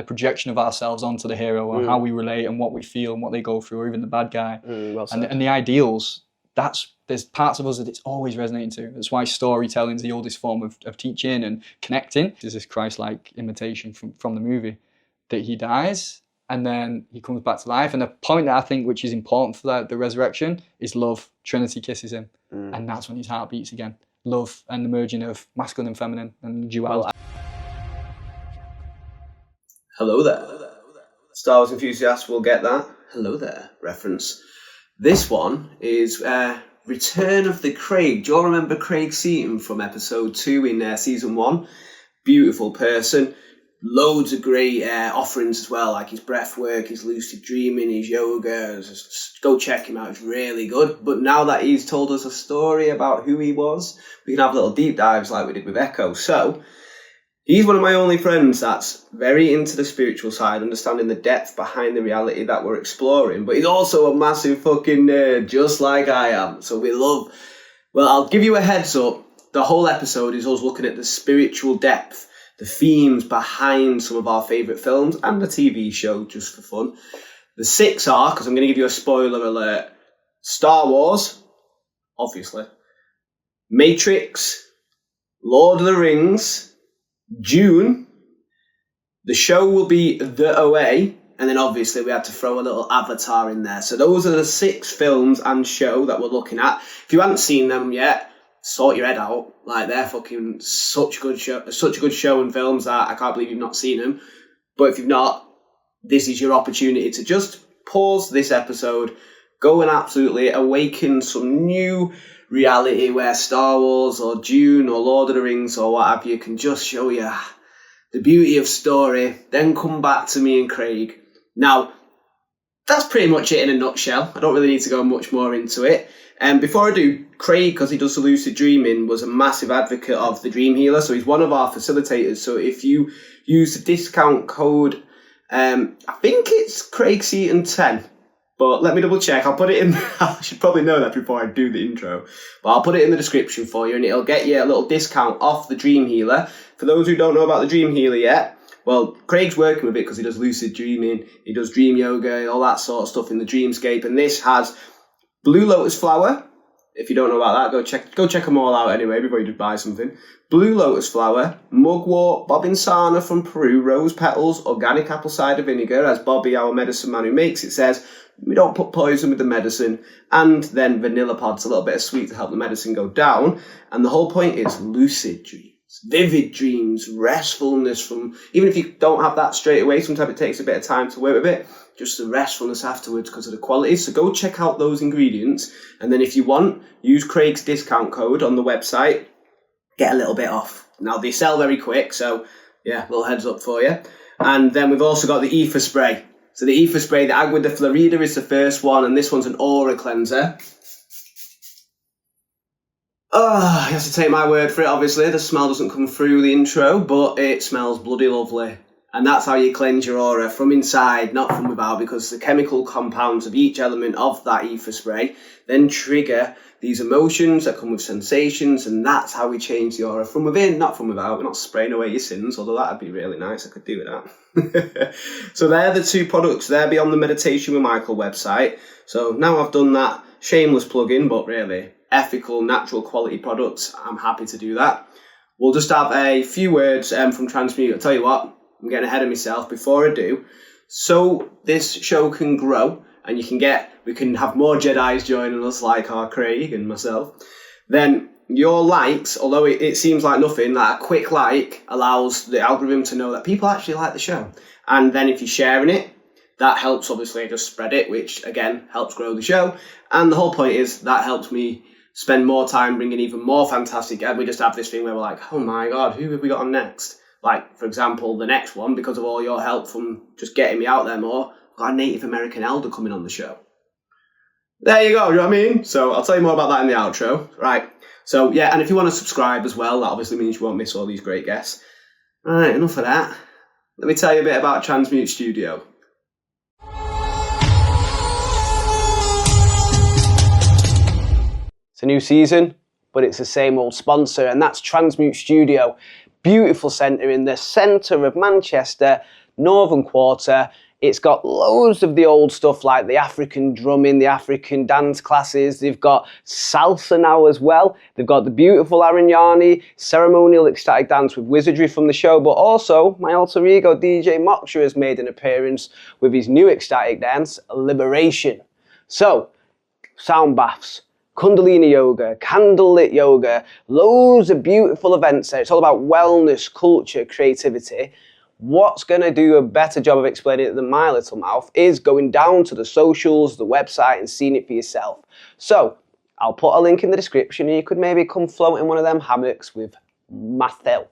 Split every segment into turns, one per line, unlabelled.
the projection of ourselves onto the hero, or how we relate and what we feel and what they go through, or even the bad guy.
Well said.
And the ideals, there's parts of us that it's always resonating to. That's why storytelling is the oldest form of teaching and connecting. There's this Christ-like imitation from the movie that he dies and then he comes back to life. And the point that I think which is important for the resurrection is love. Trinity kisses him. And that's when his heart beats again. Love and the merging of masculine and feminine and duality.
Hello there. Star Wars enthusiasts will get that. Hello there reference. This one is Return of the Craig. Do you all remember Craig Seaton from episode 2 in season 1? Beautiful person. Loads of great offerings as well, like his breath work, his lucid dreaming, his yoga. Just go check him out, it's really good. But now that he's told us a story about who he was, we can have little deep dives like we did with Echo. So, he's one of my only friends that's very into the spiritual side, understanding the depth behind the reality that we're exploring. But he's also a massive fucking nerd, just like I am. So I'll give you a heads up. The whole episode is us looking at the spiritual depth, the themes behind some of our favourite films and the TV show, just for fun. The 6 are, because I'm going to give you a spoiler alert, Star Wars, obviously, Matrix, Lord of the Rings, Dune, the show will be The OA, and then obviously we had to throw a little Avatar in there. So those are the 6 films and show that we're looking at. If you haven't seen them yet, sort your head out. Like, they're fucking such a good show and films that I can't believe you've not seen them. But if you've not, this is your opportunity to just pause this episode, go and absolutely awaken some new reality where Star Wars or Dune or Lord of the Rings or what have you can just show you the beauty of story, then come back to me and Craig. Now, that's pretty much it in a nutshell. I don't really need to go much more into it. Before I do, Craig, because he does the lucid dreaming, was a massive advocate of the Dream Healer, so he's one of our facilitators. So if you use the discount code, I think it's Craig Seaton 10, but let me double check. I'll put it in. I should probably know that before I do the intro, but I'll put it in the description for you, and it'll get you a little discount off the Dream Healer. For those who don't know about the Dream Healer yet, well, Craig's working with it because he does lucid dreaming, he does dream yoga, all that sort of stuff in the dreamscape, and this has Blue Lotus Flower. If you don't know about that, go check them all out anyway before you just buy something. Blue Lotus Flower, Mugwort, Bobinsana from Peru, Rose Petals, Organic Apple Cider Vinegar, as Bobby, our medicine man who makes it, says, we don't put poison with the medicine, and then vanilla pods, a little bit of sweet to help the medicine go down. And the whole point is lucid dreams, vivid dreams, restfulness from, even if you don't have that straight away, sometimes it takes a bit of time to work with it, just the restfulness afterwards because of the quality. So go check out those ingredients, and then if you want, use Craig's discount code on the website, get a little bit off. Now they sell very quick, so yeah, little heads up for you. And then we've also got the ether spray. So the ether spray, the Agua de Florida is the first one, and this one's an aura cleanser. Oh, you have to take my word for it, obviously. The smell doesn't come through the intro, but it smells bloody lovely. And that's how you cleanse your aura, from inside, not from without, because the chemical compounds of each element of that ether spray then trigger these emotions that come with sensations, and that's how we change the aura from within, not from without. We're not spraying away your sins, although that'd be really nice. I could do with that. So they're the 2 products. They're be on the Meditation with Michael website. So now I've done that shameless plug-in, but really ethical, natural quality products, I'm happy to do that. We'll just have a few words from Transmute. I'll tell you what, I'm getting ahead of myself. Before I do, so this show can grow and we can have more Jedis joining us like our Craig and myself, then your likes, although it seems like nothing, like a quick like allows the algorithm to know that people actually like the show. And then if you're sharing it, that helps obviously just spread it, which again helps grow the show. And the whole point is that helps me spend more time bringing even more fantastic, and we just have this thing where we're like, oh my god, who have we got on next? Like, for example, the next one, because of all your help from just getting me out there more, I've got a Native American elder coming on the show. There you go, you know what I mean? So I'll tell you more about that in the outro. Right, so yeah, and if you want to subscribe as well, that obviously means you won't miss all these great guests. Alright, enough of that. Let me tell you a bit about Transmute Studio. It's a new season, but it's the same old sponsor, and that's Transmute Studio. Beautiful centre in the centre of Manchester, Northern Quarter. It's got loads of the old stuff like the African drumming, the African dance classes. They've got salsa now as well. They've got the beautiful Arignani, ceremonial ecstatic dance with wizardry from the show, but also my alter ego DJ Moksha has made an appearance with his new ecstatic dance, Liberation. So, sound baths, Kundalini yoga, candlelit yoga, loads of beautiful events there. It's all about wellness, culture, creativity. What's going to do a better job of explaining it than my little mouth is going down to the socials, the website, and seeing it for yourself. So I'll put a link in the description and you could maybe come float in one of them hammocks with myself.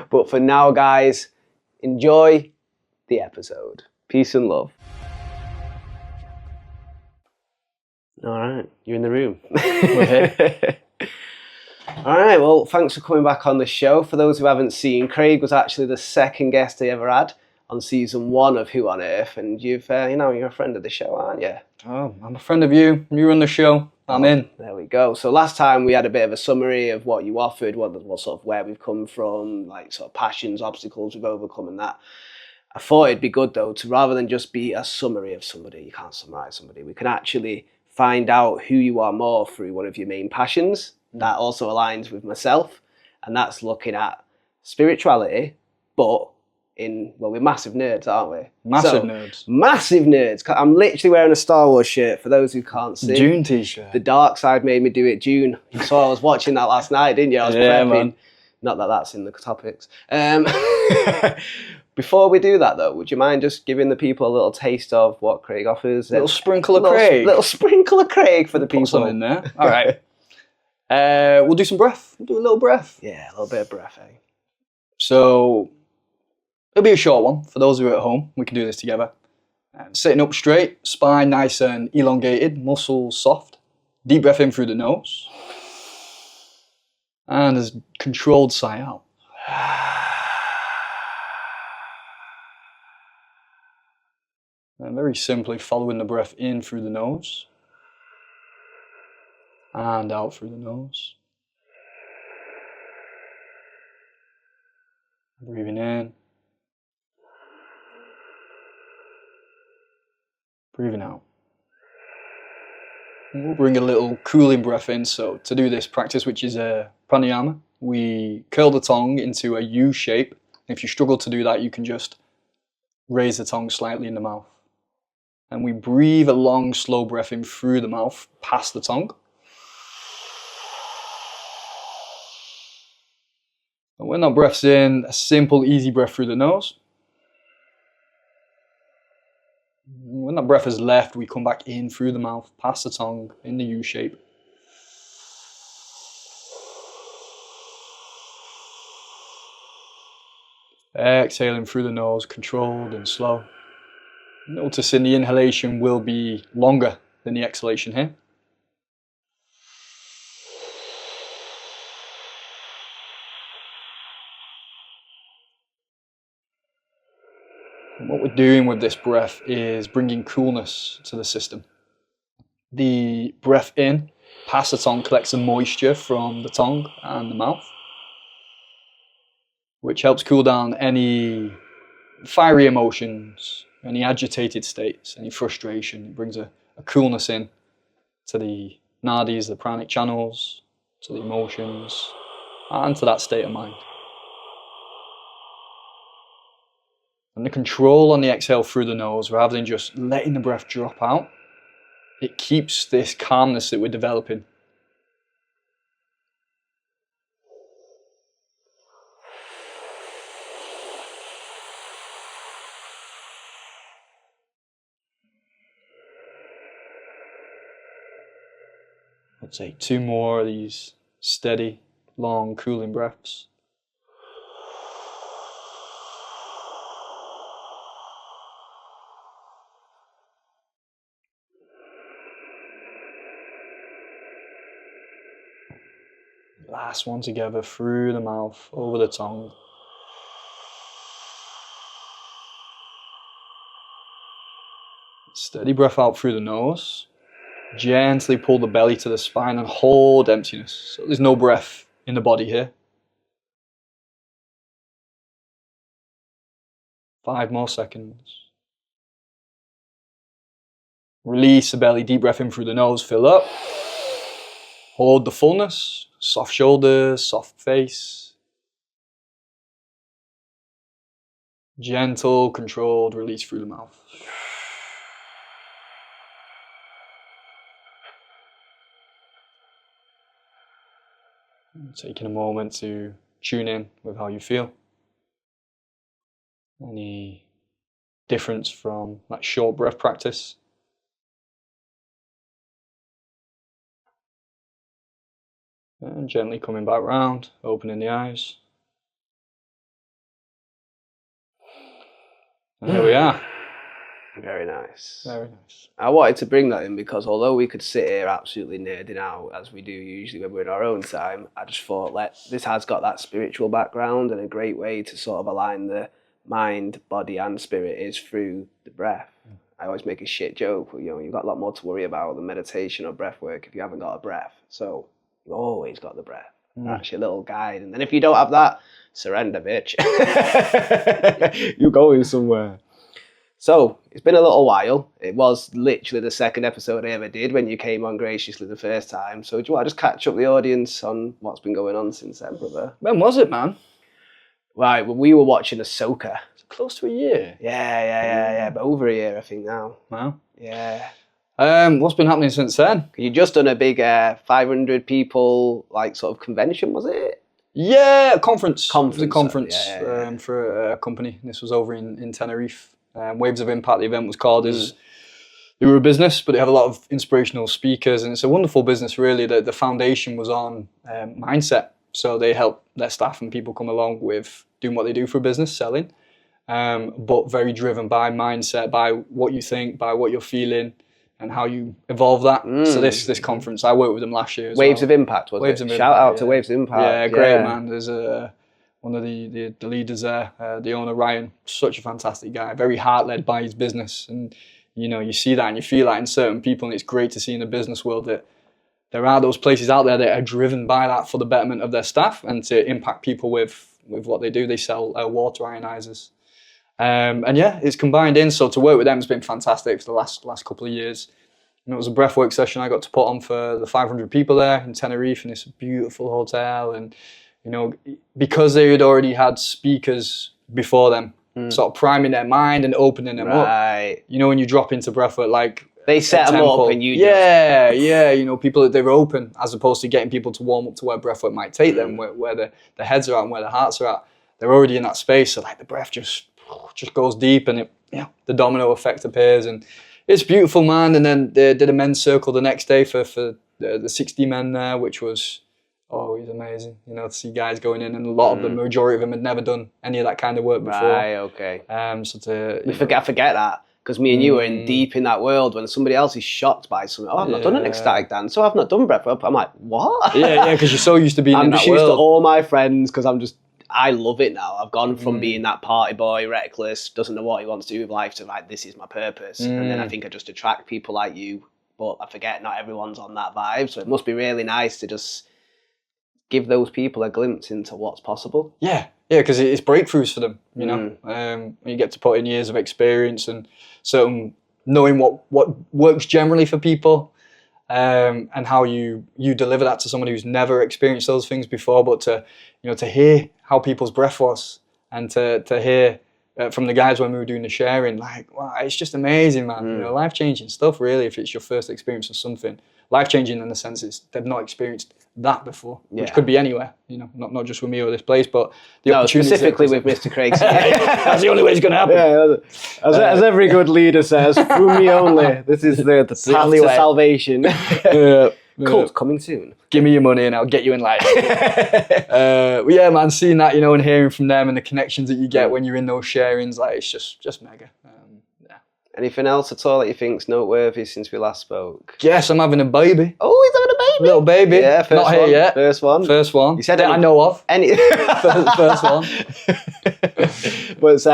But for now, guys, enjoy the episode. Peace and love. All right, you're in the room.
We're here.
All right, well, thanks for coming back on the show. For those who haven't seen, Craig was actually the second guest I ever had on season 1 of Who on Earth, and you've, you're a friend of the show, aren't you?
Oh, I'm a friend of you. You run the show. I'm in.
There we go. So last time we had a bit of a summary of what you offered, what sort of where we've come from, like sort of passions, obstacles we've overcome, and that. I thought it'd be good though to rather than just be a summary of somebody. You can't summarize somebody. We can actually find out who you are more through one of your main passions. That also aligns with myself, and that's looking at spirituality, but we're massive nerds, aren't we?
Massive nerds.
Massive nerds. I'm literally wearing a Star Wars shirt, for those who can't see.
Dune t-shirt.
The dark side made me do it, Dune. You saw I was watching that last night, didn't you? I was prepping. Man. Not that that's in the topics. Before we do that, though, would you mind just giving the people a little taste of what Craig offers?
Little sprinkle of Craig.
Little sprinkle of Craig for the people.
Put some in there. All right. We'll do some breath. We'll do a little breath.
Yeah, a little bit of breath, eh?
So, it'll be a short one. For those who are at home, we can do this together. Sitting up straight, spine nice and elongated, muscles soft. Deep breath in through the nose. And a controlled sigh out. And very simply following the breath in through the nose. And out through the nose. Breathing in. Breathing out. And we'll bring a little cooling breath in. So to do this practice, which is a pranayama, we curl the tongue into a U shape. If you struggle to do that, you can just raise the tongue slightly in the mouth. And we breathe a long, slow breath in through the mouth, past the tongue. And when that breath's in, a simple, easy breath through the nose. When that breath has left, we come back in through the mouth, past the tongue, in the U shape. Exhaling through the nose, controlled and slow. Noticing the inhalation will be longer than the exhalation here. And what we're doing with this breath is bringing coolness to the system. The breath in, past the tongue, collects the moisture from the tongue and the mouth, which helps cool down any fiery emotions, any agitated states, any frustration. It brings a coolness in to the nadis, the pranic channels, to the emotions, and to that state of mind. And the control on the exhale through the nose, rather than just letting the breath drop out, it keeps this calmness that we're developing. Let's say 2 more of these steady, long, cooling breaths. Last one together through the mouth, over the tongue. Steady breath out through the nose. Gently pull the belly to the spine and hold emptiness. So there's no breath in the body here. 5 more seconds. Release the belly, deep breath in through the nose, fill up. Hold the fullness, soft shoulders, soft face. Gentle, controlled release through the mouth. Taking a moment to tune in with how you feel. Any difference from that short breath practice? And gently coming back round, opening the eyes. And here we are.
Very nice.
Very nice.
I wanted to bring that in because although we could sit here absolutely nerding out as we do usually when we're in our own time, I just thought this has got that spiritual background, and a great way to sort of align the mind, body and spirit is through the breath. I always make a shit joke, you've got a lot more to worry about than meditation or breath work if you haven't got a breath. So you've always got the breath. That's your little guide. And then if you don't have that, surrender, bitch. You're going somewhere. So, it's been a little while. It was literally the second episode I ever did when you came on graciously the first time. So, do you want to just catch up the audience on what's been going on since then, brother?
When was it, man?
Right, well, we were watching Ahsoka.
Close to a year.
Yeah. But over a year, I think, now.
Wow.
Yeah.
What's been happening since then?
You just done a big 500 people, sort of convention, was it?
Yeah, a conference. It was a conference
Yeah.
for a company. This was over in Tenerife. Waves of Impact, the event was called. They were a business, but they have a lot of inspirational speakers, and it's a wonderful business, really. The foundation was on mindset. So they help their staff and people come along with doing what they do for a business, selling, but very driven by mindset, by what you think, by what you're feeling, and how you evolve that. So this conference, I worked with them last year as
Waves
well.
of Impact, was
Waves
it?
of
Shout
Impact,
out to Waves of Impact.
Yeah, great, man. There's one of the leaders there, the owner, Ryan, such a fantastic guy, very heart-led by his business. And, you see that and you feel that in certain people, and it's great to see in the business world that there are those places out there that are driven by that for the betterment of their staff and to impact people with what they do. They sell water ionizers. And yeah, it's combined in. So to work with them has been fantastic for the last couple of years. And it was a breathwork session I got to put on for the 500 people there in Tenerife in this beautiful hotel. And, because they had already had speakers before them, sort of priming their mind and opening them up. When you drop into breathwork,
they set them up and you
people that they're open, as opposed to getting people to warm up to where breathwork might take them, where the heads are at and where the hearts are at. They're already in that space, so the breath just goes deep, and the domino effect appears, and it's beautiful, man. And then they did a men's circle the next day for the 60 men there, which was always amazing, to see guys going in, and a lot of them, majority of them had never done any of that kind of work before.
Right, okay.
So
I forget that. Because me and you were in deep in that world when somebody else is shocked by something. Oh, I've not done an ecstatic dance, so I've not done breath work. I'm like, what?
Yeah, because you're so used to being in that world.
I'm just used to all my friends, because I love it now. I've gone from being that party boy, reckless, doesn't know what he wants to do with life, to this is my purpose. And then I think I just attract people like you, but I forget not everyone's on that vibe. So it must be really nice to just give those people a glimpse into what's possible.
Yeah, because it's breakthroughs for them, you get to put in years of experience and certain knowing what works generally for people, and how you deliver that to somebody who's never experienced those things before, but to hear how people's breath was, and to hear from the guys when we were doing the sharing, wow, it's just amazing, man. Life-changing stuff, really, if it's your first experience of something. Life-changing in the sense it's they've not experienced that before, which could be anywhere, not just with me or this place, but the opportunity.
Specifically with Mr. Craig Seaton.
That's the only way it's going to happen.
Yeah, as every good leader says, through me only. This is the path to salvation. Cult coming soon.
Give me your money and I'll get you in life. Yeah, man, seeing that, and hearing from them and the connections that you get when you're in those sharings, it's just mega.
Anything else at all that you think's noteworthy since we last spoke?
Yes, I'm having a baby.
Oh, he's having a baby.
Little baby.
Yeah, first
not
one.
Here yet.
First one.
First one.
You said
that I know of. First one.
But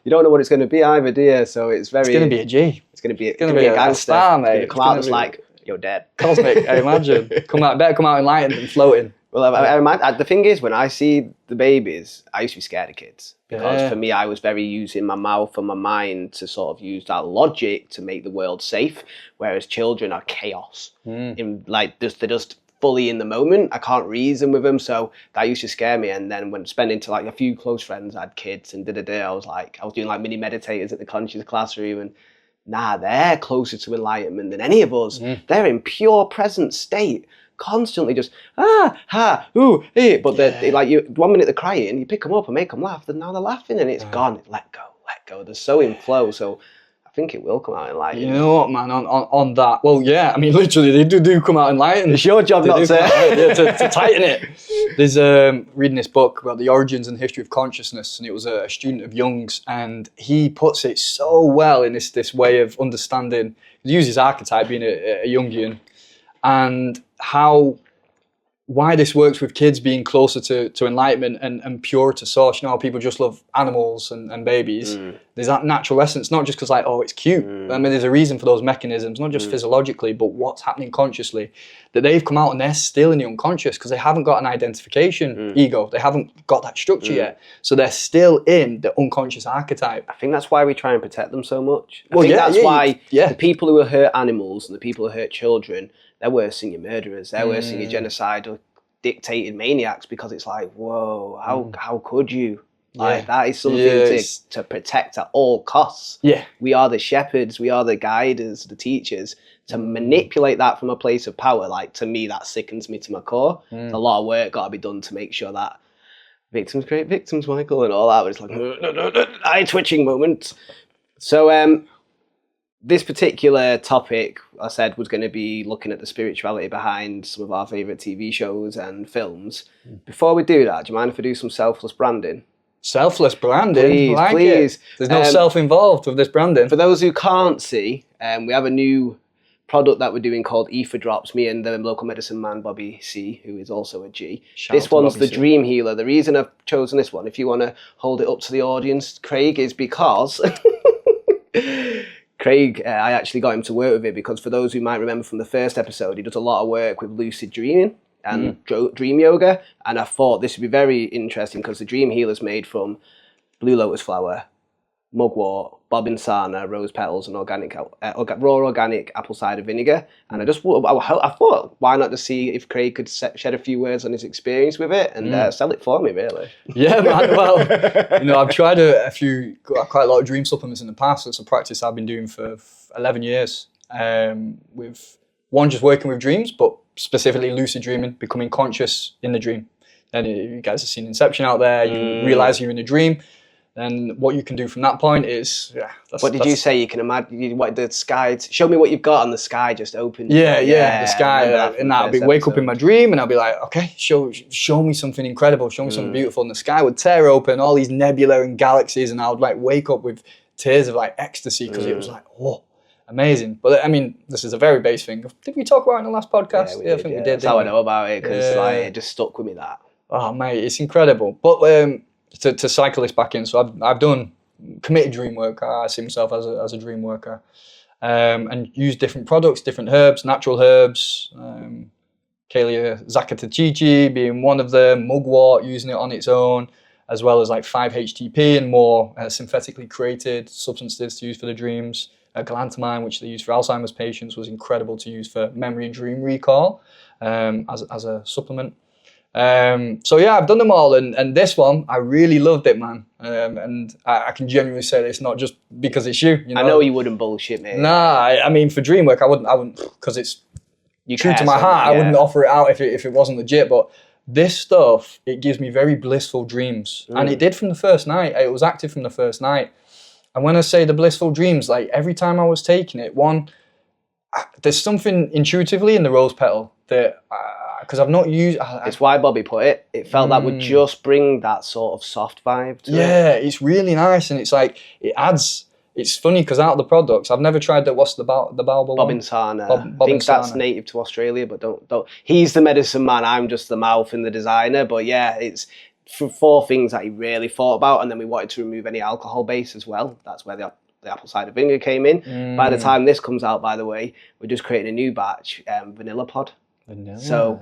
you don't know what it's going to be either, do you? So it's going
to be a G.
It's going to be a gangster.
star, mate.
It's going to come out as you're dead.
Cosmic, I imagine. Better come out enlightened and floating.
Well, the thing is, when I see the babies, I used to be scared of kids. Because for me, I was very using my mouth and my mind to sort of use that logic to make the world safe, whereas children are chaos. They're just fully in the moment. I can't reason with them, so that used to scare me. And then when spending to like a few close friends had kids and I was doing like mini meditators at the conscious classroom, and they're closer to enlightenment than any of us. They're in pure present state, constantly just ooh, eh. But they're like, you 1 minute they're crying, you pick them up and make them laugh, and now they're laughing, and it's gone. Let go. They're so in flow. So I think it will come out enlightened.
You know what, man? On that, well, yeah. I mean, literally, they do come out enlightened.
It's your job not
to tighten it. There's reading this book about the origins and history of consciousness, and it was a student of Jung's, and he puts it so well in this way of understanding. He uses archetype, being a Jungian, and why this works with kids being closer to enlightenment and pure to source. You know how people just love animals and babies. There's that natural essence, not just because like, oh, it's cute. I mean, there's a reason for those mechanisms, not just physiologically, but what's happening consciously, that they've come out and they're still in the unconscious because they haven't got an identification ego. They haven't got that structure yet. So they're still in the unconscious archetype.
I think that's why we try and protect them so much. I think that's why the people who hurt animals and the people who hurt children, they're worse than your murderers. They're worse than your genocidal, dictated maniacs, because it's like, whoa, how could you? Like that is something to protect at all costs. Yeah, we are the shepherds, we are the guiders, the teachers. To manipulate that from a place of power, like, to me, that sickens me to my core. There's a lot of work got to be done to make sure that victims create victims, Michael, and all that. But it's like eye-twitching moments. So this particular topic, I said, was going to be looking at the spirituality behind some of our favourite TV shows and films. Before we do that, do you mind if I do some selfless branding?
Selfless branding?
Please.
There's no self involved with this branding.
For those who can't see, we have a new product that we're doing called Ether Drops, me and the local medicine man, Bobby C, who is also a G. This one's the Dream Healer. The reason I've chosen this one, if you want to hold it up to the audience, Craig, is because... Craig, I actually got him to work with it because, for those who might remember from the first episode, he does a lot of work with lucid dreaming and dream yoga. And I thought this would be very interesting because the Dream Healer is made from blue lotus flower, mugwort, bobbin sarna, rose petals, and raw organic apple cider vinegar. And I thought, why not just see if Craig could shed a few words on his experience with it and sell it for me, really.
Yeah, man. Well, I've tried quite a lot of dream supplements in the past. It's a practice I've been doing for 11 years. With one, just working with dreams, but specifically lucid dreaming, becoming conscious in the dream. And you guys have seen Inception out there. You realize you're in a dream. And what you can do from that point is,
what did you say? You can imagine what the sky. Show me what you've got, and the sky just opened.
Yeah, the sky, and I'll be wake up in my dream, and I'll be like, okay, show me something incredible, show me something beautiful, and the sky would tear open, all these nebula and galaxies, and I would like wake up with tears of like ecstasy because it was like, oh, amazing. But I mean, this is a very base thing. Did we talk about it in the last podcast?
I think we did. That's how I know about it, because it just stuck with me. That.
Oh mate, it's incredible. But to cycle this back in, so I've done committed dream work. I see myself as a dream worker, and use different products, different herbs, natural herbs. Camellia Zakatachichi being one of them, mugwort, using it on its own, as well as like 5-HTP and more synthetically created substances to use for the dreams. Galantamine, which they use for Alzheimer's patients, was incredible to use for memory and dream recall as a supplement. So yeah, I've done them all, and this one, I really loved it, man. And I can genuinely say that it's not just because it's you.
I know you wouldn't bullshit me.
Nah, I mean, for dream work, I wouldn't, because it's true to my heart. I wouldn't offer it out if it wasn't legit. But this stuff, it gives me very blissful dreams, and it did from the first night. It was active from the first night. And when I say the blissful dreams, like every time I was taking it, there's something intuitively in the rose petal that. Because I've not used...
It's why Bobby put it. It felt that would just bring that sort of soft vibe to it.
Yeah, it's really nice, and it's like, it adds... It's funny, because out of the products, I've never tried what's the baobab one?
Bobbin sarna. I think that's native to Australia, but don't... He's the medicine man, I'm just the mouth and the designer, but yeah, it's 4 things that he really thought about, and then we wanted to remove any alcohol base as well. That's where the the apple cider vinegar came in. By the time this comes out, by the way, we're just creating a new batch, vanilla pod.
Vanilla.
So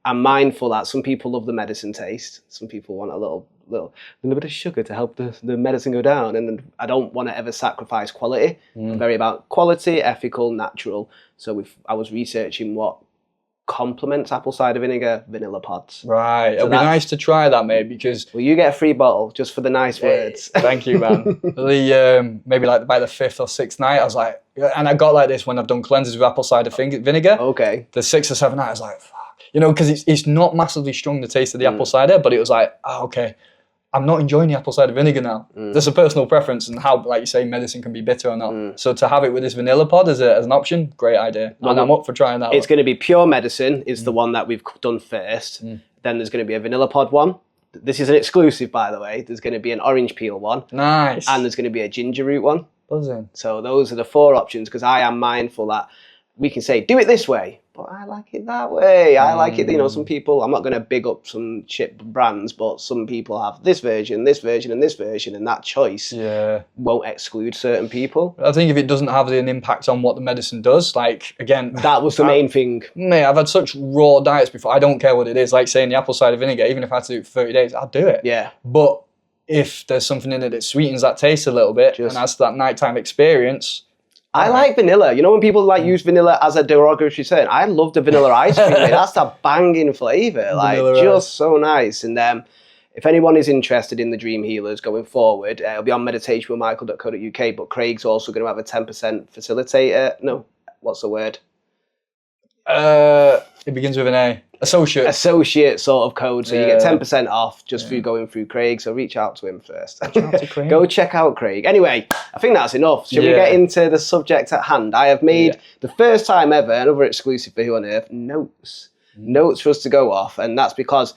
I'm mindful that some people love the medicine taste. Some people want a little bit of sugar to help the medicine go down. And I don't want to ever sacrifice quality. I'm very about quality, ethical, natural. So I was researching what complements apple cider vinegar, vanilla pods.
Right. It'll be nice to try that, mate, because...
Well, you get a free bottle just for the nice words.
Thank you, man. Maybe like by the 5th or 6th night, I was like... And I got like this when I've done cleanses with apple cider vinegar.
Okay.
The 6th or 7th night, I was like, fuck. You know, because it's not massively strong, the taste of the apple cider, but it was like, okay, I'm not enjoying the apple cider vinegar now. There's a personal preference and how, like you say, medicine can be bitter or not. So to have it with this vanilla pod as an option, great idea. And I'm up for trying that.
It's going to be pure medicine is the one that we've done first. Then there's going to be a vanilla pod one. This is an exclusive, by the way. There's going to be an orange peel one.
Nice.
And there's going to be a ginger root one.
Buzzing.
So those are the 4 options, because I am mindful that we can say, do it this way, but I like it that way. I like it, you know, some people, I'm not going to big up some chip brands, but some people have this version, and this version, and that choice won't exclude certain people.
I think if it doesn't have an impact on what the medicine does, like, again...
That was the main thing.
Mate, I've had such raw diets before, I don't care what it is, like saying the apple cider vinegar, even if I had to do it for 30 days, I'll do it.
Yeah.
But if there's something in it that sweetens that taste a little bit, and adds to that nighttime experience...
I like vanilla. You know when people like use vanilla as a derogatory term? I love the vanilla ice cream. That's a banging flavour. Like, just so nice. And if anyone is interested in the Dream Healers going forward, it'll be on meditationwithmichael.co.uk, but Craig's also going to have a 10% facilitator. No, what's the word?
It begins with an A. Associate
sort of code. So you get 10% off just through going through Craig. So reach out to him first. Go check out Craig. Anyway, I think that's enough. Should we get into the subject at hand? I have made, the first time ever, another exclusive for Who on Earth, notes. Notes for us to go off. And that's because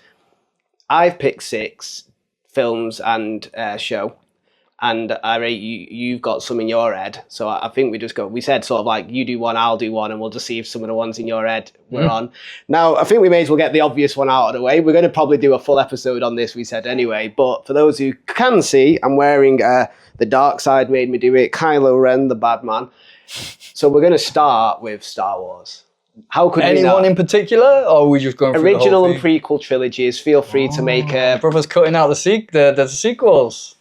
I've picked 6 films and show. And I rate you've got some in your head. So I think we said sort of like, you do one, I'll do one, and we'll just see if some of the ones in your head we're on. Now, I think we may as well get the obvious one out of the way. We're going to probably do a full episode on this, we said anyway. But for those who can see, I'm wearing The Dark Side Made Me Do It, Kylo Ren, the bad man. So we're going to start with Star Wars. How could
anyone in particular, or are we just going through
original
the whole
and prequel trilogies? Feel free to make
brother's cutting out the sequels.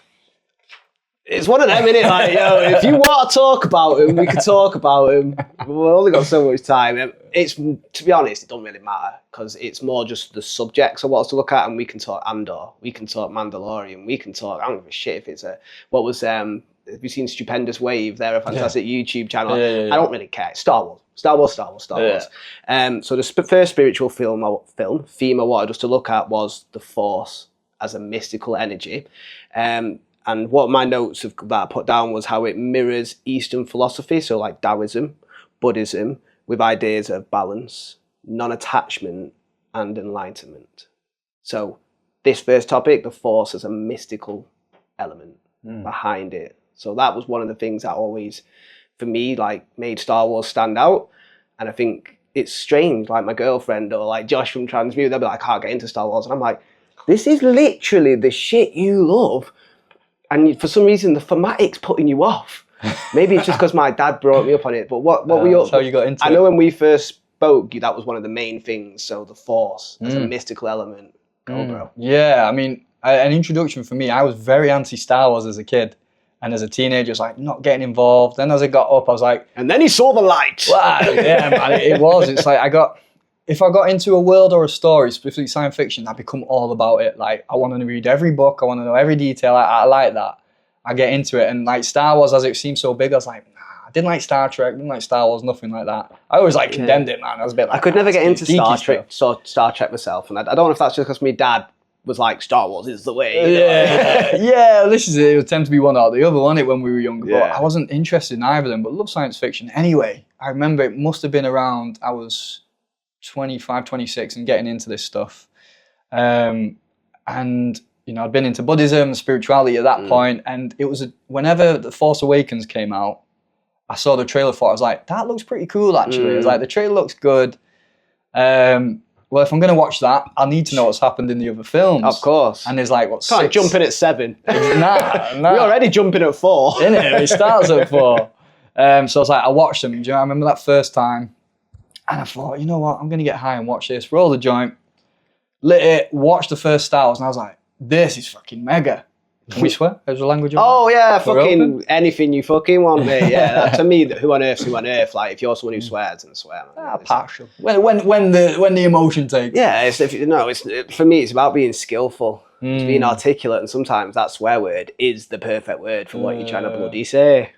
It's one of them, innit? Like, if you want to talk about them, we can talk about them. We've only got so much time. It's, to be honest, it doesn't really matter, because it's more just the subjects I want us to look at, and we can talk Andor, we can talk Mandalorian, we can talk, I don't give a shit if it's have you seen Stupendous Wave? They're a fantastic YouTube channel. I don't really care. Star Wars. So the first spiritual theme I wanted us to look at was the Force as a mystical energy. And what my notes that I put down was how it mirrors Eastern philosophy, so like Taoism, Buddhism, with ideas of balance, non-attachment, and enlightenment. So this first topic, the Force as a mystical element behind it. So that was one of the things that always, for me, like made Star Wars stand out. And I think it's strange, like my girlfriend or like Josh from Transmute, they'll be like, I can't get into Star Wars. And I'm like, this is literally the shit you love. And for some reason, the thematic's putting you off. Maybe it's just because my dad brought me up on it. But what were you?
That's how you got into it.
I know when we first spoke, that was one of the main things. So the Force as a mystical element. Go, bro.
Yeah, I mean, an introduction for me. I was very anti-Star Wars as a kid, and as a teenager, it's like not getting involved. Then as I got up, I was like,
and then he saw the light.
Wow, yeah, man, it was. It's like if I got into a world or a story, specifically science fiction, I become all about it. Like, I want to read every book. I want to know every detail. I like that. I get into it. And like Star Wars, as it seemed so big, I was like, nah, I didn't like Star Trek, didn't like Star Wars, nothing like that. I always like condemned it, man. I was a bit like,
I could never get into Star Trek myself. And I don't know if that's just because my dad was like, Star Wars is the way.
Yeah, this is it. It would tend to be one or the other, wasn't it, when we were younger? But I wasn't interested in either of them, but love science fiction. Anyway, I remember it must have been around, I was 25, 26 and getting into this stuff. And, you know, I'd been into Buddhism and spirituality at that point, and it was whenever The Force Awakens came out, I saw the trailer for it. I was like, that looks pretty cool, actually. I was like, the trailer looks good. well, if I'm going to watch that, I need to know what's happened in the other films.
Of course.
And there's like, what,
Can't
6?
jump in at 7.
Nah.
You're already jumping at 4.
Innit? It starts at 4. So I was like, I watched them. Do you know, I remember that first time. And I thought, you know what? I'm going to get high and watch this. Roll the joint. Lit it. Watched the first Star Wars. And I was like, this is fucking mega. Can we swear? There's a language on
Oh yeah,
We're
fucking
open?
anything you fucking want, mate. Yeah, to me, who on earth's who on earth? Like, if you're someone who swears, then swear. Man.
partial. When the emotion takes.
Yeah, for me, it's about being skillful, it's being articulate, and sometimes that swear word is the perfect word for what you're trying to bloody say.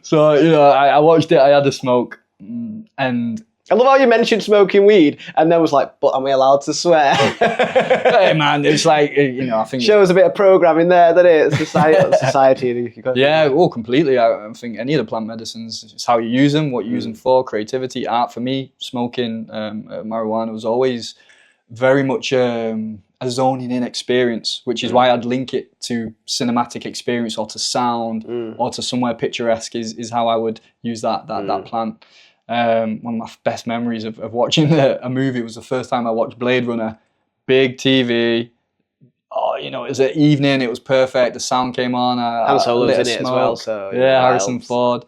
So, you know, I watched it, I had a smoke, and
I love how you mentioned smoking weed, and then was like, but am I allowed to swear?
hey man, it's like, you know, I think
shows a bit of programming there, doesn't it? Society.
yeah, well, completely. I think any of the plant medicines, it's how you use them, what you use them for, creativity, art. For me, smoking marijuana was always very much a zoning in experience, which is why I'd link it to cinematic experience or to sound or to somewhere picturesque is how I would use that plant. One of my best memories of watching a movie was the first time I watched Blade Runner. Big TV. Oh, you know, it was an evening. It was perfect. The sound came on.
Han Solo's in it as well. So
yeah, Harrison Ford.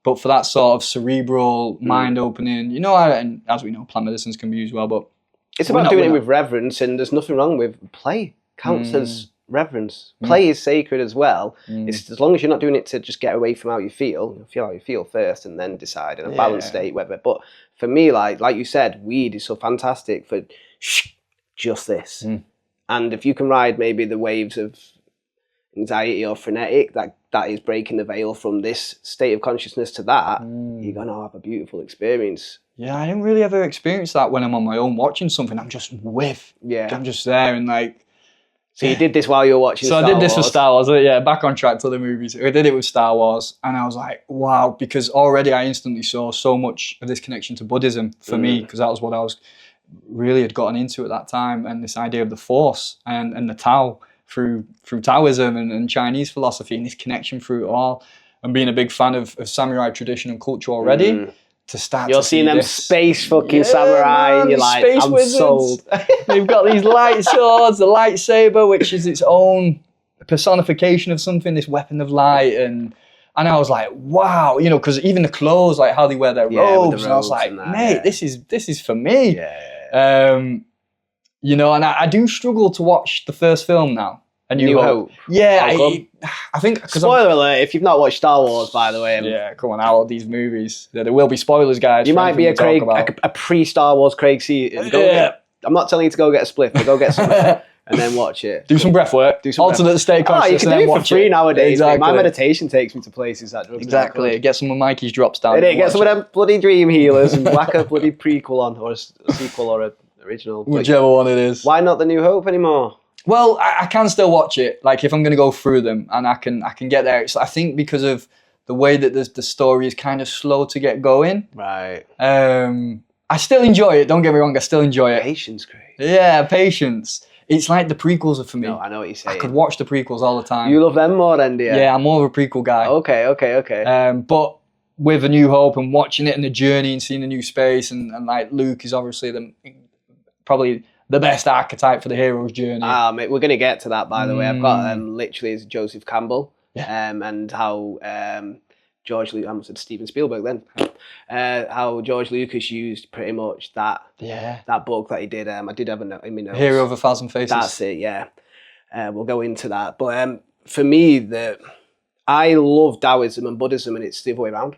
But for that sort of cerebral, mind-opening, you know, and as we know, plant medicines can be used well, but
it's about doing it with reverence, and there's nothing wrong with play. Counts as reverence. Play is sacred as well. It's as long as you're not doing it to just get away from how you feel how you feel first, and then decide in a balanced state whether. But for me, like you said, weed is so fantastic for just this. And if you can ride maybe the waves of anxiety or frenetic, that is breaking the veil from this state of consciousness to that, you're gonna have a beautiful experience.
Yeah, I didn't really ever experience that when I'm on my own watching something. I'm just with.
Yeah.
I'm just there and like.
So you did this while you were watching Star Wars?
So I did this for Star Wars. Yeah, back on track to the movies. I did it with Star Wars, and I was like, wow, because already I instantly saw so much of this connection to Buddhism for me, because that was what I was really had gotten into at that time, and this idea of the Force and the Tao through Taoism and Chinese philosophy, and this connection through it all, and being a big fan of samurai tradition and culture already. To start
You're
to
seeing
see
them
this.
space fucking samurai,
man,
and you're like,
space
I'm
wizards.
sold.
They've got these light swords, the lightsaber, which is its own personification of something, this weapon of light, and I was like, wow, you know, because even the clothes, like how they wear their robes, and I was like, mate, this is for me. You know, and I do struggle to watch the first film now. A New Hope. Yeah, I think...
Spoiler alert, if you've not watched Star Wars, by the way.
Yeah, come on, out of these movies. There will be spoilers, guys.
You might be a pre-Star Wars Craig Seaton. I'm not telling you to go get a split, but go get some and then watch it.
Do some breath work. Alternate state consciousness.
You can do it for free nowadays. Exactly. My meditation takes me to places that doesn't.
Exactly. Get some of Mikey's drops down.
Get some of them bloody dream healers and whack a bloody prequel on, or a sequel, or an original.
Whichever one it is.
Why not the New Hope anymore?
Well, I can still watch it. Like if I'm going to go through them, and I can get there. It's, I think because of the way that the story is kind of slow to get going.
Right.
I still enjoy it. Don't get me wrong. I still enjoy it.
Patience, Craig.
Yeah, patience. It's like the prequels are for me.
No, I know what you're saying.
I could watch the prequels all the time.
You love them more than do you?
Yeah, I'm more of a prequel guy.
Okay.
But with A New Hope and watching it in the journey and seeing the new space and like Luke is obviously probably the best archetype for the hero's journey.
Mate, we're going to get to that, by the way. I've got literally as Joseph Campbell, and how George Lucas, I almost said Steven Spielberg then, how George Lucas used pretty much that book that he did. I did have a note in my notes.
Hero of a Thousand Faces.
That's it, yeah. We'll go into that. But for me, I love Taoism and Buddhism, and it's the other way around.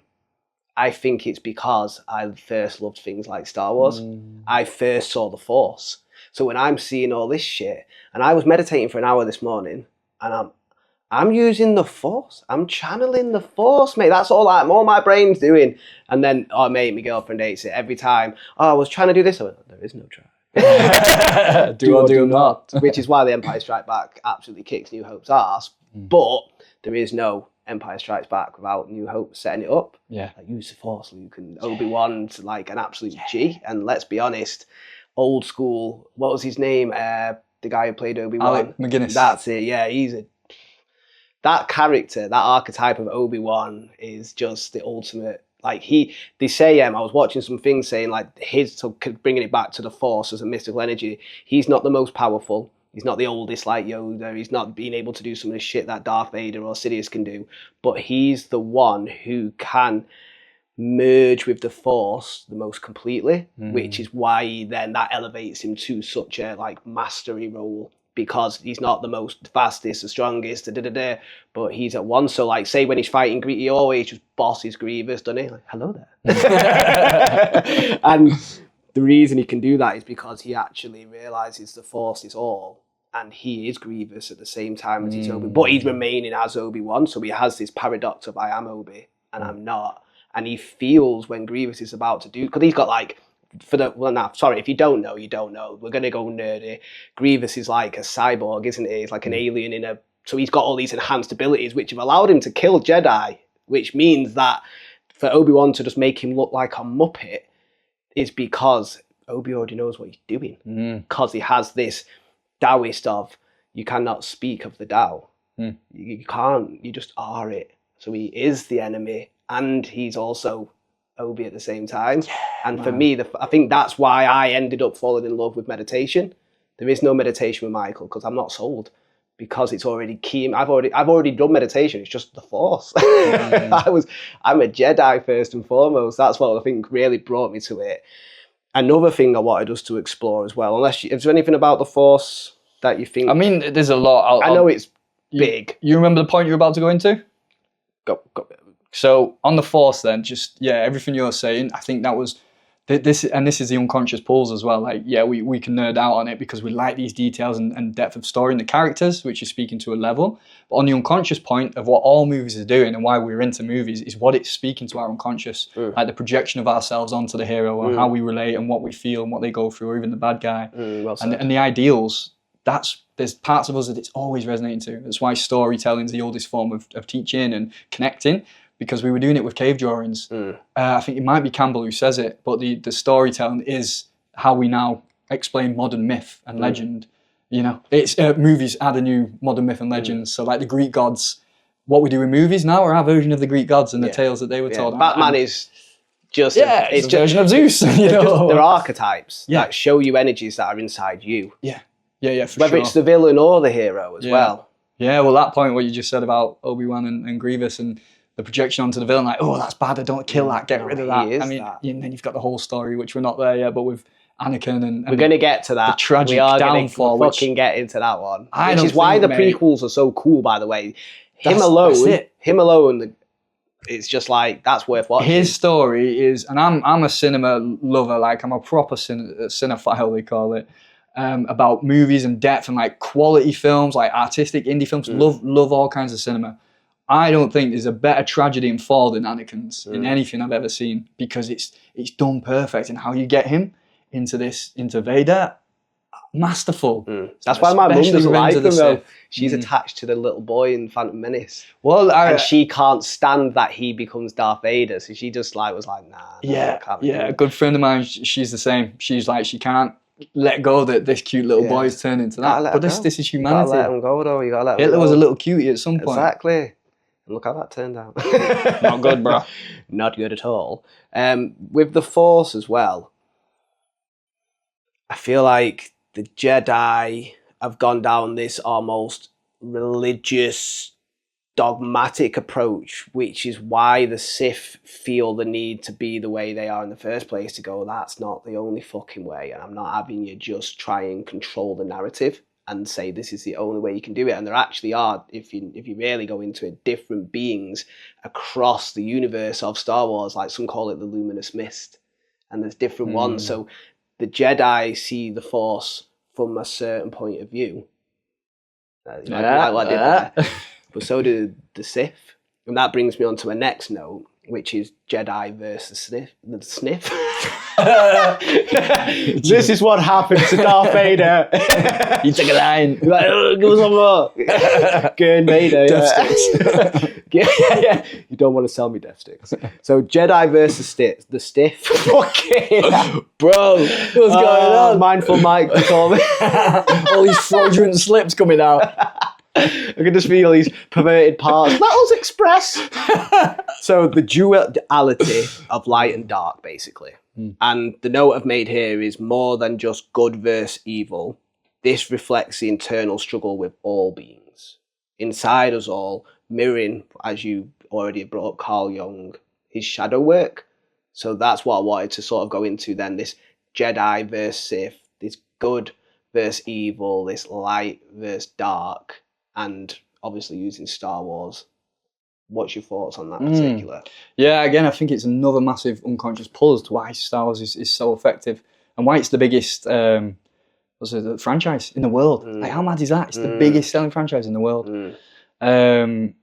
I think it's because I first loved things like Star Wars. I first saw the Force. So when I'm seeing all this shit, and I was meditating for an hour this morning, and I'm using the Force. I'm channeling the Force, mate. That's all my brain's doing. And then, mate, my girlfriend hates it every time. I was trying to do this. I went, there is no try.
do or do not.
Which is why the Empire Strikes Back absolutely kicks New Hope's ass. But there is no Empire Strikes Back without New Hope setting it up.
Yeah.
Like, use the Force, Luke, and Obi-Wan's like an absolute G. And let's be honest, old school, what was his name? The guy who played Obi-Wan.
Alec McGuinness.
That's it, yeah. That character, that archetype of Obi-Wan is just the ultimate,
Like they say, I was watching some things saying like bringing it back to the Force as a mystical energy. He's not the most powerful. He's not the oldest like Yoda. He's not being able to do some of the shit that Darth Vader or Sidious can do. But he's the one who can merge with the Force the most completely, which is why then that elevates him to such a like mastery role, because he's not the most fastest, the strongest, but he's at one. So like, say when he's fighting Grievous, he always just bosses Grievous, doesn't he? Like, hello there. And the reason he can do that is because he actually realizes the Force is all, and he is Grievous at the same time as he's Obi, but he's remaining as Obi-Wan. So he has this paradox of I am Obi and I'm not. And he feels when Grievous is about to do, because he's got like, if you don't know, you don't know. We're going to go nerdy. Grievous is like a cyborg, isn't he? He's like an alien so he's got all these enhanced abilities which have allowed him to kill Jedi, which means that for Obi-Wan to just make him look like a Muppet is because Obi already knows what he's doing. Because he has this Taoist of, you cannot speak of the Tao. You can't, you just are it. So he is the enemy, and he's also Obi at the same time. And for me, I think that's why I ended up falling in love with meditation. There is no meditation with Michael because I'm not sold, because it's already key. I've already done meditation. It's just the Force. I'm a Jedi first and foremost. That's what I think really brought me to it. Another thing I wanted us to explore as well, is there anything about the Force that you think?
I mean, there's a lot.
I know it's big.
You remember the point you're about to go into?
Go.
So on the Force then, everything you're saying, I think that was, this is the unconscious pulls as well. Like, we can nerd out on it because we like these details and depth of story in the characters, which is speaking to a level. But on the unconscious point of what all movies are doing and why we're into movies is what it's speaking to our unconscious, like the projection of ourselves onto the hero and how we relate and what we feel and what they go through, or even the bad guy. And the ideals, there's parts of us that it's always resonating to. That's why storytelling is the oldest form of teaching and connecting, because we were doing it with cave drawings. I think it might be Campbell who says it, but the storytelling is how we now explain modern myth and legend. You know, it's movies add a new modern myth and legends. So like the Greek gods, what we do in movies now are our version of the Greek gods and the tales that they were told.
Batman is just
it's a version of Zeus.
They're archetypes that show you energies that are inside you.
Whether
it's the villain or the hero as well.
Yeah, well, that point what you just said about Obi-Wan and Grievous and the projection onto the villain, like, oh, that's bad, I don't kill that, get rid of that. I mean, and then you've got the whole story, which we're not there yet, but with Anakin and
we're going to get to that.
The tragic downfall.
We're fucking get into that one. Which is why the prequels are so cool, by the way. Him alone, it's just like, that's worth watching.
His story is, and I'm a cinema lover, like I'm a proper cinephile, they call it, about movies and depth and like quality films, like artistic indie films, love all kinds of cinema. I don't think there's a better tragedy and fall than Anakin's in anything I've ever seen, because it's done perfect, and how you get him into Vader, masterful.
That's why my mum doesn't like him though. She's attached to the little boy in Phantom Menace. Well, and she can't stand that he becomes Darth Vader, so she just was like, nah.
A good friend of mine, she's the same. She's like, she can't let go that this cute little boy's turned into that. But this is humanity.
You gotta let him go though. You gotta let him
Hitler
go.
was a little cutie at some point.
Exactly. And look how that turned out.
Not good, bro.
Not good at all. With the Force as well, I feel like the Jedi have gone down this almost religious, dogmatic approach, which is why the Sith feel the need to be the way they are in the first place, to go, that's not the only fucking way, and I'm not having you just try and control the narrative and say this is the only way you can do it. And there actually are, if you really go into it, different beings across the universe of Star Wars, like some call it the luminous mist, and there's different ones. So the Jedi see the Force from a certain point of view. Like I did there. But so do the Sith. And that brings me on to a next note, which is Jedi versus the Sniff. This is what happened to Darth Vader.
He took a line.
He's like, oh, give us some more. Good Vader. Yeah. You don't want to sell me death sticks. So Jedi versus the Stiff. Fucking
bro, what's going on?
Mindful Mike, they call me.
All these fraudulent slips coming out.
I can just feel these perverted parts. Let us express. So the duality of light and dark, basically. And the note I've made here is more than just good versus evil. This reflects the internal struggle with all beings. Inside us all, mirroring, as you already brought up, Carl Jung, his shadow work. So that's what I wanted to sort of go into then, this Jedi versus Sith, this good versus evil, this light versus dark, and obviously using Star Wars. What's your thoughts on that particular?
Yeah, again, I think it's another massive unconscious pull as to why Star Wars is so effective and why it's the biggest franchise in the world. Like, how mad is that? It's the biggest selling franchise in the world. The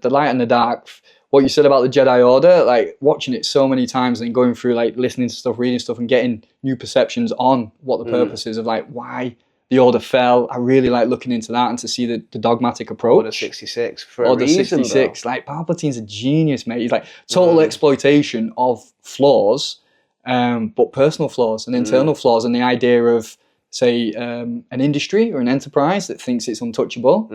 light and the dark. What you said about the Jedi Order, like watching it so many times and going through, like listening to stuff, reading stuff, and getting new perceptions on what the purpose is of, like, why the Order fell. I really like looking into that and to see the dogmatic approach.
Order 66 for a reason,
66. Like, Palpatine's a genius, mate. He's like total exploitation of flaws, but personal flaws and internal flaws, and the idea of, say, an industry or an enterprise that thinks it's untouchable,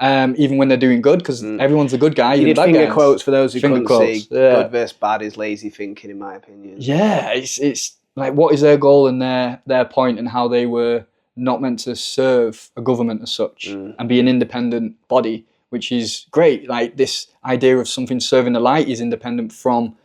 even when they're doing good, because everyone's a good guy.
You did finger quotes for those who couldn't see.
Yeah.
Good versus bad is lazy thinking, in my opinion.
Yeah, it's like, what is their goal and their point, and how they were not meant to serve a government as such and be an independent body, which is great. Like, this idea of something serving the light is independent from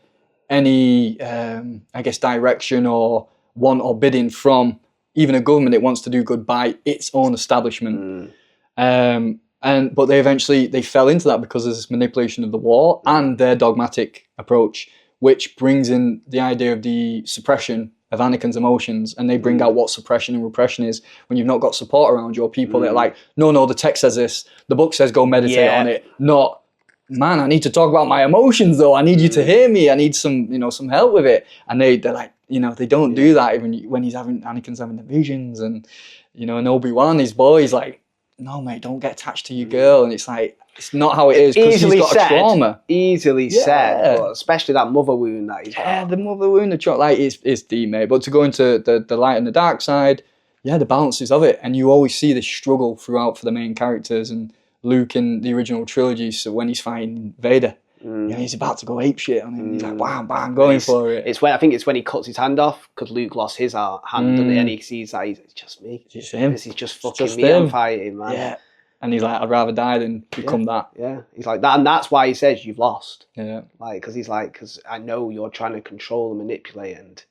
any, direction or want or bidding from even a government. It wants to do good by its own establishment. But they fell into that because of this manipulation of the war and their dogmatic approach, which brings in the idea of the suppression of Anakin's emotions, and they bring out what suppression and repression is when you've not got support around you, or people that are like, no, the text says this, the book says go meditate on it, not, man, I need to talk about my emotions though, I need you to hear me, I need some help with it. And they're like, they don't do that even when Anakin's having the visions, and and Obi-Wan, his boy, he's like, no mate, don't get attached to your girl. And it's like, it's not how it is, because he's got a trauma.
Easily said, but especially that mother wound that he's got.
Yeah, the mother wound, is deep, mate. But to go into the light and the dark side, the balances of it, and you always see this struggle throughout for the main characters, and Luke in the original trilogy, so when he's fighting Vader, he's about to go apeshit on him. He's like, bam, bam, going for it.
I think it's when he cuts his hand off, because Luke lost his hand, and he sees that it's just me.
It's him.
He's just fucking me. I'm fighting, man.
Yeah. And he's like, I'd rather die than become that.
Yeah. He's like that, and that's why he says you've lost.
Yeah.
Like, because he's like, because I know you're trying to control and manipulate, and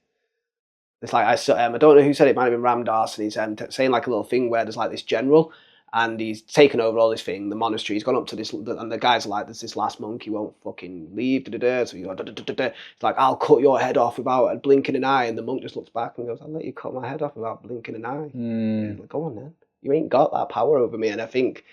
it's like, I don't know who said it, might have been Ramdas, and he's saying like a little thing where there's like this general, and he's taken over all this thing, the monastery. He's gone up to this, and the guys are like, there's this last monk, he won't fucking leave. So he's like, it's like, I'll cut your head off without blinking an eye. And the monk just looks back and goes, I'll let you cut my head off without blinking an eye. He's like, go on then. You ain't got that power over me. And I think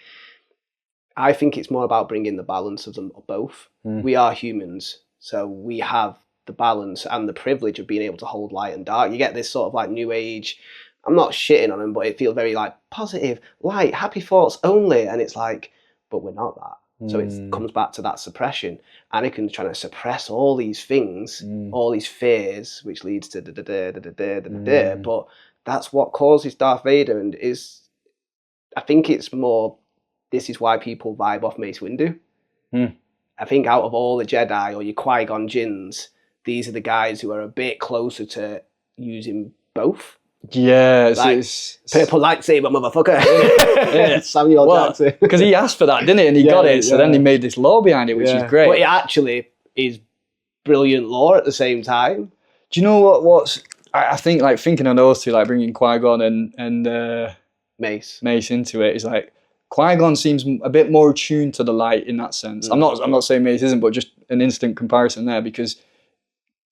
it's more about bringing the balance of them both. We are humans, so we have the balance and the privilege of being able to hold light and dark. You get this sort of like new age, I'm not shitting on them, but it feels very like positive, light, happy thoughts only. And it's like, but we're not that. So it comes back to that suppression. Anakin's trying to suppress all these things, all these fears, which leads to but that's what causes Darth Vader, and I think it's more, this is why people vibe off Mace Windu. I think out of all the Jedi or your Qui-Gon Jinns, these are the guys who are a bit closer to using both.
Yeah,
like, purple lightsaber, motherfucker.
Yeah.
Samuel Jackson.
Because he asked for that, didn't he? And he got it. So then he made this lore behind it, which is great.
But it actually is brilliant lore at the same time.
Do you know what's... I think, like, thinking on those two, like bringing Qui-Gon and Mace into it, is like, Qui-Gon seems a bit more attuned to the light in that sense. I'm not saying Mace isn't, but just an instant comparison there, because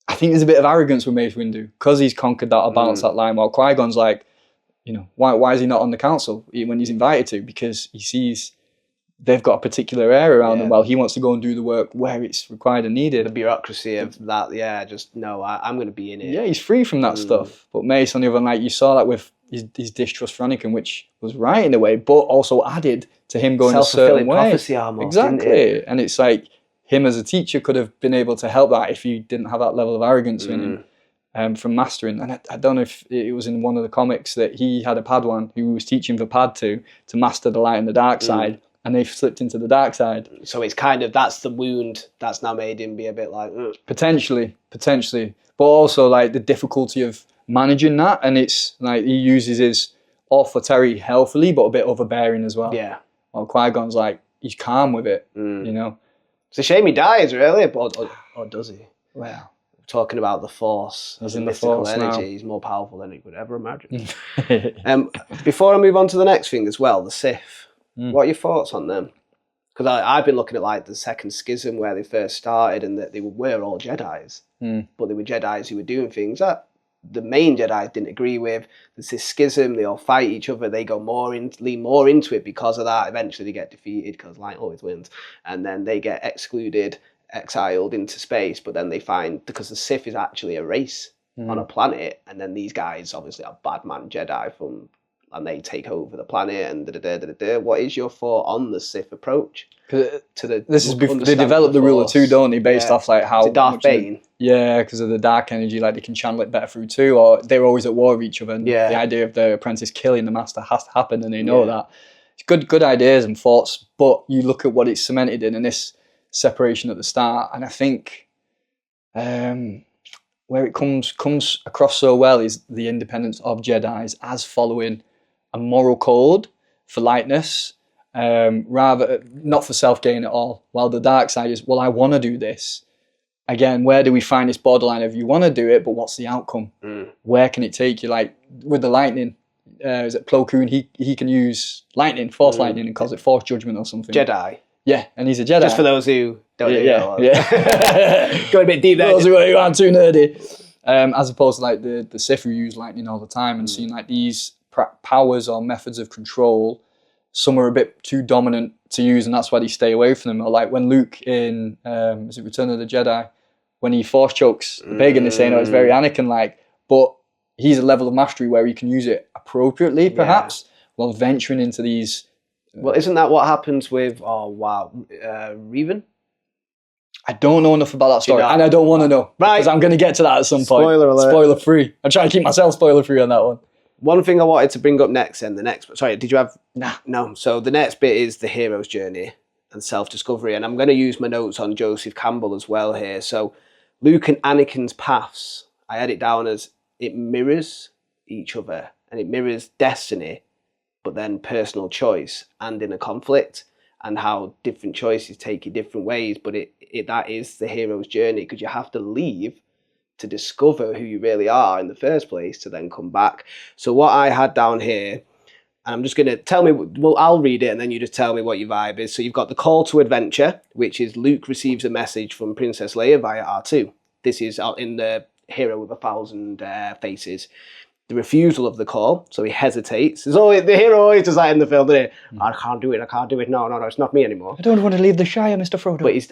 I think there's a bit of arrogance with Mace Windu because he's conquered that or balanced that line, while Qui-Gon's like, why is he not on the council when he's invited to? Because he sees they've got a particular area around them, while he wants to go and do the work where it's required and needed.
The bureaucracy of that, I'm going to be in it.
Yeah, he's free from that stuff. But Mace, on the other hand, like, you saw that with his distrust for Anakin, which was right in a way, but also added to him going a certain way.
Prophecy almost,
exactly. And it's like, him as a teacher could have been able to help that if he didn't have that level of arrogance in him. from mastering. And I don't know if it was in one of the comics that he had a Padawan who was teaching the Pad to master the light and the dark side, and they've slipped into the dark side.
So it's kind of, that's the wound that's now made him be a bit like...
Potentially. But also like the difficulty of managing that, and it's like he uses his authority healthily, but a bit overbearing as well.
Yeah.
While Qui-Gon's like, he's calm with it, you know?
It's a shame he dies, really, but or does he?
Well,
talking about the Force,
as
the
in the
mystical
Force
energy,
now.
he's more powerful than he could ever imagine. Before I move on to the next thing as well, the Sith, what are your thoughts on them? Because I've been looking at like the second schism where they first started, and that they were all Jedis, but they were Jedis who were doing things that the main Jedi didn't agree with. There's this schism, they all fight each other, they go lean more into it because of that. Eventually they get defeated because light always wins, and then they get excluded, exiled into space. But then they find, because the Sith is actually a race on a planet, and then these guys obviously are bad man Jedi and they take over the planet and What is your thought on the Sith approach to the?
This is before they develop the ruler too, don't they? Based off like how
Darth Bane.
Because of the dark energy, like they can channel it better through too, or they're always at war with each other. And the idea of the apprentice killing the master has to happen, and they know that. It's good ideas and thoughts, but you look at what it's cemented in, and this separation at the start, and I think where it comes across so well is the independence of Jedis as following a moral code for lightness, rather not for self-gain at all. While the dark side is, well, I want to do this. Again, where do we find this borderline of you want to do it, but what's the outcome? Where can it take you? Like with the lightning, is it Plo Koon? He can use lightning, force lightning, and calls it force judgment or something.
Jedi.
Yeah, and he's a Jedi.
Just for those who don't know.
Yeah.
Going a bit deep there.
Those who aren't too nerdy. As opposed to like the Sith who use lightning all the time, and seeing like these powers or methods of control, some are a bit too dominant to use, and that's why they stay away from them. Or like when Luke in is it Return of the Jedi, when he force chokes the pig, and they say no, it's very Anakin-like, but he's a level of mastery where he can use it appropriately, perhaps, while venturing into these.
Well, isn't that what happens with Revan?
I don't know enough about that story, and I don't want to know, because I'm going to get to that at some point.
Spoiler alert.
Spoiler free. I'm trying to keep myself spoiler free on that one.
One thing I wanted to bring up next, sorry, did you have?
Nah.
No. So the next bit is the hero's journey and self-discovery, and I'm going to use my notes on Joseph Campbell as well here. So Luke and Anakin's paths, I had it down as it mirrors each other, and it mirrors destiny, but then personal choice and inner conflict, and how different choices take you different ways. But that is the hero's journey, because you have to leave to discover who you really are in the first place, to then come back. So what I had down here, and I'm just going to tell me, well, I'll read it and then you just tell me what your vibe is. So you've got the call to adventure, which is Luke receives a message from Princess Leia via R2. This is in the Hero with 1,000 Faces. The refusal of the call, so he hesitates. The hero always does that in the film, doesn't he? I can't do it. No, it's not me anymore.
I don't want to leave the Shire, Mr. Frodo.
But he's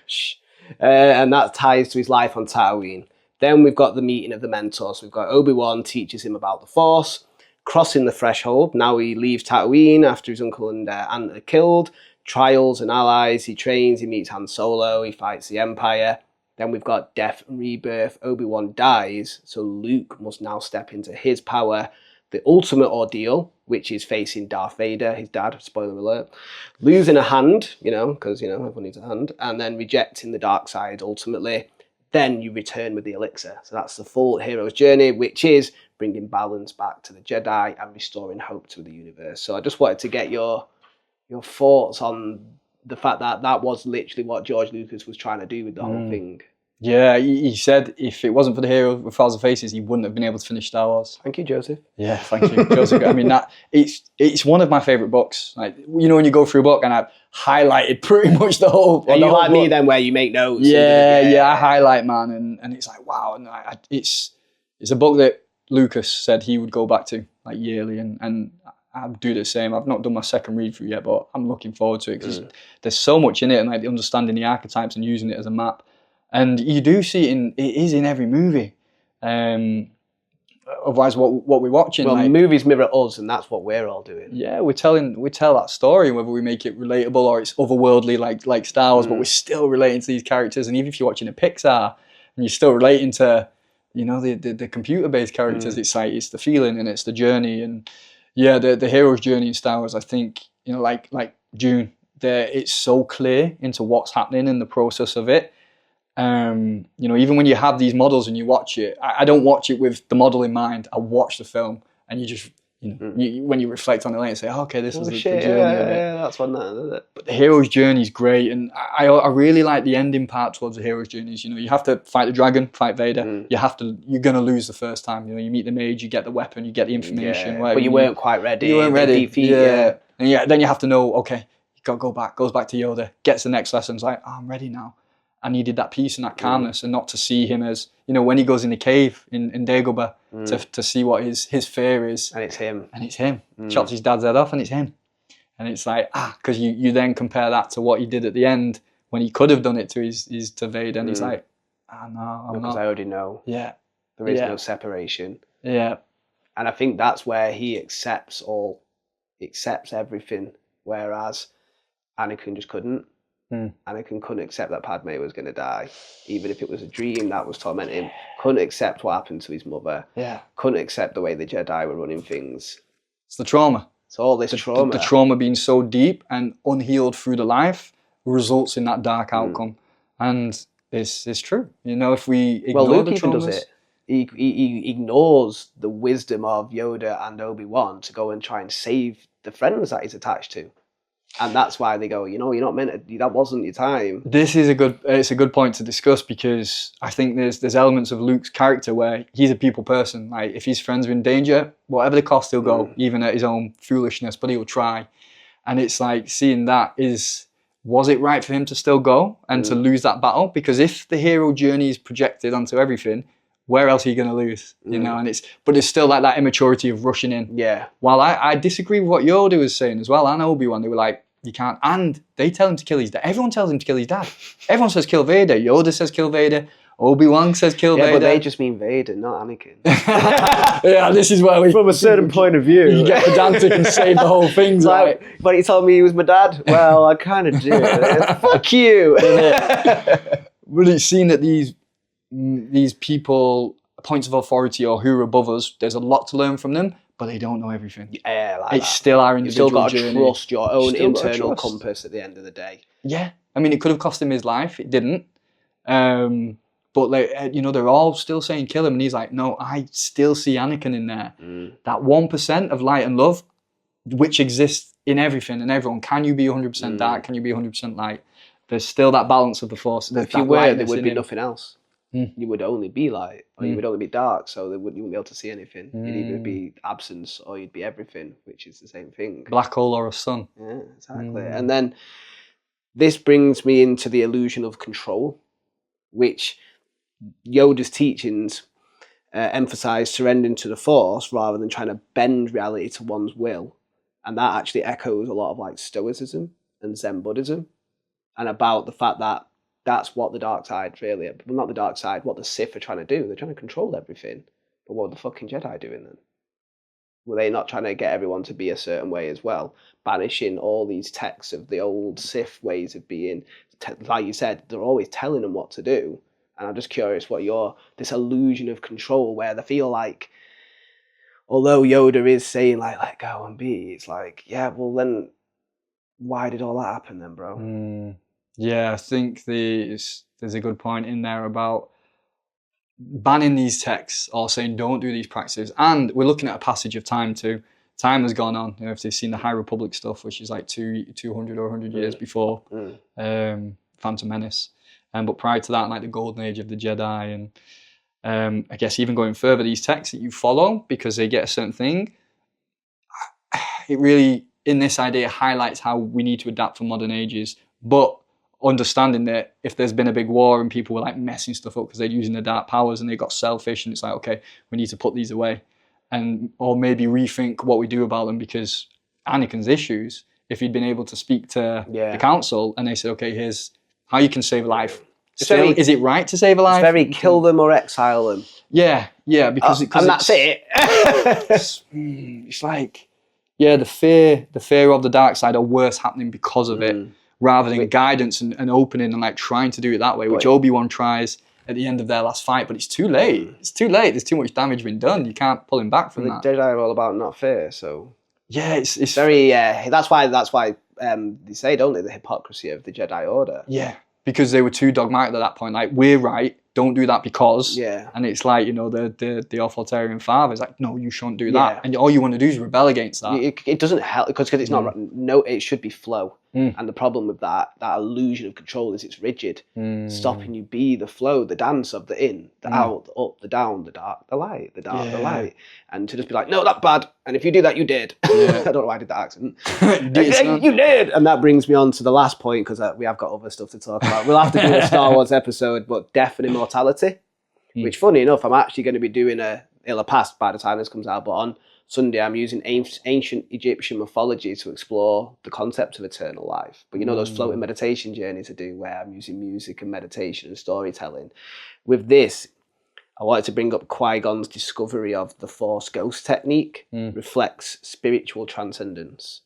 Shh. And that ties to his life on Tatooine. Then we've got the meeting of the mentors. We've got Obi-Wan teaches him about the Force, crossing the threshold. Now he leaves Tatooine after his uncle and aunt are killed. Trials and allies. He trains. He meets Han Solo. He fights the Empire. Then we've got death and rebirth. Obi-Wan dies, so Luke must now step into his power. The ultimate ordeal, which is facing Darth Vader, his dad, spoiler alert. Losing a hand, because, everyone needs a hand. And then rejecting the dark side, ultimately. Then you return with the elixir. So that's the full hero's journey, which is bringing balance back to the Jedi and restoring hope to the universe. So I just wanted to get your thoughts on the fact that was literally what George Lucas was trying to do with the whole thing.
Yeah, he said if it wasn't for the Hero with 1,000 Faces, he wouldn't have been able to finish Star Wars.
Thank you, Joseph.
Yeah, thank you, Joseph. I mean, it's one of my favourite books. Like, when you go through a book, and I've highlighted pretty much the whole.
Are you like
book.
me then, where you make notes?
Yeah, I highlight, man, and it's like wow, and it's a book that Lucas said he would go back to like yearly, and I do the same. I've not done my second read through yet, but I'm looking forward to it because there's so much in it, and like understanding the archetypes and using it as a map. And you do see it is in every movie. Otherwise, what we're watching.
Well, movies mirror us, and that's what we're all doing.
Yeah, we tell that story, whether we make it relatable or it's otherworldly, like Star Wars, but we're still relating to these characters. And even if you're watching a Pixar and you're still relating to, you know, the computer-based characters. It's like, it's the feeling and it's the journey. And yeah, the hero's journey in Star Wars, I think, you know, like Dune, it's so clear into what's happening in the process of it. You know, even when you have these models and you watch it, I don't watch it with the model in mind. I watch the film, and you just, you know, when you reflect on it later, you say, oh, okay, this is the journey of it.
Yeah, that's one that, isn't it?
But the hero's journey is great, and I really like the ending part towards the hero's journeys. You know, you have to fight the dragon, fight Vader. You're gonna lose the first time. You know, you meet the mage, you get the weapon, you get the information.
But you weren't quite ready.
You weren't ready.
Yeah.
And then you have to know, okay, you got to go back. Goes back to Yoda, gets the next lesson. It's like, oh, I'm ready now. I needed that peace and that calmness, and not to see him as, you know, when he goes in the cave in Dagobah to see what his fear is.
And it's him.
Chops his dad's head off, and it's him. And it's like, because you then compare that to what he did at the end when he could have done it to Vader, and he's like, no, I'm
because
not.
I already know.
Yeah.
There is no separation.
Yeah.
And I think that's where he accepts everything, whereas Anakin just couldn't. Anakin couldn't accept that Padme was going to die, even if it was a dream that was tormenting him. Couldn't accept what happened to his mother.
Yeah.
Couldn't accept the way the Jedi were running things.
It's the trauma.
It's all this trauma.
The trauma being so deep and unhealed through the life results in that dark outcome. And it's true. You know, if we ignore
Luke
the
even
traumas,
does it. He ignores the wisdom of Yoda and Obi-Wan to go and try and save the friends that he's attached to. And that's why they go, you know, you're not meant to, that wasn't your time.
This is it's a good point to discuss, because I think there's elements of Luke's character where he's a people person. Like, if his friends are in danger, whatever the cost, he'll go, even at his own foolishness, but he'll try. And it's like, seeing that was it right for him to still go and to lose that battle? Because if the hero journey is projected onto everything, where else are you going to lose? You know, but it's still like that immaturity of rushing in.
Yeah.
While I disagree with what Yoda was saying as well, and Obi-Wan, they were like, you can't, and they tell him to kill his dad. Everyone tells him to kill his dad. Everyone says kill Vader. Yoda says kill Vader. Obi-Wan says kill Vader.
Yeah, but they just mean Vader, not Anakin.
Yeah, this is where
from a certain point of view,
you get pedantic and save the whole thing.
Like, but he told me he was my dad. Well, I kind of do. Fuck you.
But it's seen that these people, points of authority or who are above us, there's a lot to learn from them, but they don't know everything.
Yeah, like
it's still our individual
journey. You've still got to trust your own internal
trust.
compass at the end of the day.
Yeah, I mean, it could have cost him his life. It didn't. But like, you know, they're all still saying kill him, and he's like, no, I still see Anakin in there. That 1% of light and love, which exists in everything and everyone. Can you be 100% dark? Can you be 100% light? There's still that balance of the Force.
If you were, there would be nothing else. You would only be light, or you would only be dark, so you wouldn't be able to see anything. You'd either be absence or you'd be everything, which is the same thing.
Black hole or a sun.
Yeah, exactly. And then this brings me into the illusion of control, which Yoda's teachings emphasize surrendering to the Force rather than trying to bend reality to one's will. And that actually echoes a lot of like Stoicism and Zen Buddhism, and about the fact that that's what the dark side really, well, not the dark side, what the Sith are trying to do. They're trying to control everything. But what are the fucking Jedi doing then? Were they not trying to get everyone to be a certain way as well? Banishing all these texts of the old Sith ways of being. Like you said, they're always telling them what to do. And I'm just curious what this illusion of control where they feel like, although Yoda is saying like, let go and be, it's like, yeah, well then, why did all that happen then, bro?
Yeah, I think there's a good point in there about banning these texts or saying don't do these practices. And we're looking at a passage of time too. Time has gone on. You know, if they've seen the High Republic stuff, which is like 200 or 100 years before Phantom Menace. But prior to that, like the Golden Age of the Jedi, and I guess even going further, these texts that you follow because they get a certain thing, it really, in this idea, highlights how we need to adapt for modern ages. But understanding that if there's been a big war and people were like messing stuff up because they're using the dark powers and they got selfish, and it's like, okay, we need to put these away, or maybe rethink what we do about them, because Anakin's issues, if he'd been able to speak to the council and they said, okay, here's how you can save a life. Still, is it right to save a life?
It's very kill them or exile them.
Yeah, because
and that's it.
It's like, yeah, the fear of the dark side or worse happening because of it, rather than guidance and opening and like trying to do it that way, which Obi-Wan tries. at the end of their last fight, but it's too late. It's too late. There's too much damage been done. You can't pull him back from that.
The Jedi are all about not fear, so
Yeah, it's
very. That's why they say, don't they, the hypocrisy of the Jedi Order.
Yeah, because they were too dogmatic at that point. Like, we're right. Don't do that because.
Yeah.
And it's like, you know, the authoritarian father is like, no, you shouldn't do that. And all you want to do is rebel against that.
It doesn't help because it's not. No, it should be flow. And the problem with that illusion of control is it's rigid, stopping you be the flow, the dance of the in, the out, the up, the down, the dark, the light, the dark, the light, and to just be like, no, that's bad. And if you do that, you did. I don't know why I did that accent. You did. And that brings me on to the last point because we have got other stuff to talk about. We'll have to do a Star Wars episode, but death and immortality, which, funny enough, I'm actually going to be doing it'll have passed by the time this comes out, but on Sunday, I'm using ancient Egyptian mythology to explore the concept of eternal life. But you know those floating meditation journeys I do where I'm using music and meditation and storytelling. With this, I wanted to bring up Qui-Gon's discovery of the Force Ghost technique reflects spiritual transcendence,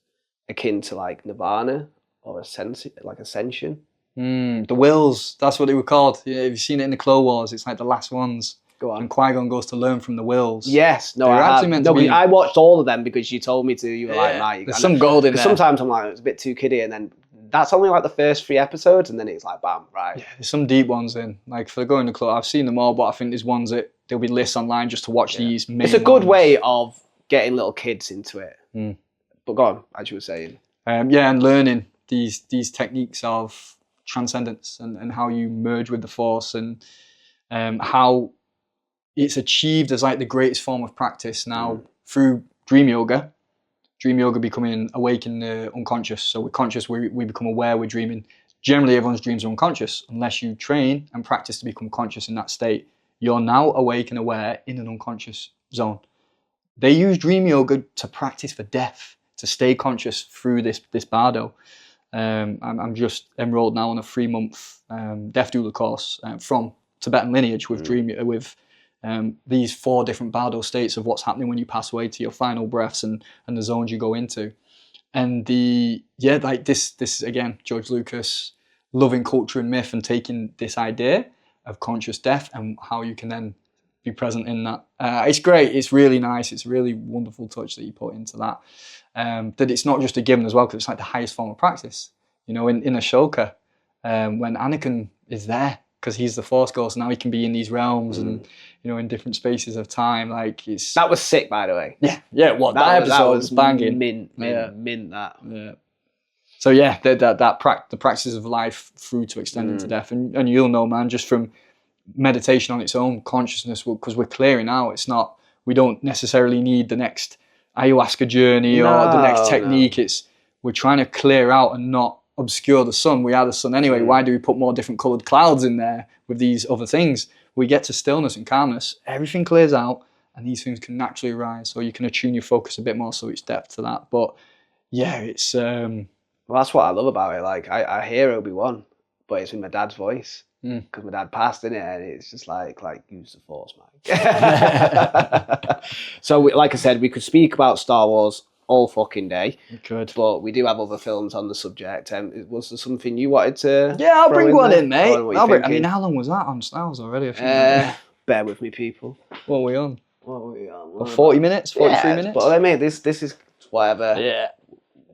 akin to like nirvana or ascension.
The wills, that's what they were called. Yeah, have you seen it in the Clone Wars? It's like the last ones.
Go on.
And Qui-Gon goes to learn from the wills.
Yes, no, I watched all of them because you told me to. You were like, Mike.
There's some gold in there.
Sometimes I'm like, it's a bit too kiddie, and then that's only like the first 3 episodes, and then it's like, bam, right.
Yeah, there's some deep ones in. Like for going to Clone, I've seen them all, but I think there's ones that there'll be lists online just to watch these. Main
it's a good
ones.
way of getting little kids into it. But go on, as you were saying.
And learning these techniques of transcendence and how you merge with the Force and how it's achieved as like the greatest form of practice now through dream yoga. Dream yoga becoming awake in the unconscious. So we're conscious, we become aware we're dreaming. Generally, everyone's dreams are unconscious unless you train and practice to become conscious in that state. You're now awake and aware in an unconscious zone. They use dream yoga to practice for death, to stay conscious through this bardo. I'm just enrolled now on a 3-month death doula course from Tibetan lineage with these 4 different bardo states of what's happening when you pass away to your final breaths and the zones you go into. And this again, George Lucas loving culture and myth and taking this idea of conscious death and how you can then be present in that. It's great. It's really nice. It's a really wonderful touch that you put into that. That it's not just a given as well, because it's like the highest form of practice. You know, in Ashoka, when Anakin is there, because he's the Force Ghost, now he can be in these realms and, you know, in different spaces of time. Like it's
that was sick, by the way.
Yeah. What that episode was banging.
Mint that.
Yeah. So yeah, the practice of life through to extending to death, and you'll know, man, just from meditation on its own, consciousness, because we're clearing out. It's not, we don't necessarily need the next ayahuasca journey or the next technique. It's we're trying to clear out and not obscure the sun. We are the sun anyway. Why do we put more different coloured clouds in there with these other things? We get to stillness and calmness, everything clears out, and these things can naturally arise. So you can attune your focus a bit more, so it's depth to that. But yeah, it's
well, that's what I love about it. Like I hear Obi-Wan, but it's in my dad's voice because my dad passed in it, and it's just like use the Force, Mike. So like I said, we could speak about Star Wars all fucking day.
We could,
but we do have other films on the subject. Was there something you wanted to?
Yeah, I'll bring one in, mate.
I
mean, how long was that on Star Wars already?
Bear with me, people.
What are we on?
40
minutes, 43 minutes.
But I mean, this is whatever.
Yeah.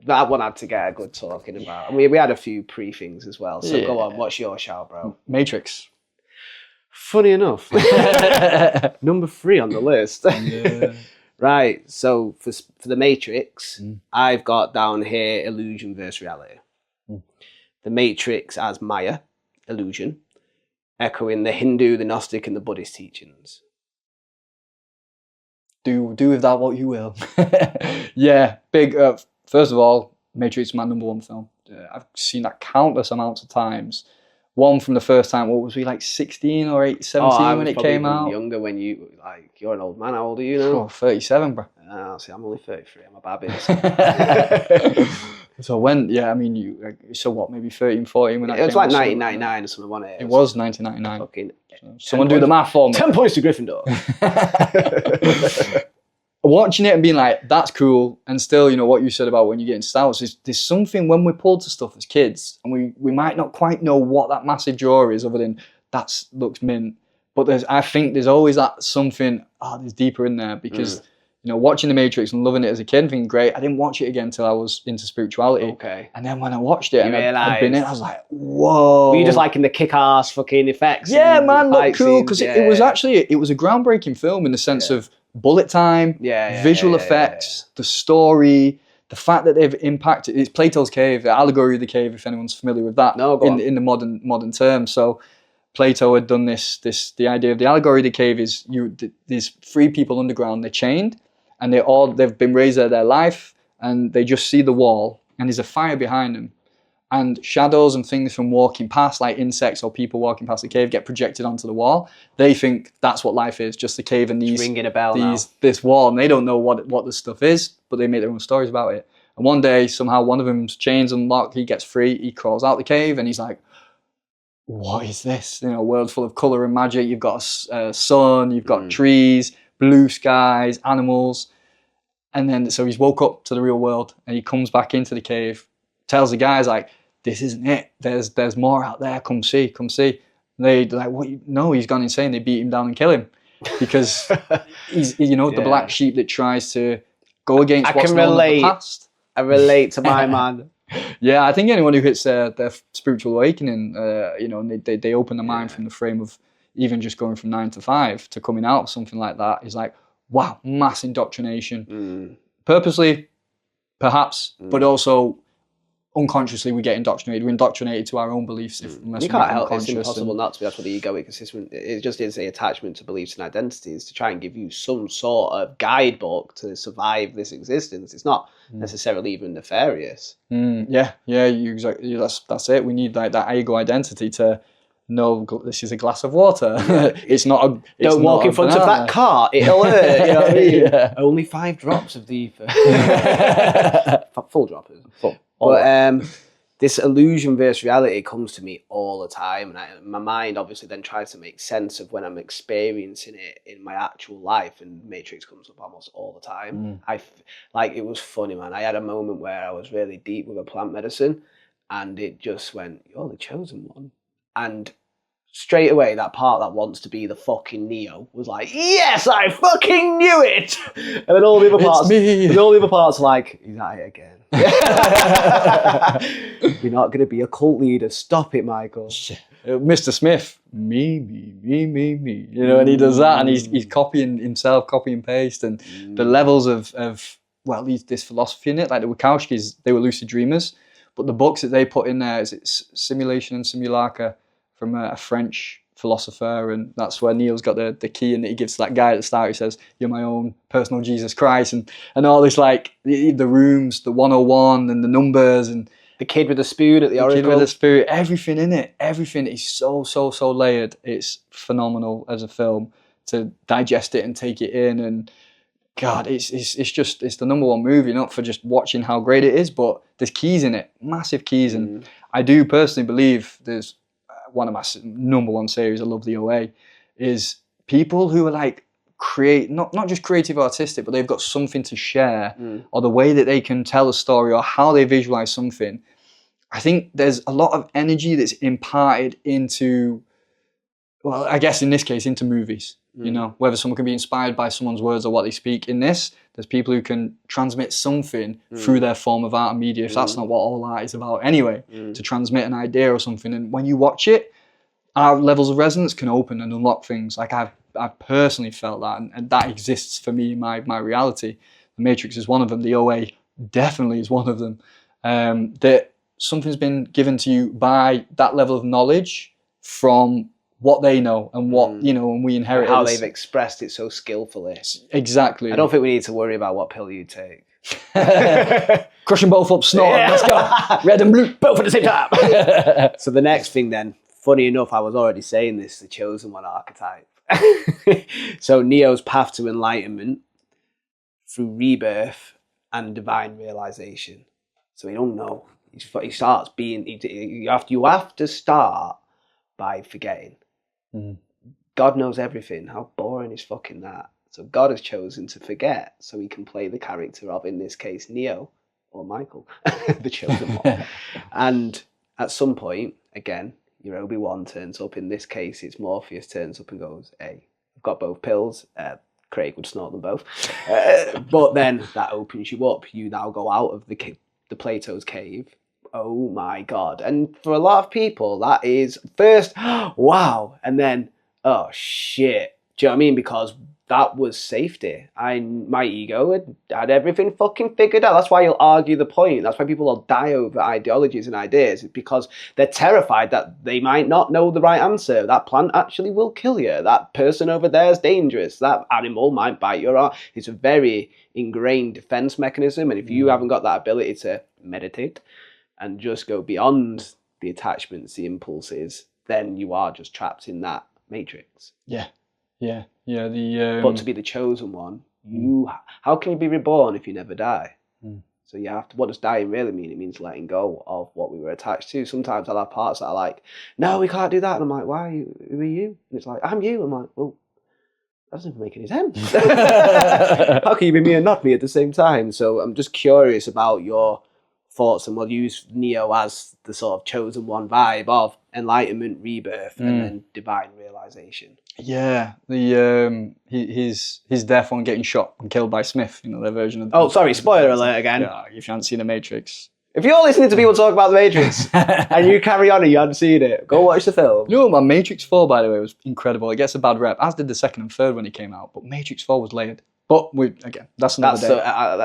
That one had to get a good talking about. I mean, we had a few pre-things as well. So go on, what's your shout, bro?
Matrix.
Funny enough, number 3 on the list. Yeah. Right. So for the Matrix, I've got down here illusion versus reality. The Matrix as Maya, illusion, echoing the Hindu, the Gnostic, and the Buddhist teachings.
Do with that what you will. Yeah, big. First of all, Matrix is my number 1 film. I've seen that countless amounts of times. One from the first time, what was we, like 16 or 17 when it came out?
Younger when you, you're an old man. How old are you now?
37, bro.
See, I'm only 33. I'm a baby.
So when, so what, maybe 13, 14 when that came out?
It was like 1999 or something, wasn't it?
It was 1999.
Fucking
someone do the math for me.
10 points to Gryffindor.
watching it and being like, that's cool. And still, you know, what you said about when you get into Star Wars is there's something when we're pulled to stuff as kids and we might not quite know what that massive draw is other than that looks mint. But I think there's always that something, there's deeper in there because, you know, watching The Matrix and loving it as a kid and thinking, great, I didn't watch it again until I was into spirituality.
Okay.
And then when I watched it and
I'd
been in, I was like, whoa.
Were you just liking the kick-ass fucking effects?
Yeah, man, look cool. Because it was actually, it was a groundbreaking film in the sense of bullet time, visual effects, the story, the fact that they've impacted. It's Plato's Cave, the allegory of the cave, if anyone's familiar with that, in the modern term. So Plato had done the idea of the allegory of the cave is there's 3 people underground, they're chained, and they've been raised there their life, and they just see the wall, and there's a fire behind them. And shadows and things from walking past, like insects or people walking past the cave, get projected onto the wall. They think that's what life is, just the cave and
ringing a bell
this wall, and they don't know what the stuff is, but they make their own stories about it. And one day, somehow, one of them's chains unlocked. He gets free. He crawls out the cave, and he's like, "What is this? You know, a world full of color and magic. You've got a sun, you've got trees, blue skies, animals." And then, so he's woke up to the real world, and he comes back into the cave, tells the guys like, "This isn't it. There's more out there. Come see, come see." And they're like, "What? No, he's gone insane." They beat him down and kill him because he's, you know, the black sheep that tries to go against what's known of the past.
I relate to my man.
Yeah, I think anyone who hits their spiritual awakening, you know, and they open their mind from the frame of even just going from 9 to 5 to coming out of something like that is like, wow, mass indoctrination. Purposely, perhaps, but also unconsciously we get indoctrinated. We're indoctrinated to our own beliefs. Unless
you can't help it. It's impossible not to be. That's what the egoic system. It just is a attachment to beliefs and identities to try and give you some sort of guidebook to survive this existence. It's not necessarily even nefarious.
Yeah, you exactly. That's it. We need like that ego identity to know this is a glass of water. It's not a. Don't
walk in front of that car. It'll hurt. You know what I mean? Only 5 drops of the full droppers. Full. But this illusion versus reality comes to me all the time, and my mind obviously then tries to make sense of when I'm experiencing it in my actual life, and Matrix comes up almost all the time. It was funny, man. I had a moment where I was really deep with a plant medicine, and it just went, "You're the chosen one," and straight away that part that wants to be the fucking Neo was like, "Yes, I fucking knew it," and then all the other parts, like, "He's at it again." You're not going to be a cult leader. Stop it, Michael.
Mr. Smith, me. You know, and he does that, and he's copying himself, copy and paste, and the levels of this philosophy in it. Like the Wachowskis, they were lucid dreamers, but the books that they put in there is it's Simulation and Simulacra from a French philosopher, and that's where Neil's got the key, and he gives to that guy at the start who says, "You're my own personal Jesus Christ," and all this, like the rooms, the 101 and the numbers, and
the kid with the spoon at the oracle.
Kid with the spoon, everything in it, everything is so layered. It's phenomenal as a film to digest it and take it in, and God, it's the number 1 movie, not for just watching how great it is, but there's keys in it, massive keys, and I do personally believe there's one of my number 1 series, I love the OA, is people who are like not just creative artistic, but they've got something to share, or the way that they can tell a story or how they visualize something. I think there's a lot of energy that's imparted into, well, I guess in this case, into movies. You know, whether someone can be inspired by someone's words or what they speak. In this, there's people who can transmit something through their form of art and media, if that's not what all art is about anyway, to transmit an idea or something. And when you watch it, our levels of resonance can open and unlock things. Like I've personally felt that, and that exists for me in my reality. The Matrix is one of them. The OA definitely is one of them. That something's been given to you by that level of knowledge from what they know and what, you know, and we inherit
how they've expressed it so skillfully.
Exactly.
I don't think we need to worry about what pill you take.
Crush them both up, snort. Let's go. Red and blue, both at the same time.
So the next thing then, funny enough, I was already saying this, the chosen one archetype. So Neo's path to enlightenment through rebirth and divine realization. So we don't know. He starts being, you have to start by forgetting. God knows everything. How boring is fucking that? So God has chosen to forget so he can play the character of, in this case, Neo or Michael, the chosen one. And at some point, again, your Obi-Wan turns up. In this case, it's Morpheus turns up and goes, hey, I've got both pills. Craig would snort them both. But then that opens you up. You now go out of the Plato's cave. Oh my God. And for a lot of people, that is first, wow. And then, oh shit. Do you know what I mean? Because that was safety. My ego had everything fucking figured out. That's why you'll argue the point. That's why people will die over ideologies and ideas. It's because they're terrified that they might not know the right answer. That plant actually will kill you. That person over there is dangerous. That animal might bite your arm. It's a very ingrained defense mechanism. And if you haven't got that ability to meditate and just go beyond the attachments, the impulses, then you are just trapped in that matrix.
Yeah.
But to be the chosen one, how can you be reborn if you never die? So you have to. What does dying really mean? It means letting go of what we were attached to. Sometimes I'll have parts that are like, no, we can't do that. And I'm like, why? Who are you? And it's like, I'm you. I'm like, well, that doesn't even make any sense. How can you be me and not me at the same time? So I'm just curious about your thoughts, and we'll use Neo as the sort of chosen one vibe of enlightenment, rebirth, and then divine realization.
Yeah, his death on getting shot and killed by Smith, their version of...
Oh, sorry, spoiler alert again.
Yeah, if you haven't seen The Matrix.
If you're listening to people talk about The Matrix and you carry on and you haven't seen it, go watch the film.
Matrix 4, by the way, was incredible. It gets a bad rep, as did the second and third when it came out, but Matrix 4 was layered. But that's another day.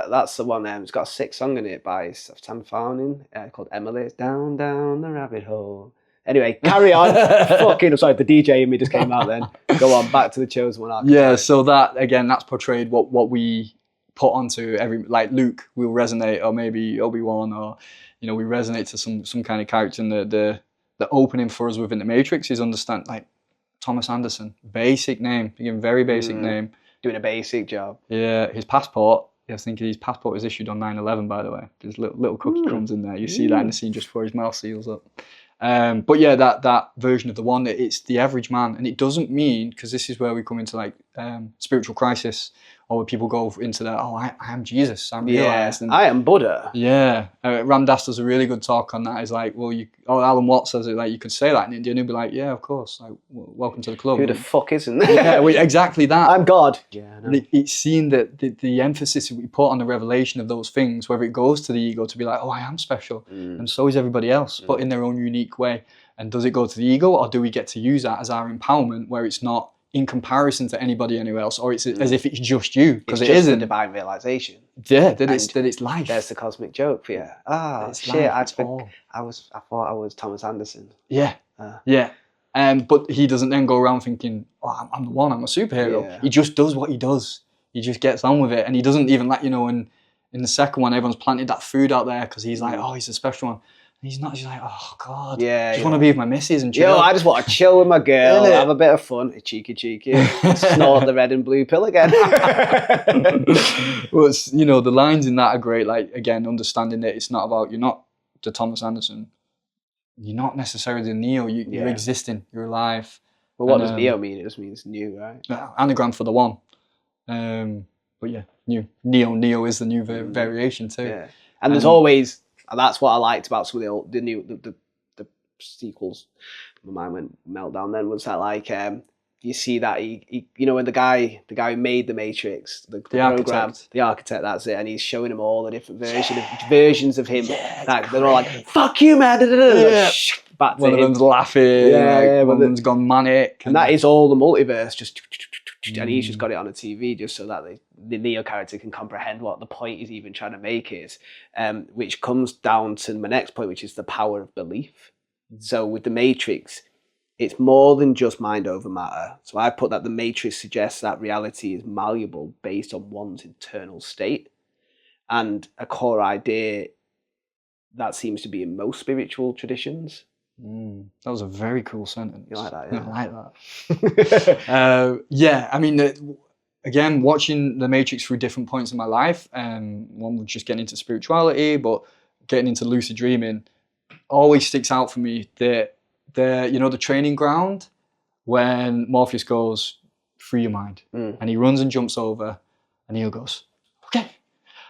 That's the one. It's got a sick song in it by Sam Fowning called Emily. It's Down the Rabbit Hole. Anyway, carry on. I'm sorry, the DJ in me just came out then. Go on, back to the chosen one archetype.
Yeah, so that's portrayed what we put onto like Luke will resonate, or maybe Obi-Wan, or we resonate to some kind of character. And the opening for us within the Matrix is understand, like, Thomas Anderson, basic name, again, very basic name.
Doing a basic job.
Yeah, his passport. I was thinking his passport was issued on 9/11, by the way. There's little cookie crumbs in there. You see that in the scene just before his mouth seals up. But yeah, that version of the one, it's the average man, and it doesn't mean, because this is where we come into like spiritual crisis, or where people go into that, I am Jesus, I'm realized. And
I am Buddha.
Yeah, Ram Dass does a really good talk on that. He's like, Alan Watts says it, like, you could say that in India, and he'll be like, yeah, of course, like, welcome to the club.
Who the fuck isn't there?
Yeah, exactly that.
I'm God. Yeah, no.
It's seen that the emphasis we put on the revelation of those things, whether it goes to the ego to be like, I am special, and so is everybody else, but in their own unique way. And does it go to the ego, or do we get to use that as our empowerment, where it's not in comparison to anybody anywhere else, or it's as if it's just you, because it isn't.
The divine realization.
Yeah, that it's life.
There's the cosmic joke for you. Shit! I thought I was Thomas Anderson.
Yeah, yeah. But he doesn't then go around thinking, I'm the one, I'm a superhero. Yeah. He just does what he does. He just gets on with it, and he doesn't even let in the second one, everyone's planted that food out there because he's like, he's a special one. And he's not. He's like, oh God, I just want to be with my missus and chill.
I just want to chill with my girl, have a bit of fun, cheeky, snort the red and blue pill again.
Well, the lines in that are great. Like, again, understanding that it's not about, you're not the Thomas Anderson, you're not necessarily the Neo. You're existing. You're alive.
Well, what does Neo mean? It just means new, right?
Anagram for the one. But yeah, new. Neo is the new variation too.
Yeah, and there's always. And that's what I liked about some of the sequels. My mind went meltdown then, was that like you see that he when the guy who made the Matrix, the program, the architect, that's it, and he's showing him all the different versions of him. Like, they're all like, fuck you, man. Back to
one of them's laughing, one of them's gone manic.
And that is all the multiverse, just and he's just got it on a TV just so that the Neo character can comprehend what the point is even trying to make is, which comes down to my next point, which is the power of belief. So with the Matrix, it's more than just mind over matter. So I put that the Matrix suggests that reality is malleable based on one's internal state, and a core idea that seems to be in most spiritual traditions.
That was a very cool sentence.
You like that? Yeah,
I like that. Yeah, I mean, again, watching The Matrix through different points in my life, one was just getting into spirituality, but getting into lucid dreaming, always sticks out for me that the training ground when Morpheus goes, free your mind. And he runs and jumps over, and Neo goes, okay,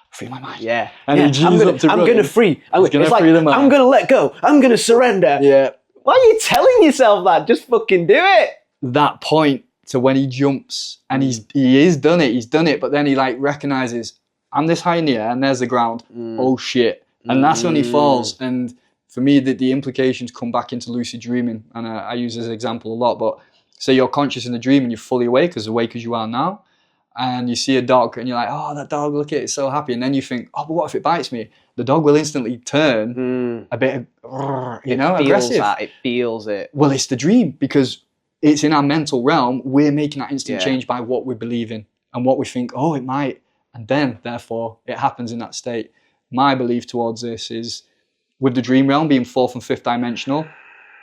free my mind.
Yeah.
And he G's up to
I'm
run.
going to free.
He's gonna free the mind.
I'm going to let go. I'm going to surrender.
Yeah.
Why are you telling yourself that? Just fucking do it.
That point to when he jumps, and he is done it. He's done it, but then he like recognizes, I'm this high in the air, and there's the ground. Oh shit. And that's when he falls. And for me, the implications come back into lucid dreaming. And I use this example a lot, but say you're conscious in a dream and you're fully awake as you are now, and you see a dog and you're like, oh, that dog, look at it, it's so happy. And then you think, oh, but what if it bites me? The dog will instantly turn a bit, aggressive.
It feels it.
Well, it's the dream, because it's in our mental realm. We're making that instant change by what we believe in and what we think, oh, it might. And then, therefore, it happens in that state. My belief towards this is, with the dream realm being 4th and 5th dimensional,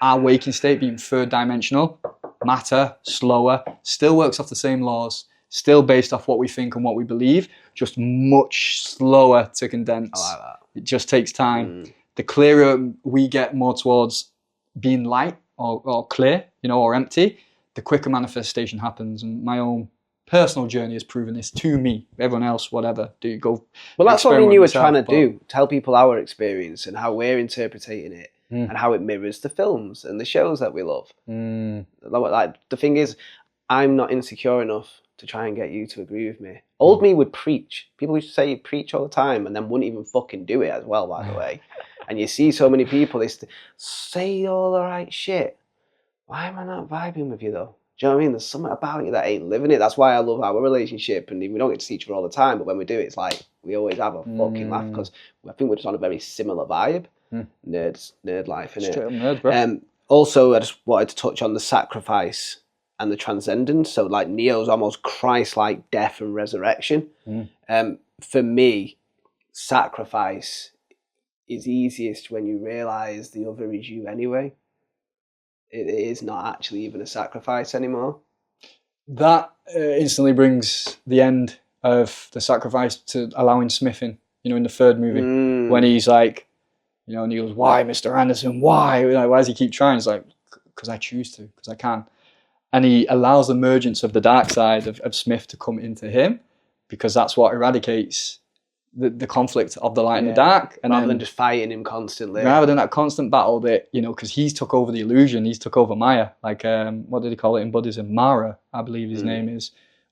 our waking state being 3rd dimensional, matter, slower, still works off the same laws, still based off what we think and what we believe, just much slower to condense.
I like that.
It just takes time. The clearer we get more towards being light or clear, or empty, the quicker manifestation happens. And my own personal journey has proven this to me. Everyone else, whatever, do you go?
Well, that's what me and you were trying to do, tell people our experience and how we're interpreting it. And how it mirrors the films and the shows that we love. Like, the thing is, I'm not insecure enough to try and get you to agree with me. Old me would preach. People used to say you preach all the time and then wouldn't even fucking do it as well, by the way. And you see so many people, they say all the right shit. Why am I not vibing with you, though? Do you know what I mean? There's something about you that ain't living it. That's why I love our relationship. And we don't get to see each other all the time, but when we do, it's like we always have a fucking laugh, because I think we're just on a very similar vibe. Nerd life, innit?
Straight up nerd, bro.
Also, I just wanted to touch on the sacrifice and the transcendence. So, like, Neo's almost Christ-like death and resurrection. For me, sacrifice is easiest when you realise the other is you anyway. It is not actually even a sacrifice anymore. That
Instantly brings the end of the sacrifice to allowing Smith in, in the 3rd movie, when he's like, and he goes, why, Mr. Anderson, why? Why does he keep trying? It's like, because I choose to, because I can. And he allows the emergence of the dark side of Smith to come into him, because that's what eradicates the conflict of the light and the dark. And
rather than just fighting him constantly.
Rather than that constant battle that, because he's took over the illusion, he's took over Maya. Like, what did he call it in Buddhism? Mara, I believe his name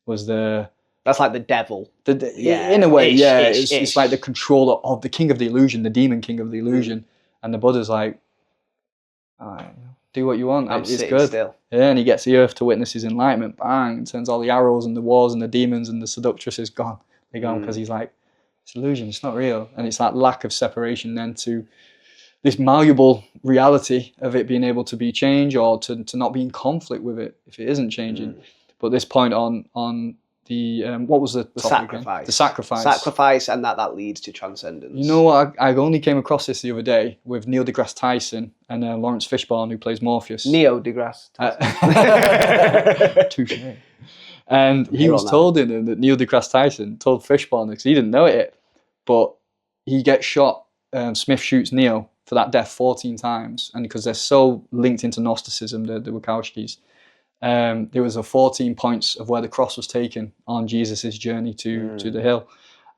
was the...
That's like the devil.
In a way, it's like the controller of the king of the illusion, the demon king of the illusion. And the Buddha's like, do what you want. It's good. Still. Yeah, and he gets the earth to witness his enlightenment. Bang, and turns all the arrows and the wars and the demons and the seductresses gone. They're gone because he's like, it's illusion, it's not real. And it's that lack of separation then to this malleable reality of it being able to be changed, or to not be in conflict with it if it isn't changing. But this point on the what was the
sacrifice
again? The sacrifice,
and that leads to transcendence.
You know what, I only came across this the other day with Neil deGrasse Tyson and Lawrence Fishburne, who plays Morpheus.
Neo deGrasse
Touche. And he was told that Neil deGrasse Tyson told Fishburne, because he didn't know it, but he gets shot, Smith shoots Neo for that death 14 times, and because they're so linked into Gnosticism, the Wachowskis, there was a 14 points of where the cross was taken on Jesus's journey to the hill.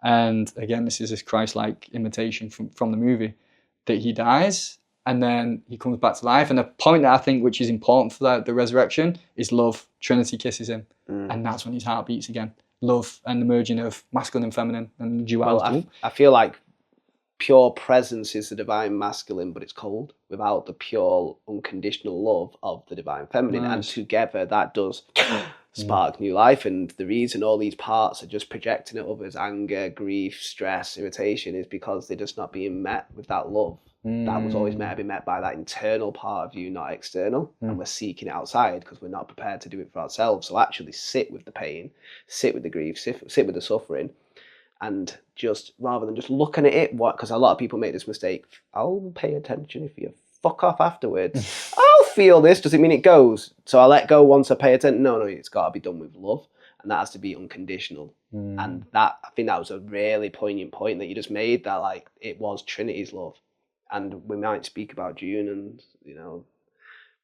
And again, this is this Christ-like imitation from the movie, that he dies and then he comes back to life. And the point that I think which is important for the resurrection is love. Trinity kisses him, and that's when his heart beats again. Love and the merging of masculine and feminine and duality.
Well, I feel like pure presence is the divine masculine, but it's cold without the pure unconditional love of the divine feminine. Nice. And together that does spark new life. And the reason all these parts are just projecting at others, anger, grief, stress, irritation, is because they're just not being met with that love. That was always meant to be met by that internal part of you, not external. And we're seeking it outside because we're not prepared to do it for ourselves. So actually sit with the pain, sit with the grief, sit with the suffering, and just rather than just looking at it, because a lot of people make this mistake, I'll pay attention if you fuck off afterwards. I'll feel this, does it mean it goes? So I let go once I pay attention? No, it's got to be done with love, and that has to be unconditional. And that, I think that was a really poignant point that you just made, that like it was Trinity's love. And we might speak about Dune and,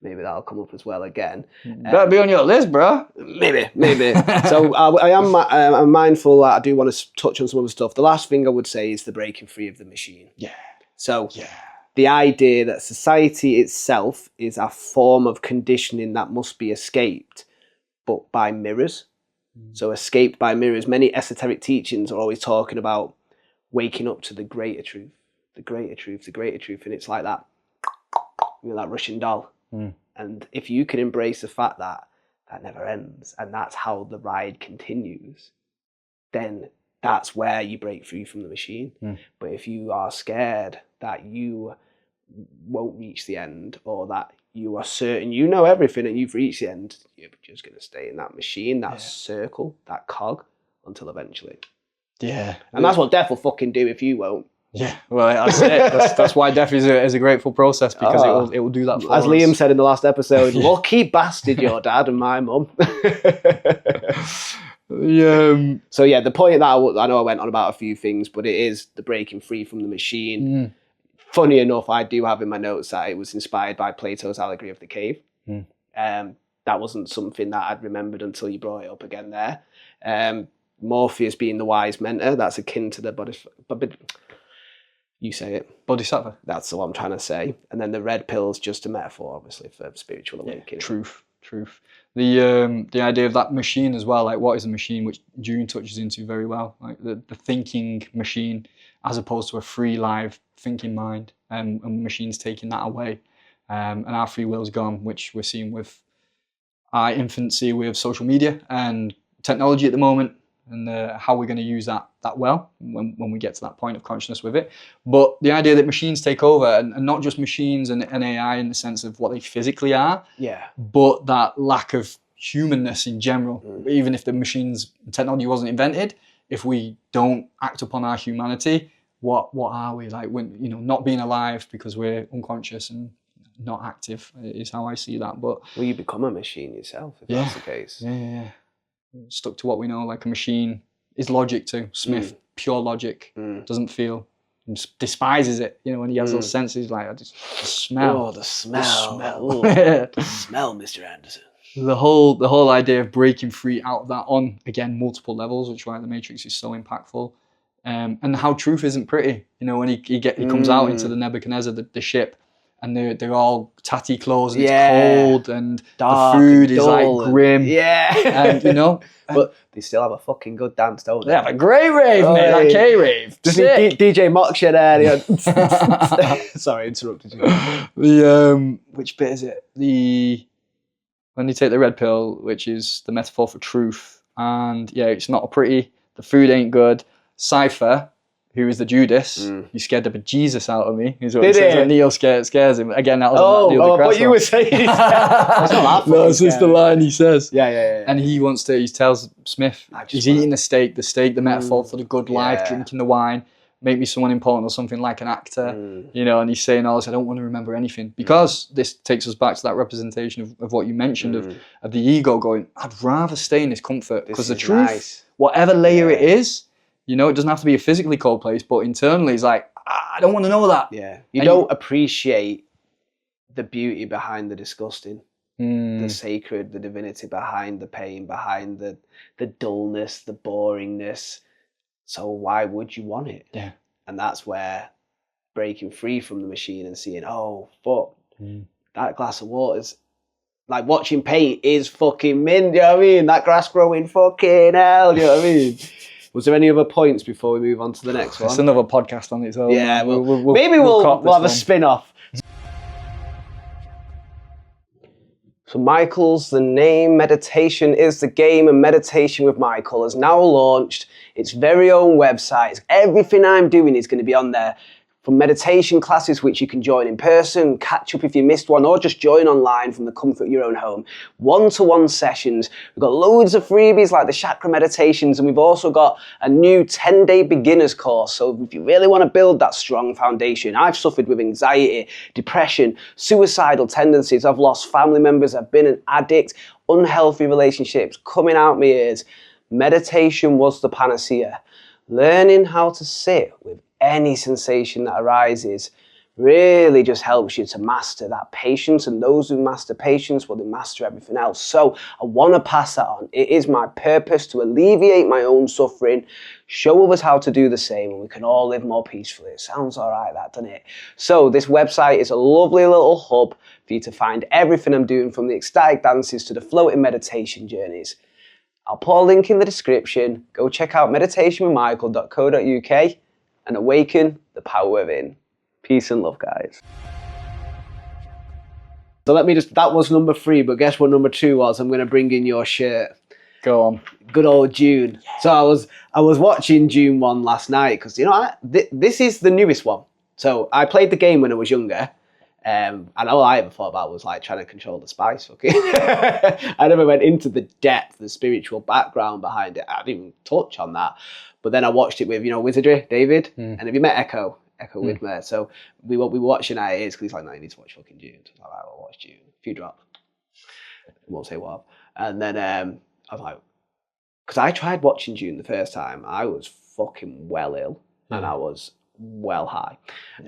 Maybe that'll come up as well again.
Better be on your list, bro.
Maybe. So I'm mindful that I do want to touch on some other stuff. The last thing I would say is the breaking free of the machine.
Yeah.
So the idea that society itself is a form of conditioning that must be escaped, but by mirrors. So escaped by mirrors. Many esoteric teachings are always talking about waking up to the greater truth, the greater truth, the greater truth. And it's like that, that Russian doll. And if you can embrace the fact that that never ends and that's how the ride continues, then that's where you break free from the machine. But if you are scared that you won't reach the end, or that you are certain you know everything and you've reached the end, you're just going to stay in that machine, that circle, that cog, until eventually.
Yeah.
And that's what death will fucking do if you won't.
Yeah, well, that's it. That's why death is a grateful process, because it will do that for
as
us.
Liam said in the last episode, lucky bastard your dad and my mum. So yeah, the point that I know I went on about a few things, but it is the breaking free from the machine. Funny enough, I do have in my notes that it was inspired by Plato's allegory of the cave. That wasn't something that I'd remembered until you brought it up again there. Morpheus being the wise mentor, that's akin to the bodhisattva. You say it.
Bodhisattva.
That's what I'm trying to say. And then the red pill's just a metaphor, obviously, for spiritual awakening.
Truth. The idea of that machine as well, like what is a machine, which Dune touches into very well, like the thinking machine, as opposed to a free, live thinking mind, and machines taking that away. And our free will's gone, which we're seeing with our infancy with social media and technology at the moment, and how we're going to use that well when we get to that point of consciousness with it. But the idea that machines take over, and not just machines and AI in the sense of what they physically are, but that lack of humanness in general. Even if the machines technology wasn't invented, if we don't act upon our humanity, what are we like? When not being alive because we're unconscious and not active is how I see that. But
will you become a machine yourself if that's the case?
Yeah. Stuck to what we know, like a machine is logic too. Smith, pure logic, doesn't feel, despises it. When he has those senses, like the smell.
Oh, the smell. The smell, Mr. Anderson.
The whole idea of breaking free out of that on, again, multiple levels, which is why the Matrix is so impactful. And how truth isn't pretty. When he comes out into the Nebuchadnezzar, the ship, and they're all tatty clothes, and it's cold, and dark, the food is like grim.
But they still have a fucking good dance, don't they?
They have a great rave, mate, that K-rave.
DJ Moksha there. Sorry, interrupted you.
Which bit is it? When they take the red pill, which is the metaphor for truth, and it's not pretty, the food ain't good. Cypher, who is the Judas, he scared the bejesus out of me. Is what he says when Neo scares him. Again, that was
what you were saying. It's not that
no, it's just the line he says.
Yeah.
And he tells Smith, he's eating the steak, the metaphor for the good life, drinking the wine, make me someone important or something like an actor, and he's saying all this, I don't want to remember anything. Because this takes us back to that representation of what you mentioned of the ego going, I'd rather stay in this comfort, because the truth, whatever layer it is, it doesn't have to be a physically cold place, but internally it's like, I don't want to know that.
Yeah. You don't appreciate the beauty behind the disgusting, the sacred, the divinity behind the pain, behind the dullness, the boringness. So why would you want it?
Yeah.
And that's where breaking free from the machine and seeing, oh, fuck, that glass of water's like watching paint is fucking mint, you know what I mean? That grass growing fucking hell, you know what I mean? Was there any other points before we move on to the next one?
It's another podcast on its own.
Yeah, maybe we'll have a spin-off. So Michael's the name, meditation is the game, and Meditation with Michael has now launched its very own website. Everything I'm doing is going to be on there. From meditation classes, which you can join in person, catch up if you missed one, or just join online from the comfort of your own home. One-to-one sessions. We've got loads of freebies like the chakra meditations, and we've also got a new 10-day beginners course. So if you really want to build that strong foundation, I've suffered with anxiety, depression, suicidal tendencies. I've lost family members. I've been an addict, unhealthy relationships coming out my ears. Meditation was the panacea. Learning how to sit with any sensation that arises really just helps you to master that patience, and those who master patience, well, they master everything else. So I want to pass that on. It is my purpose to alleviate my own suffering, show others how to do the same, and we can all live more peacefully. It sounds all right, that, doesn't it? So this website is a lovely little hub for you to find everything I'm doing, from the ecstatic dances to the floating meditation journeys. I'll put a link in the description. Go check out meditationwithmichael.co.uk and awaken the power within. Peace and love, guys. So that was number 3, but guess what number 2 was? I'm going to bring in your shirt.
Go on.
Good old Dune. Yeah. So I was watching Dune 1 last night because, this is the newest one. So I played the game when I was younger. And all I ever thought about was like trying to control the spice. Okay, I never went into the depth, the spiritual background behind it. I didn't even touch on that. But then I watched it with, Wizardry, David. And have you met Echo Widmer? So we were watching our ears because he's like, no, you need to watch fucking Dune. So I was like, right, we'll watch Dune. A few drops. I won't say what. And then I was like, because I tried watching Dune the first time, I was fucking well ill and I was well high.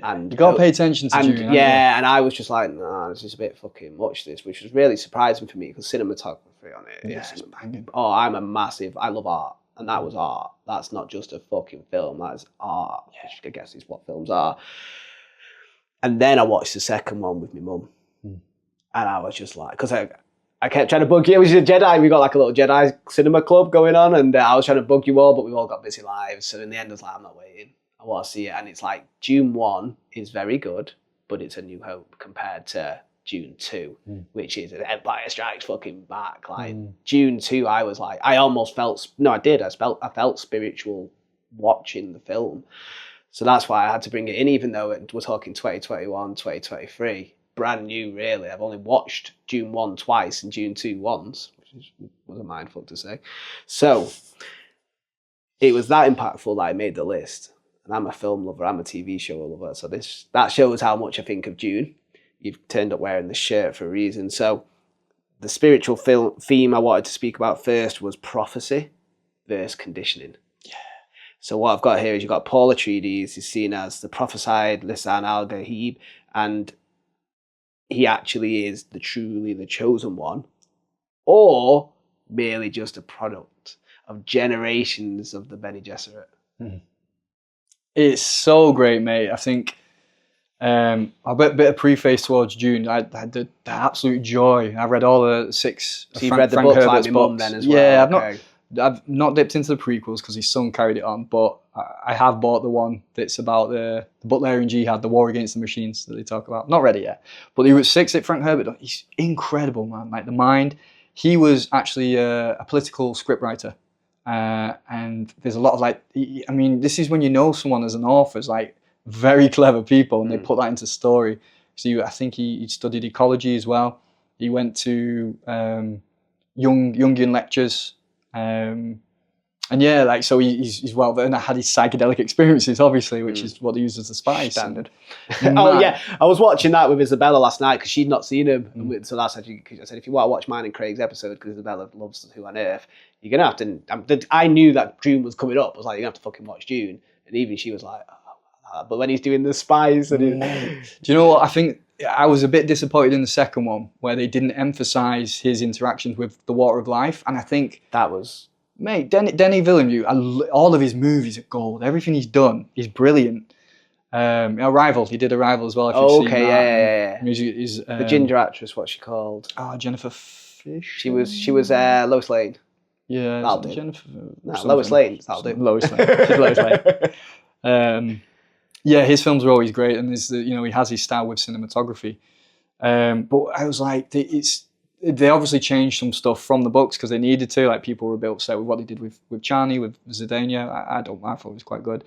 And
you gotta pay attention to Dune.
Yeah, and I was just like, nah, this is a bit fucking much, this, which was really surprising for me because cinematography on it is banging. Oh, I love art, and that was art. That's not just a fucking film, that is art, which I guess is what films are. And then I watched the second one with my mum, and I was just like, because I kept trying to bug you. It was a Jedi. We got like a little Jedi cinema club going on, and I was trying to bug you all, but we all got busy lives. So in the end, I was like, I'm not waiting. I want to see it. And it's like, Dune 1 is very good, but it's a new hope compared to Dune 2, which is an Empire Strikes fucking back. Like, Dune 2, I was like, I almost felt, no, I did. I felt spiritual watching the film. So that's why I had to bring it in, even though we're talking 2021, 2023. Brand new, really. I've only watched Dune 1 twice and Dune 2 once, which was a mindful to say. So it was that impactful that I made the list. And I'm a film lover, I'm a TV show lover. So that shows how much I think of Dune. You've turned up wearing the shirt for a reason. So the spiritual theme I wanted to speak about first was prophecy versus conditioning. Yeah. So what I've got here is you've got Paul Atreides, he's seen as the prophesied Lisan al-Gaib, and he actually is truly the chosen one, or merely just a product of generations of the Bene Gesserit.
It's so great, mate. I think a bit of preface towards Dune. I had the absolute joy. I've read all the 6.
So you've read the books like my mum then as well?
Yeah, I've not dipped into the prequels because his son carried it on, but I have bought the one that's about the Butlerian Jihad, the war against the machines that they talk about. Not read it yet, but he was 6 at Frank Herbert. He's incredible, man. Like the mind. He was actually a political scriptwriter. And there's a lot of this is when you know someone as an author is like very clever people, and they put that into story. So I think he studied ecology as well. He went to Jungian lectures, and yeah, so he's well, and I had his psychedelic experiences, obviously, which is what they use as a spice.
Standard. Oh yeah, I was watching that with Isabella last night because she'd not seen him, so that's actually, I said, if you want to watch mine and Craig's episode, because Isabella loves Who on Earth, you're gonna have to. I knew that Dune was coming up. I was like, you're gonna have to fucking watch Dune, and even she was like, oh, but when he's doing the spice, and
do you know what? I think I was a bit disappointed in the second one where they didn't emphasize his interactions with the Water of Life, and I think
that was.
Mate, Denis Villeneuve, all of his movies are gold. Everything he's done is brilliant. Arrival, he did Arrival as well. If you've seen that.
Yeah.
Music is
the ginger actress, what's she called?
Jennifer Fish.
She was Lois Lane.
Yeah,
that'll do.
Jennifer.
No, Lois Lane. That'll do.
Lois Lane. She's Lois Lane. Yeah, his films are always great, and he has his style with cinematography. But I was like, they obviously changed some stuff from the books because they needed to. Like, people were a bit upset with what they did with Chani, with Zidania. I thought it was quite good.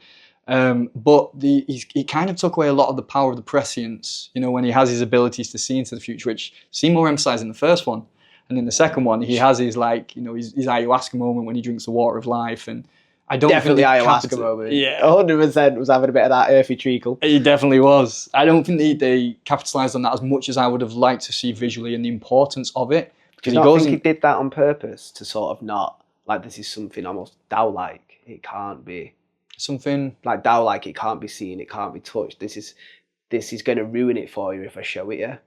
But he kind of took away a lot of the power of the prescience, when he has his abilities to see into the future, which seemed more emphasized in the first one. And in the second one, he has his his ayahuasca moment when he drinks the water of life. And I don't
definitely
think
ayahuasca moment.
Yeah,
100% was having a bit of that earthy treacle.
He definitely was. I don't think they capitalized on that as much as I would have liked to see visually, and the importance of it.
Because I think he did that on purpose to sort of not like, this is something almost Tao-like. It can't be
something
like Tao-like. It can't be seen. It can't be touched. This is this is going to ruin it for you if I show it you?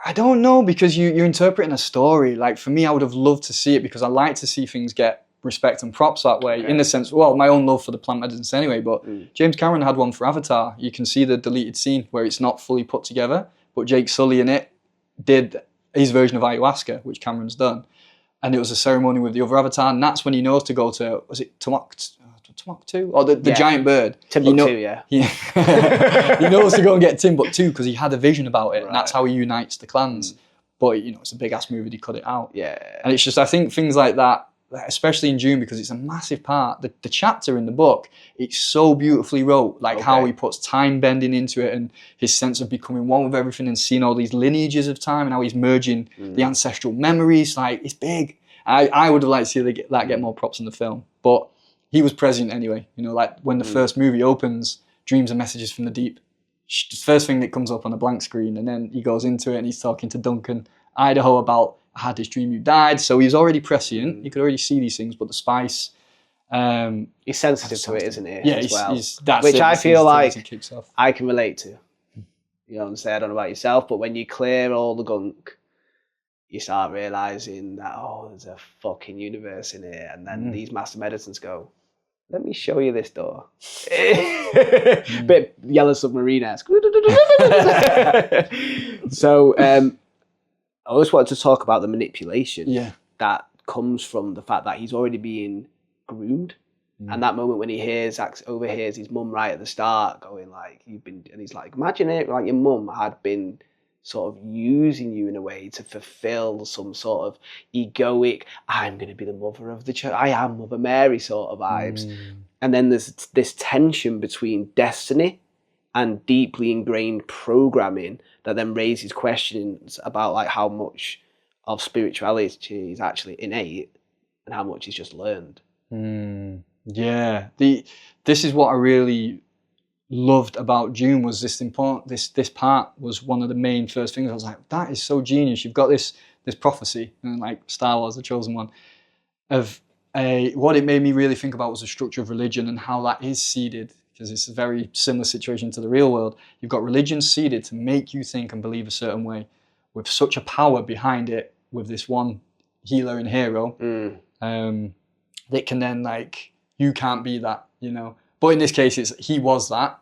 I don't know, because you're interpreting a story. Like, for me, I would have loved to see it, because I like to see things get respect and props that way, in the sense, well, my own love for the plant medicines anyway, but James Cameron had one for Avatar. You can see the deleted scene where it's not fully put together, but Jake Sully in it did his version of ayahuasca, which Cameron's done. And it was a ceremony with the other Avatar, and that's when he knows to go to, was it Timbuktu? Or the giant bird.
Timbuktu,
He knows to go and get Timbuktu because he had a vision about it, and that's how he unites the clans. But, it's a big-ass movie, they cut it out.
Yeah.
And it's just, I think things like that, especially in Dune, because it's a massive part, the chapter in the book, it's so beautifully wrote, like how he puts time bending into it and his sense of becoming one with everything and seeing all these lineages of time and how he's merging the ancestral memories. Like, it's big. I would have liked to see that get more props in the film, but he was present anyway. Like when the first movie opens, Dreams and Messages from the Deep, the first thing that comes up on a blank screen, and then he goes into it and he's talking to Duncan, Idaho, about, I had this dream you died. So he's already prescient. You could already see these things, but the spice.
He's sensitive to it, isn't he?
Yeah,
as well.
which
I feel like
kicks off.
I can relate to. You know what I'm saying? I don't know about yourself, but when you clear all the gunk, you start realising that, there's a fucking universe in here. And then these master medicines go, let me show you this door. Bit Yellow Submarine-esque. So, I just wanted to talk about the manipulation that comes from the fact that he's already being groomed. And that moment when he overhears his mum right at the start going like, and he's like, imagine it, like your mum had been sort of using you in a way to fulfill some sort of egoic, I'm going to be the mother of the church, I am Mother Mary sort of vibes. And then there's this tension between destiny and deeply ingrained programming that then raises questions about like how much of spirituality is actually innate and how much is just learned.
Yeah, this is what I really loved about Dune, was this part was one of the main first things. I was like, that is so genius. You've got this prophecy, and like Star Wars, the chosen one, of what it made me really think about was the structure of religion and how that is seeded, because it's a very similar situation to the real world. You've got religion seeded to make you think and believe a certain way, with such a power behind it, with this one healer and hero, that can then like, you can't be that, But in this case, he was that.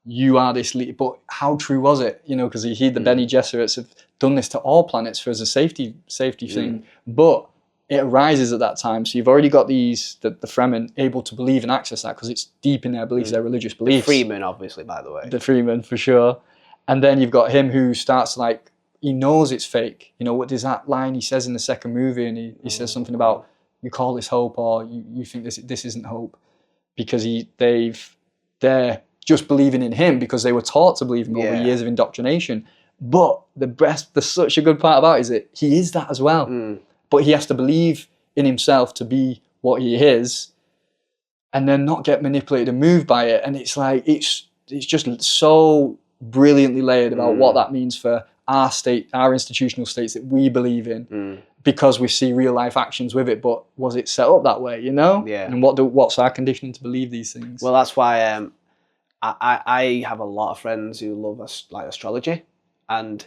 You are this leader. But how true was it? Because the Bene Gesserits have done this to all planets for as a safety thing. But it arises at that time. So you've already got the Fremen able to believe and access that because it's deep in their beliefs, their religious beliefs.
The Freeman, obviously, by the way.
The Freeman, for sure. And then you've got him who starts like, he knows it's fake. What does that line he says in the second movie? And he says something about, you call this hope, or you think this isn't hope, because they're just believing in him because they were taught to believe him over years of indoctrination. But there's such a good part about it is that he is that as well. But he has to believe in himself to be what he is, and then not get manipulated and moved by it. And it's like it's just so brilliantly layered about what that means for our state, our institutional states that we believe in. Because we see real life actions with it, but was it set up that way, Yeah. And what's our conditioning to believe these things?
Well, that's why I have a lot of friends who love astrology, and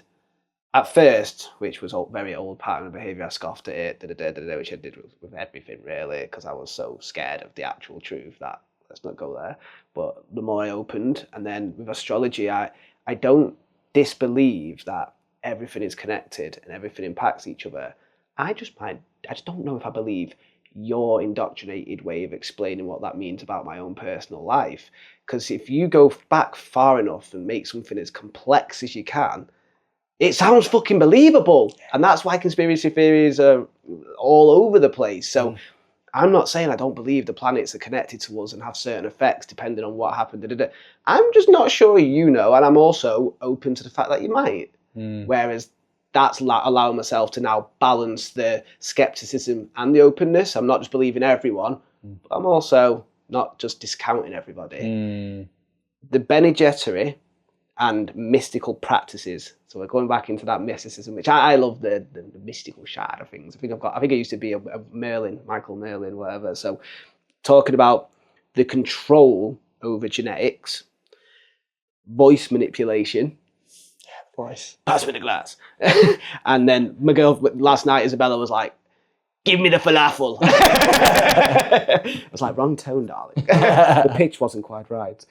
at first, which was very old pattern of behaviour, I scoffed at it, which I did with everything really, because I was so scared of the actual truth that let's not go there. But the more I opened, and then with astrology, I don't disbelieve that everything is connected and everything impacts each other. I just don't know if I believe your indoctrinated way of explaining what that means about my own personal life. Because if you go back far enough and make something as complex as you can, it sounds fucking believable. And that's why conspiracy theories are all over the place. So I'm not saying I don't believe the planets are connected to us and have certain effects depending on what happened. I'm just not sure and I'm also open to the fact that you might. Whereas that's allowing myself to now balance the skepticism and the openness. I'm not just believing everyone, but I'm also not just discounting everybody. The Bene Gesserit and mystical practices. So we're going back into that mysticism, which I love the mystical side of things. I think I used to be a Merlin, Michael Merlin, whatever. So talking about the control over genetics, voice manipulation,
Voice.
Pass me the glass. And then my girl last night, Isabella, was like, give me the falafel. I was like, wrong tone, darling. The pitch wasn't quite right.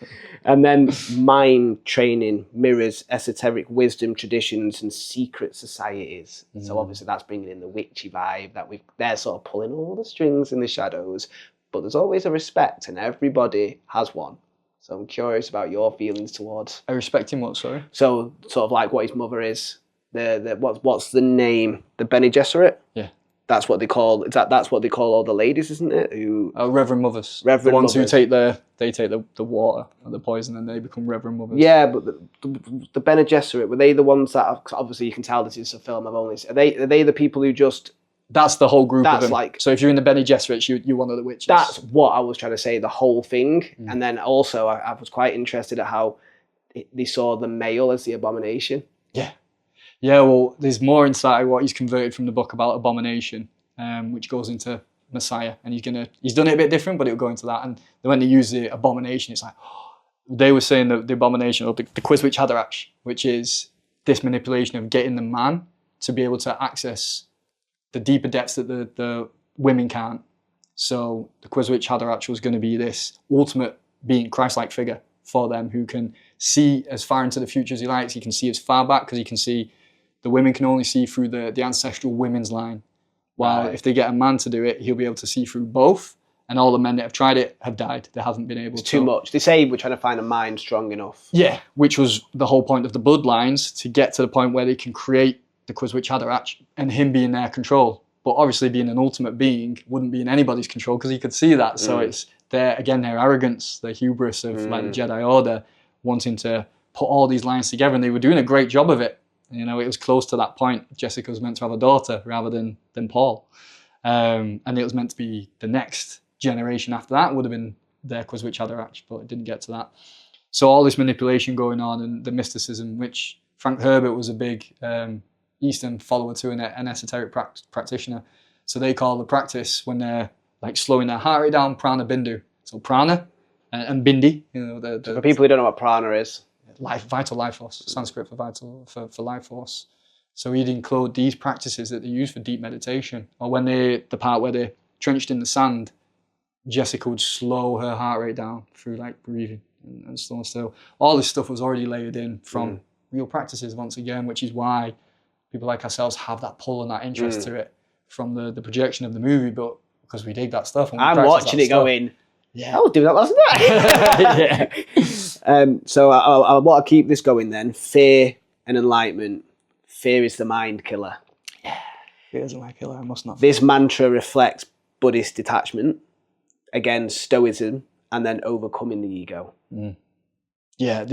And then mind training mirrors esoteric wisdom, traditions, and secret societies. So obviously that's bringing in the witchy vibe that they're sort of pulling all the strings in the shadows. But there's always a respect, and everybody has one. So I'm curious about your feelings towards.
I respect him. What? Sorry.
So sort of like what his mother is. What's the name? The Bene Gesserit.
Yeah.
That's what they call. That's what they call all the ladies, isn't it? Who
Reverend mothers.
Reverend
the ones
mothers.
who take the water and the poison, and they become Reverend mothers.
Yeah, but the Bene Gesserit, were they the ones that? Obviously, you can tell this is a film. Are they the people who just?
That's the whole group
That's
of them.
like-
So if you're in the Bene Gesserit, you're one of the witches.
That's what I was trying to say. The whole thing, and then also I was quite interested at how they saw the male as the abomination.
Yeah. Yeah, well, there's more inside what he's converted from the book about abomination, which goes into Messiah, and he's done it a bit different, but it'll go into that. And when they use the abomination, it's like they were saying that the abomination, or the Quizwitch Haderach, which is this manipulation of getting the man to be able to access the deeper depths that the women can't. So the Quizwitch Haderach was going to be this ultimate being, Christ-like figure for them, who can see as far into the future as he likes. He can see as far back because he can see. The women can only see through the ancestral women's line. While if they get a man to do it, he'll be able to see through both. And all the men that have tried it have died. They haven't been able to.
It's too much. They say we're trying to find a mind strong enough.
Yeah, which was the whole point of the bloodlines, to get to the point where they can create the Quizwitch Haderach and him be in their control. But obviously being an ultimate being wouldn't be in anybody's control because he could see that. So it's their arrogance, their hubris of like the Jedi Order wanting to put all these lines together, and they were doing a great job of it. You know, it was close to that point. Jessica was meant to have a daughter rather than Paul. And it was meant to be the next generation after that would have been their Quizwitch Haderach, but it didn't get to that. So all this manipulation going on and the mysticism, which Frank Herbert was a big Eastern follower to, an esoteric practitioner. So they call the practice when they're like slowing their heart rate down, prana bindu. So prana and bindi, you know,
For people who don't know what prana is.
Vital life force, Sanskrit for vital, for life force. So he'd include these practices that they use for deep meditation. Or when the part where they're trenched in the sand, Jessica would slow her heart rate down through like breathing and slow and still. All this stuff was already layered in from real practices once again, which is why people like ourselves have that pull and that interest to it from the projection of the movie, but because we dig that stuff. And
I'm watching it going,
yeah,
I was doing that last night. So I want to keep this going then. Fear and enlightenment. Fear is the mind killer.
Yeah, fear is my killer. I must not.
This mantra reflects Buddhist detachment, again stoicism, and then overcoming the ego.
Yeah,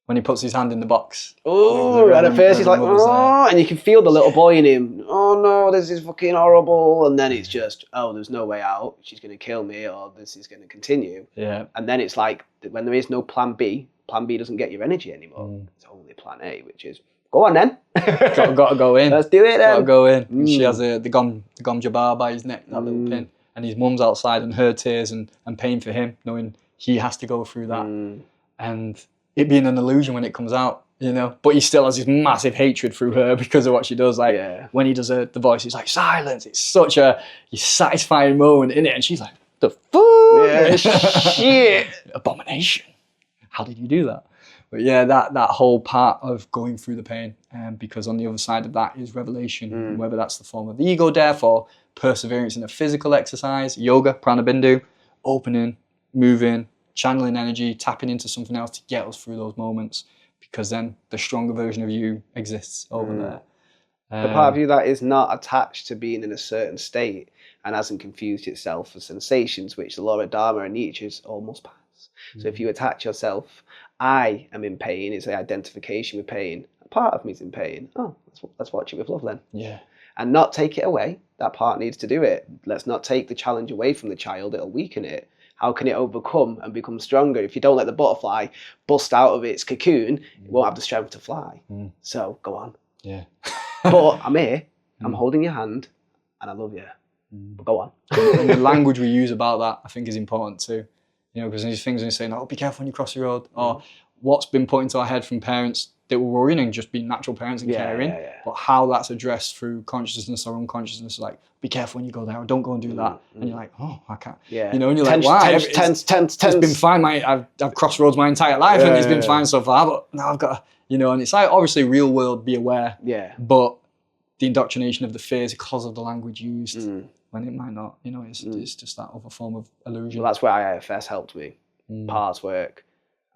when he puts his hand in the box.
Oh, and at first he's like, oh, and you can feel the little boy in him. Oh no, this is fucking horrible. And then it's just, oh, there's no way out. She's going to kill me, or this is going to continue.
Yeah.
And then it's like, when there is no plan B doesn't get your energy anymore. It's only plan A, which is, go on then.
got to go in.
Let's do it then.
Got to go in. She has the gom jabbar by his neck, that little pin. And his mum's outside, and her tears and pain for him, knowing he has to go through that. And it being an illusion when it comes out, you know, but he still has this massive hatred through her because of what she does. Like when he does the voice, he's like, silence. It's such a satisfying moment in it. And she's like, the fuck?
Yeah, shit.
Abomination. How did you do that? But yeah, that whole part of going through the pain, because on the other side of that is revelation, whether that's the form of the ego death or perseverance in a physical exercise, yoga, prana bindu, opening, moving, channeling energy, tapping into something else to get us through those moments, because then the stronger version of you exists over there.
The part of you that is not attached to being in a certain state and hasn't confused itself for sensations, which the law of Dharma and Nietzsche's almost pass. So if you attach yourself, I am in pain, it's an identification with pain. A part of me is in pain. Oh, let's watch it with love then.
Yeah.
And not take it away. That part needs to do it. Let's not take the challenge away from the child. It'll weaken it. How can it overcome and become stronger? If you don't let the butterfly bust out of its cocoon, it won't have the strength to fly. So go on.
Yeah.
But I'm here. I'm holding your hand, and I love you. But go on.
And the language we use about that, I think, is important too. You know, because these things when you say, "Oh, be careful when you cross the road," or what's been put into our head from parents, that were worrying and just being natural parents and caring.
Yeah.
But how that's addressed through consciousness or unconsciousness, like, be careful when you go there, or don't go and do that. And you're like, oh, I can't.
Yeah.
You know, and you're like, why?
Tense.
It's been fine. I've crossroads my entire life and it's been fine so far. But now I've got to, you know, and it's like, obviously, real world, be aware.
Yeah.
But the indoctrination of the fears because of the language used when it might not, you know, it's just that other form of illusion.
Well, that's where IFS helped me. Parts work.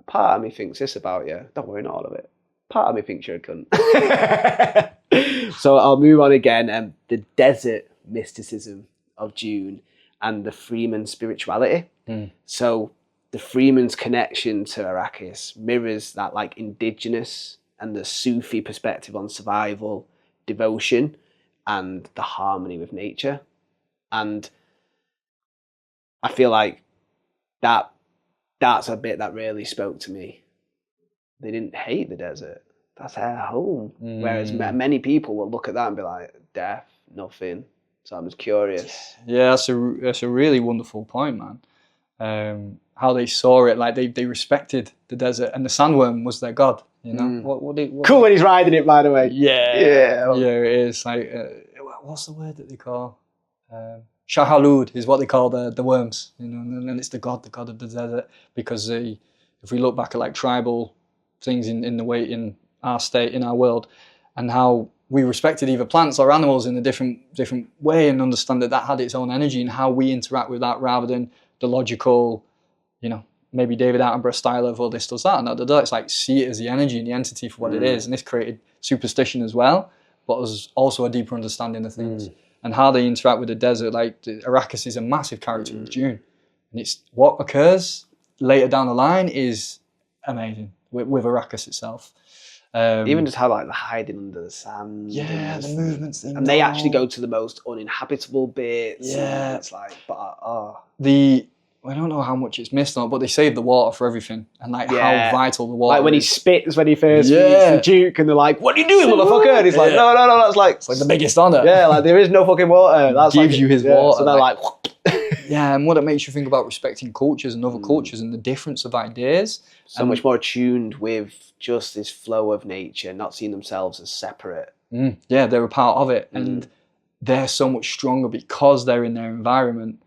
Part of me thinks this about you. Don't worry, not all of it. Part of me thinks you're a cunt. So I'll move on again. The desert mysticism of Dune and the Freeman spirituality. So the Freeman's connection to Arrakis mirrors that like indigenous and the Sufi perspective on survival, devotion, and the harmony with nature. And I feel like that's a bit that really spoke to me. They didn't hate the desert. That's their home. Whereas many people will look at that and be like, death, nothing. So I'm just curious.
Yeah, that's a really wonderful point, man. How they saw it, like they respected the desert, and the sandworm was their god. You know, what
Cool when he's riding it, by the way.
Yeah, it is. Like, what's the word that they call? Shahalud is what they call the worms. You know, and it's the god of the desert, because if we look back at like tribal things in our state, in our world, and how we respected either plants or animals in a different way, and understand that had its own energy, and how we interact with that rather than the logical, you know, maybe David Attenborough style of, oh, this does that, and that. It's like, see it as the energy and the entity for what it is. And this created superstition as well, but was also a deeper understanding of things. And how they interact with the desert. Like, Arrakis is a massive character of Dune. And it's what occurs later down the line is amazing with Arrakis itself.
Even just how like the hiding under the sand.
Yeah, the movements.
And they actually go to the most uninhabitable bits.
Yeah.
It's like,
I don't know how much it's missed on, but they save the water for everything, and like how vital the water is.
Like when he spits when he first meets the Duke, and they're like, "What are you doing, motherfucker?" And he's like, "No, that's like
it's like the biggest honor."
Yeah, like there is no fucking water. That
gives you his water.
So they're like
yeah, and what it makes you think about respecting cultures and other cultures and the difference of ideas.
So much more attuned with just this flow of nature, not seeing themselves as separate.
Yeah, they're a part of it, and they're so much stronger because they're in their environment.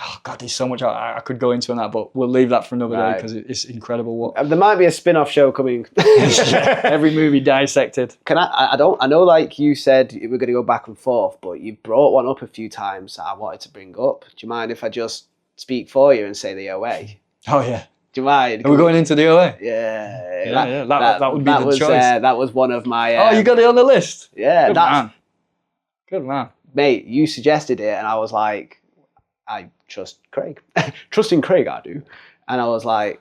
Oh God, there's so much I could go into on that, but we'll leave that for another day because it's incredible.
There might be a spin-off show coming.
Every movie dissected.
I know, like you said, we're going to go back and forth, but you brought one up a few times that I wanted to bring up. Do you mind if I just speak for you and say the OA?
Oh yeah.
Do you mind?
Are we going into the OA?
Yeah.
That would be the choice.
That was one of my...
oh, you got it on the list?
Yeah.
Good man.
Mate, you suggested it, and I was like, I trust Craig. Trusting Craig, I do. And I was like,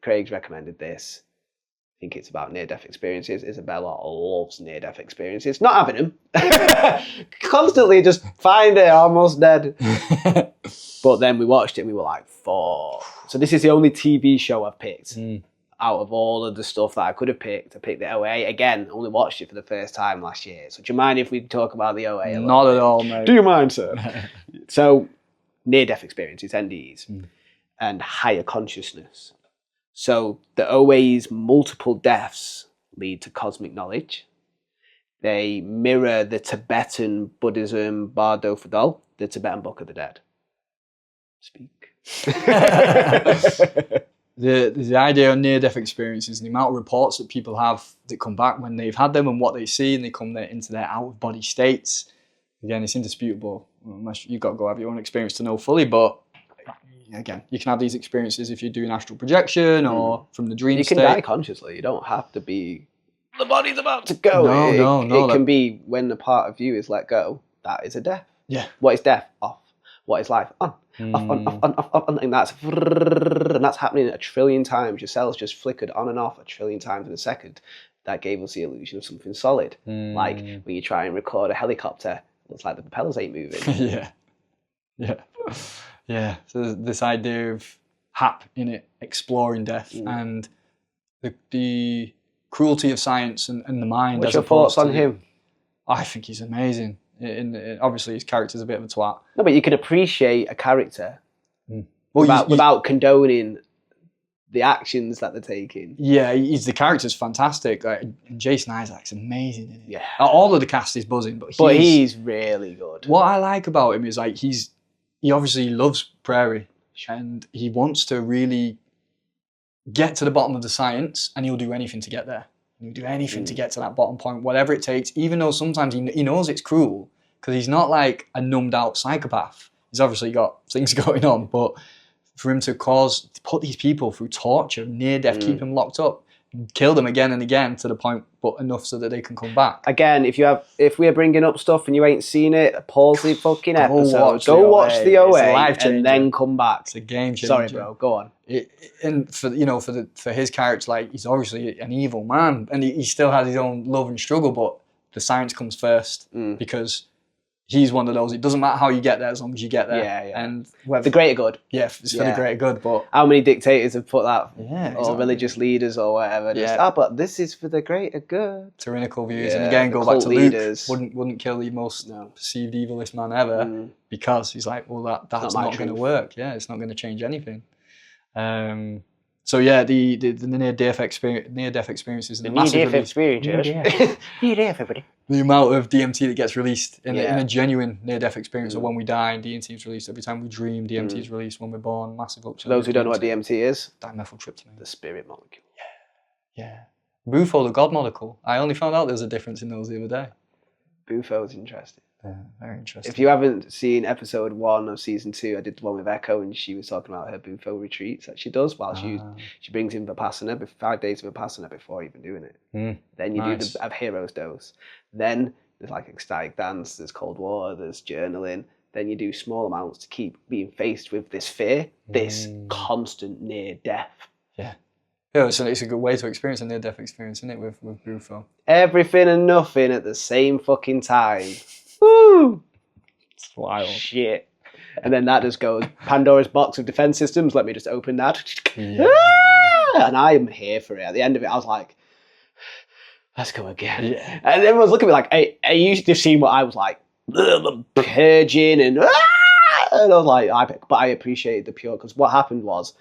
Craig's recommended this. I think it's about near-death experiences. Isabella loves near-death experiences. Not having them. Constantly just find it, almost dead. But then we watched it and we were like, fuck. So this is the only TV show I've picked. Out of all of the stuff that I could have picked. I picked the OA. Again, only watched it for the first time last year. So do you mind if we talk about the OA a
Not at all, mate.
Do you mind, sir? So, near-death experiences, NDEs, and higher consciousness. So, the OA's multiple deaths lead to cosmic knowledge. They mirror the Tibetan Buddhism Bardo Fadol, the Tibetan Book of the Dead. Speak.
The idea of near-death experiences and the amount of reports that people have that come back when they've had them and what they see, and they come into their out-of-body states. Again, it's indisputable. Unless you've got to go have your own experience to know fully, but again, you can have these experiences if you're doing astral projection or from the dream state.
You can die consciously. You don't have to be, the body's about to go.
No.
It can be when the part of you is let go. That is a death.
Yeah.
What is death? Off. What is life? On. Off. And that's happening a trillion times. Your cells just flickered on and off a trillion times in a second. That gave us the illusion of something solid. Like when you try and record a helicopter, it's like the propellers ain't moving.
Yeah. So this idea of Hap in it, exploring death and the cruelty of science and the mind.
What's your thoughts on him?
I think he's amazing. Obviously, his character's a bit of a twat.
No, but you can appreciate a character without condoning the actions that they're taking.
Yeah, the character's fantastic. Like, Jason Isaac's amazing in it.
Yeah.
All of the cast is buzzing, but
he's really good.
What I like about him is like he obviously loves Prairie and he wants to really get to the bottom of the science, and he'll do anything to get there. He'll do anything to get to that bottom point, whatever it takes, even though sometimes he knows it's cruel, because he's not like a numbed out psychopath. He's obviously got things going on, but for him to put these people through torture, near death, keep them locked up, kill them again and again to the point, but enough so that they can come back.
Again, if we're bringing up stuff and you ain't seen it, pause the fucking episode. Go watch the OA and then come back.
It's a game changer.
Sorry, bro. Go on.
And for his character, like, he's obviously an evil man, and he still has his own love and struggle, but the science comes first because he's one of those. It doesn't matter how you get there as long as you get there.
Yeah.
And
the greater good.
Yeah, it's for the greater good. But
how many dictators have put that?
Yeah,
or
exactly.
religious leaders or whatever. Just, but this is for the greater good.
Tyrannical views, and again, go back to
leaders.
Luke. Wouldn't kill the most perceived evilest man ever because he's like, well, that's not going to work. Yeah, it's not going to change anything. So yeah, the near-death experiences, and the amount of DMT that gets released in a genuine near-death experience, or when we die, DMT is released. Every time we dream, DMT is released. When we're born, massive upsurge.
For those who don't know what DMT is,
dimethyltryptamine,
the spirit molecule.
Yeah. Bufo, the God molecule. I only found out there was a difference in those the other day.
Bufo is interesting.
Yeah, very interesting.
If you haven't seen episode 1 of season 2, I did the one with Echo, and she was talking about her Bufo retreats that she does while she brings in Vipassana, 5 days of Vipassana before even doing it. Then you do the hero's dose. Then there's like ecstatic dance, there's cold water, there's journaling. Then you do small amounts to keep being faced with this fear, this constant near death.
Yeah. Yeah, so it's a good way to experience a near-death experience, isn't it, with Bufo?
Everything and nothing at the same fucking time. Woo!
It's wild.
Shit. And then that just goes, Pandora's box of defense systems, let me just open that. Yeah. And I am here for it. At the end of it, I was like, let's go again. Yeah. And everyone's looking at me like, I used to see what I was like, purging and I was like, but I appreciated the pure, because what happened was,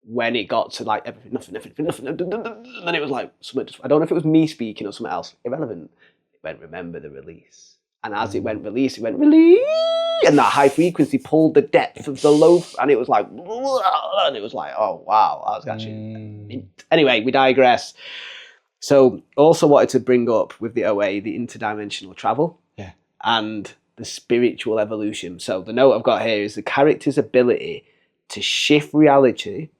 when it got to like everything, nothing, and then it was like something. I don't know if it was me speaking or something else. Irrelevant. It went, remember the release, and as it went release, and that high frequency pulled the depth of the low, and it was like, and it was like, oh wow, I was actually. Anyway, we digress. So, also wanted to bring up with the OA the interdimensional travel, and the spiritual evolution. So the note I've got here is the character's ability to shift reality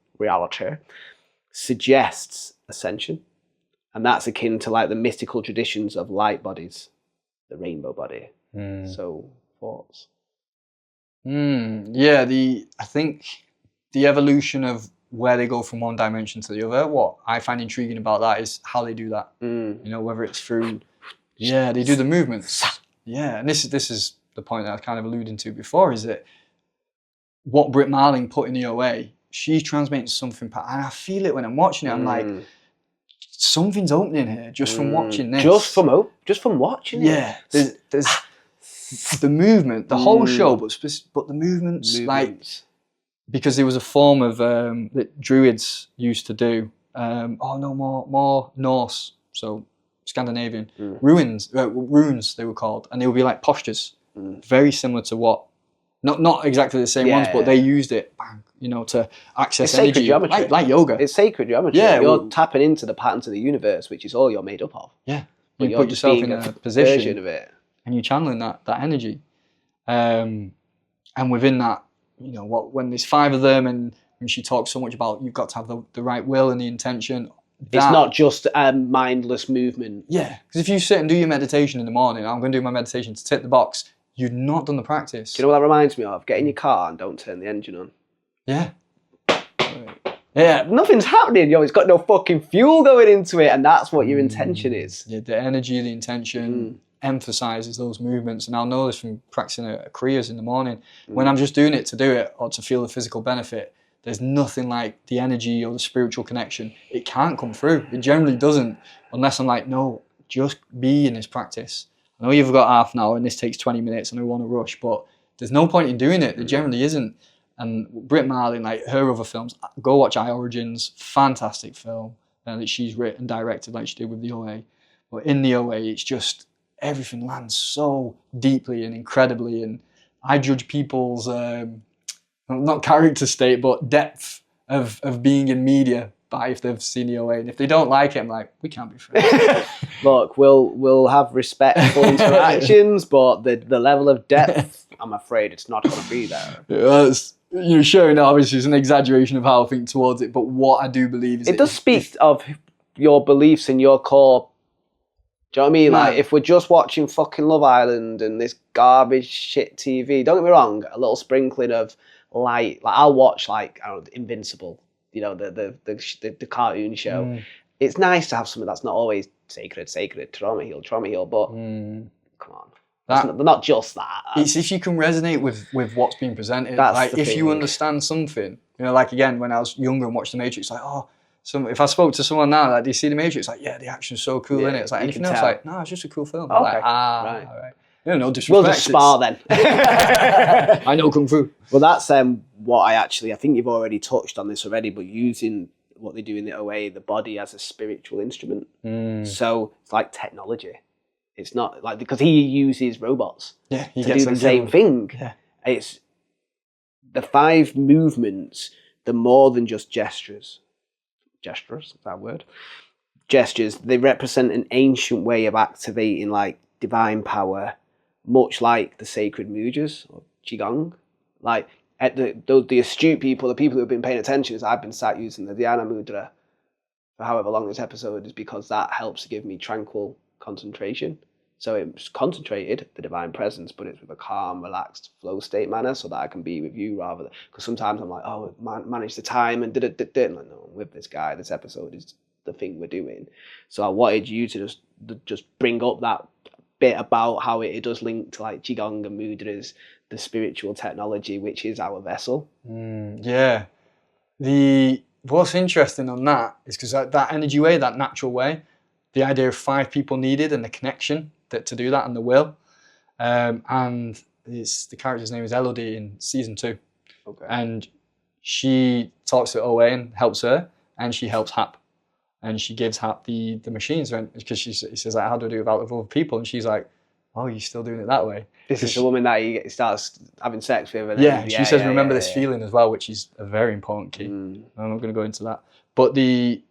suggests ascension, and that's akin to like the mystical traditions of light bodies, the rainbow body. So thoughts?
Yeah, I think the evolution of where they go from one dimension to the other, what I find intriguing about that is how they do that. You know, whether it's through they do the movements. Yeah, and this is the point that I was kind of alluding to before, is that what Britt Marling put in the OA, she's transmitting something, and I feel it when I'm watching it. I'm like, something's opening here just from watching this.
Just from watching it.
Yeah, there's the movement, the whole show, but the movements, like, because there was a form of that Druids used to do. More Norse, so Scandinavian runes they were called, and they would be like postures, very similar to what. Not exactly the same ones, but they used it, to access
it's
energy,
geometry.
Like yoga.
It's sacred geometry.
Yeah,
you're tapping into the patterns of the universe, which is all you're made up of.
Yeah,
but
you put yourself in a position
of it,
and you're channeling that energy. And within that, when there's 5 of them, and she talks so much about you've got to have the right will and the intention.
It's not just a mindless movement.
Yeah, because if you sit and do your meditation in the morning, I'm going to do my meditation to tick the box. You've not done the practice.
Do you know what that reminds me of? Get in your car and don't turn the engine on.
Yeah. Yeah.
Nothing's happening, it's got no fucking fuel going into it, and that's what your intention is.
Yeah, the energy, the intention emphasizes those movements. And I'll know this from practicing at Kriyas in the morning. When I'm just doing it to do it or to feel the physical benefit, there's nothing like the energy or the spiritual connection. It can't come through. It generally doesn't, unless I'm like, no, just be in this practice. I know you've got half an hour and this takes 20 minutes and I want to rush, but there's no point in doing it. There generally isn't. And Britt Marlin, like her other films, go watch I Origins, fantastic film that she's written and directed like she did with the OA. But in the OA, it's just everything lands so deeply and incredibly. And I judge people's not character state, but depth of being in media by if they've seen the OA. And if they don't like it, I'm like, we can't be friends.
Look, we'll have respectful interactions, but the level of depth, I'm afraid it's not going to be there.
That's, showing that obviously is an exaggeration of how I think towards it, but what I do believe is
it does speak of your beliefs and your core. Do you know what I mean? Like, if we're just watching fucking Love Island and this garbage shit TV, don't get me wrong, a little sprinkling of light. Like, I'll watch, like, I don't know, Invincible, the cartoon show. It's nice to have something that's not always sacred, trauma heal, but come on. They're not just that.
It's if you can resonate with what's being presented.
That's
like, if
thing.
you understand something, like, again, when I was younger and watched The Matrix, like, if I spoke to someone now, like, do you see The Matrix? Like, yeah, the action's so cool, innit? It's like, anything else? Like, no, it's just a cool film.
Okay.
Like,
right.
All right. No disrespect.
We'll just spar then.
I know Kung Fu.
Well, that's what I think you've already touched on this already, but using what they do in the OA, the body as a spiritual instrument. So it's like technology. It's not like, because he uses robots to do the same thing.
Yeah.
It's the 5 movements, they're more than just gestures. Gestures, is that a word? Gestures, they represent an ancient way of activating like divine power, much like the sacred mujas or Qigong. Like at the astute people, the people who have been paying attention, is I've been sat using the Dhyana Mudra for however long this episode is, because that helps to give me tranquil concentration. So it's concentrated, the divine presence, but it's with a calm, relaxed flow state manner, so that I can be with you rather than, because sometimes I'm like, manage the time and I'm like, no, I'm with this guy. This episode is the thing we're doing. So I wanted you to just bring up that bit about how it does link to like Qigong and mudras, the spiritual technology, which is our vessel.
Yeah. What's interesting on that is because that energy way, that natural way, the idea of 5 people needed and the connection to do that and the will. And the character's name is Elodie in season 2.
Okay.
And she talks to OA and helps her, and she helps Hap. And she gives Hap the machines, because he says, like, how do I do it without other people? And she's like, oh, you're still doing it that way.
This is the woman that he starts having sex with. And
then, she says, remember this feeling as well, which is a very important key. I'm not going to go into that. But the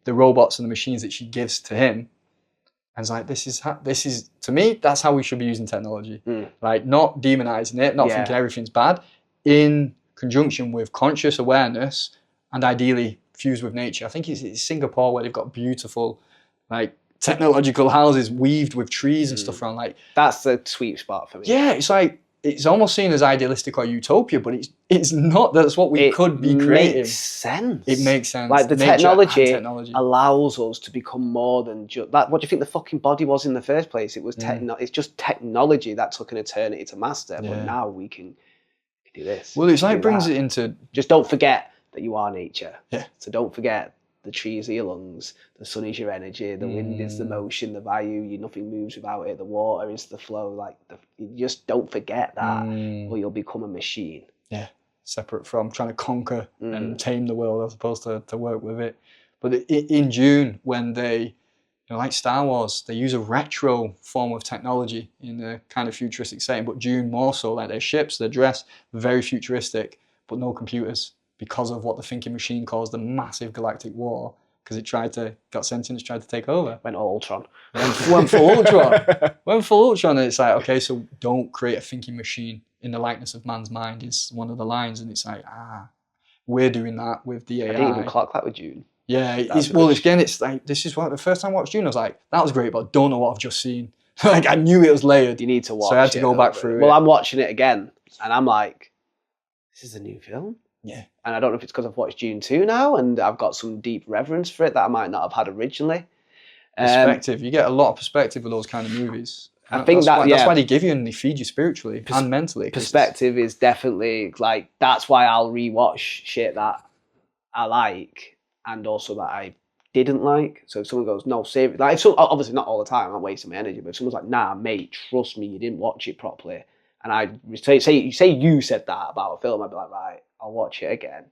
robots and the machines that she gives to him, and it's like, this is to me, that's how we should be using technology. Like, not demonizing it, not thinking everything's bad, in conjunction with conscious awareness and ideally fused with nature. I think it's Singapore where they've got beautiful, like, technological houses weaved with trees and stuff around. Like,
that's the sweet spot for me.
Yeah, it's like, it's almost seen as idealistic or utopia, but it's not. That's what we could be creating.
It makes sense.
It makes sense.
Like, the technology allows us to become more than just that. What do you think the fucking body was in the first place? It was it's just technology that took an eternity to master, but now we can do this.
Well, it's like brings it into,
just don't forget that you are nature.
Yeah.
So don't forget, the trees are your lungs, the sun is your energy, the wind is the motion, the value, nothing moves without it, the water is the flow. Like, you just don't forget that, or you'll become a machine.
Yeah, separate from trying to conquer and tame the world as opposed to work with it. But in Dune, when they, like Star Wars, they use a retro form of technology in a kind of futuristic setting, but Dune more so, like their ships, their dress, very futuristic, but no computers, because of what the thinking machine caused the massive galactic war, because it got sentient, tried to take over.
Went all Ultron.
Went full Ultron. Went full Ultron, and it's like, okay, so don't create a thinking machine in the likeness of man's mind is one of the lines, and it's like, we're doing that with the AI.
I didn't even clock that with Dune.
Yeah, it's like, this is what, the first time I watched Dune, I was like, that was great, but I don't know what I've just seen. Like, I knew it was layered.
You need to watch it.
So I had to go back through it.
Well, I'm watching it again, and I'm like, this is a new film?
Yeah.
And I don't know if it's because I've watched Dune 2 now, and I've got some deep reverence for it that I might not have had originally.
Perspective. You get a lot of perspective with those kind of movies.
I think
that's why they give you and they feed you spiritually and mentally.
Perspective is definitely, like, that's why I'll rewatch shit that I like and also that I didn't like. So if someone goes, no, save it. Like, obviously not all the time, I'm not wasting my energy, but if someone's like, nah, mate, trust me, you didn't watch it properly, And I say you said that about a film, I'd be like, right, I'll watch it again,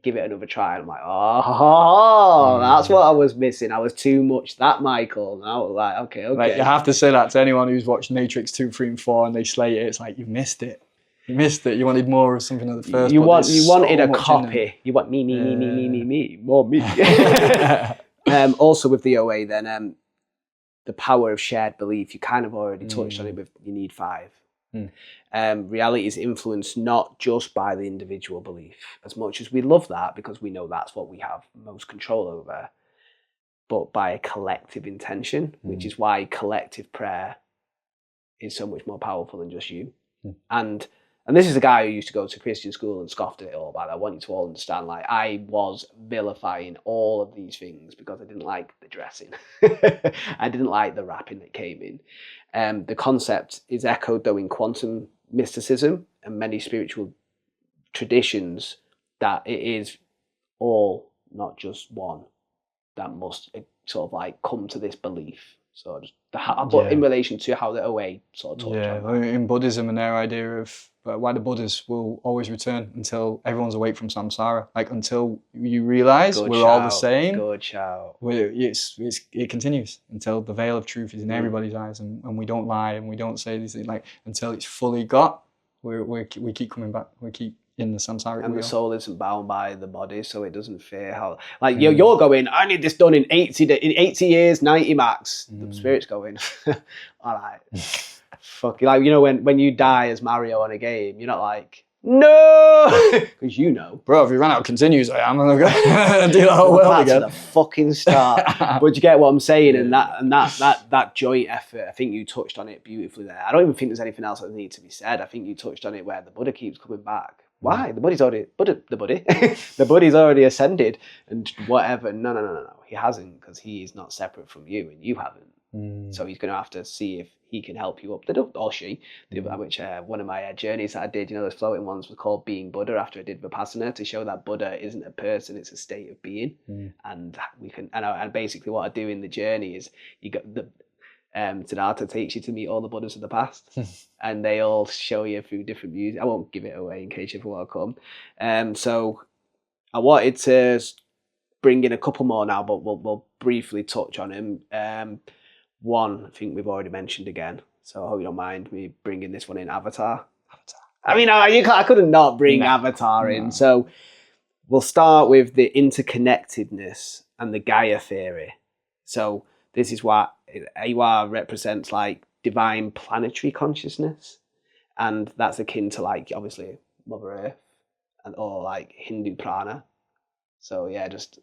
give it another try. And I'm like, oh, that's what I was missing. I was too much that Michael. And I was like, okay.
Like, you have to say that to anyone who's watched Matrix 2, 3, and 4 and they slate it. It's like, you missed it. You missed it. You wanted more of something at the first.
You wanted a copy. You want me, more me. Also with the OA, then the power of shared belief. You kind of already touched on it with you need 5. Reality is influenced not just by the individual belief, as much as we love that because we know that's what we have most control over, but by a collective intention, which is why collective prayer is so much more powerful than just you. And this is a guy who used to go to Christian school and scoffed at it all, but I want you to all understand, like, I was vilifying all of these things because I didn't like the dressing. I didn't like the rapping that came in. The concept is echoed, though, in quantum mysticism and many spiritual traditions, that it is all, not just one, that must sort of like come to this belief. So just but in relation to how the OA sort of touch on that.
In Buddhism and their idea of why the Buddhists will always return until everyone's awake from samsara, like until you realise we're all the same.
Good shout.
It continues until the veil of truth is in everybody's eyes, and we don't lie and we don't say these things, like until it's fully got. We keep coming back. We keep in the samsaric
and
wheel.
The soul isn't bound by the body, so it doesn't fear how. Like you're going, I need this done in 80 years, 90 max. The spirit's going, all right, fuck you. Like, you know, when you die as Mario on a game, you're not like, no, because you know,
bro. If you run out of continues, I'm gonna go do the whole world again.
To the fucking start. But you get what I'm saying, and that joint effort. I think you touched on it beautifully there. I don't even think there's anything else that needs to be said. I think you touched on it where the Buddha keeps coming back. Why? The buddy's already the buddy's already ascended and whatever. No. He hasn't, because he is not separate from you and you haven't. So he's going to have to see if he can help you up. Or she, which one of my journeys that I did, you know, those floating ones was called Being Buddha after I did Vipassana, to show that Buddha isn't a person, it's a state of being. And we can, and basically what I do in the journey is you got the Siddhartha takes you to meet all the Buddhas of the past, and they all show you through different views. I won't give it away in case you ever want to come. So I wanted to bring in a couple more now, but we'll briefly touch on him. One, I think we've already mentioned again, so I hope you don't mind me bringing this one in. Avatar. I mean, I couldn't not bring Avatar in. So we'll start with the interconnectedness and the Gaia theory. So this is what Awa represents, like divine planetary consciousness, and that's akin to, like, obviously Mother Earth or like Hindu prana. So yeah, just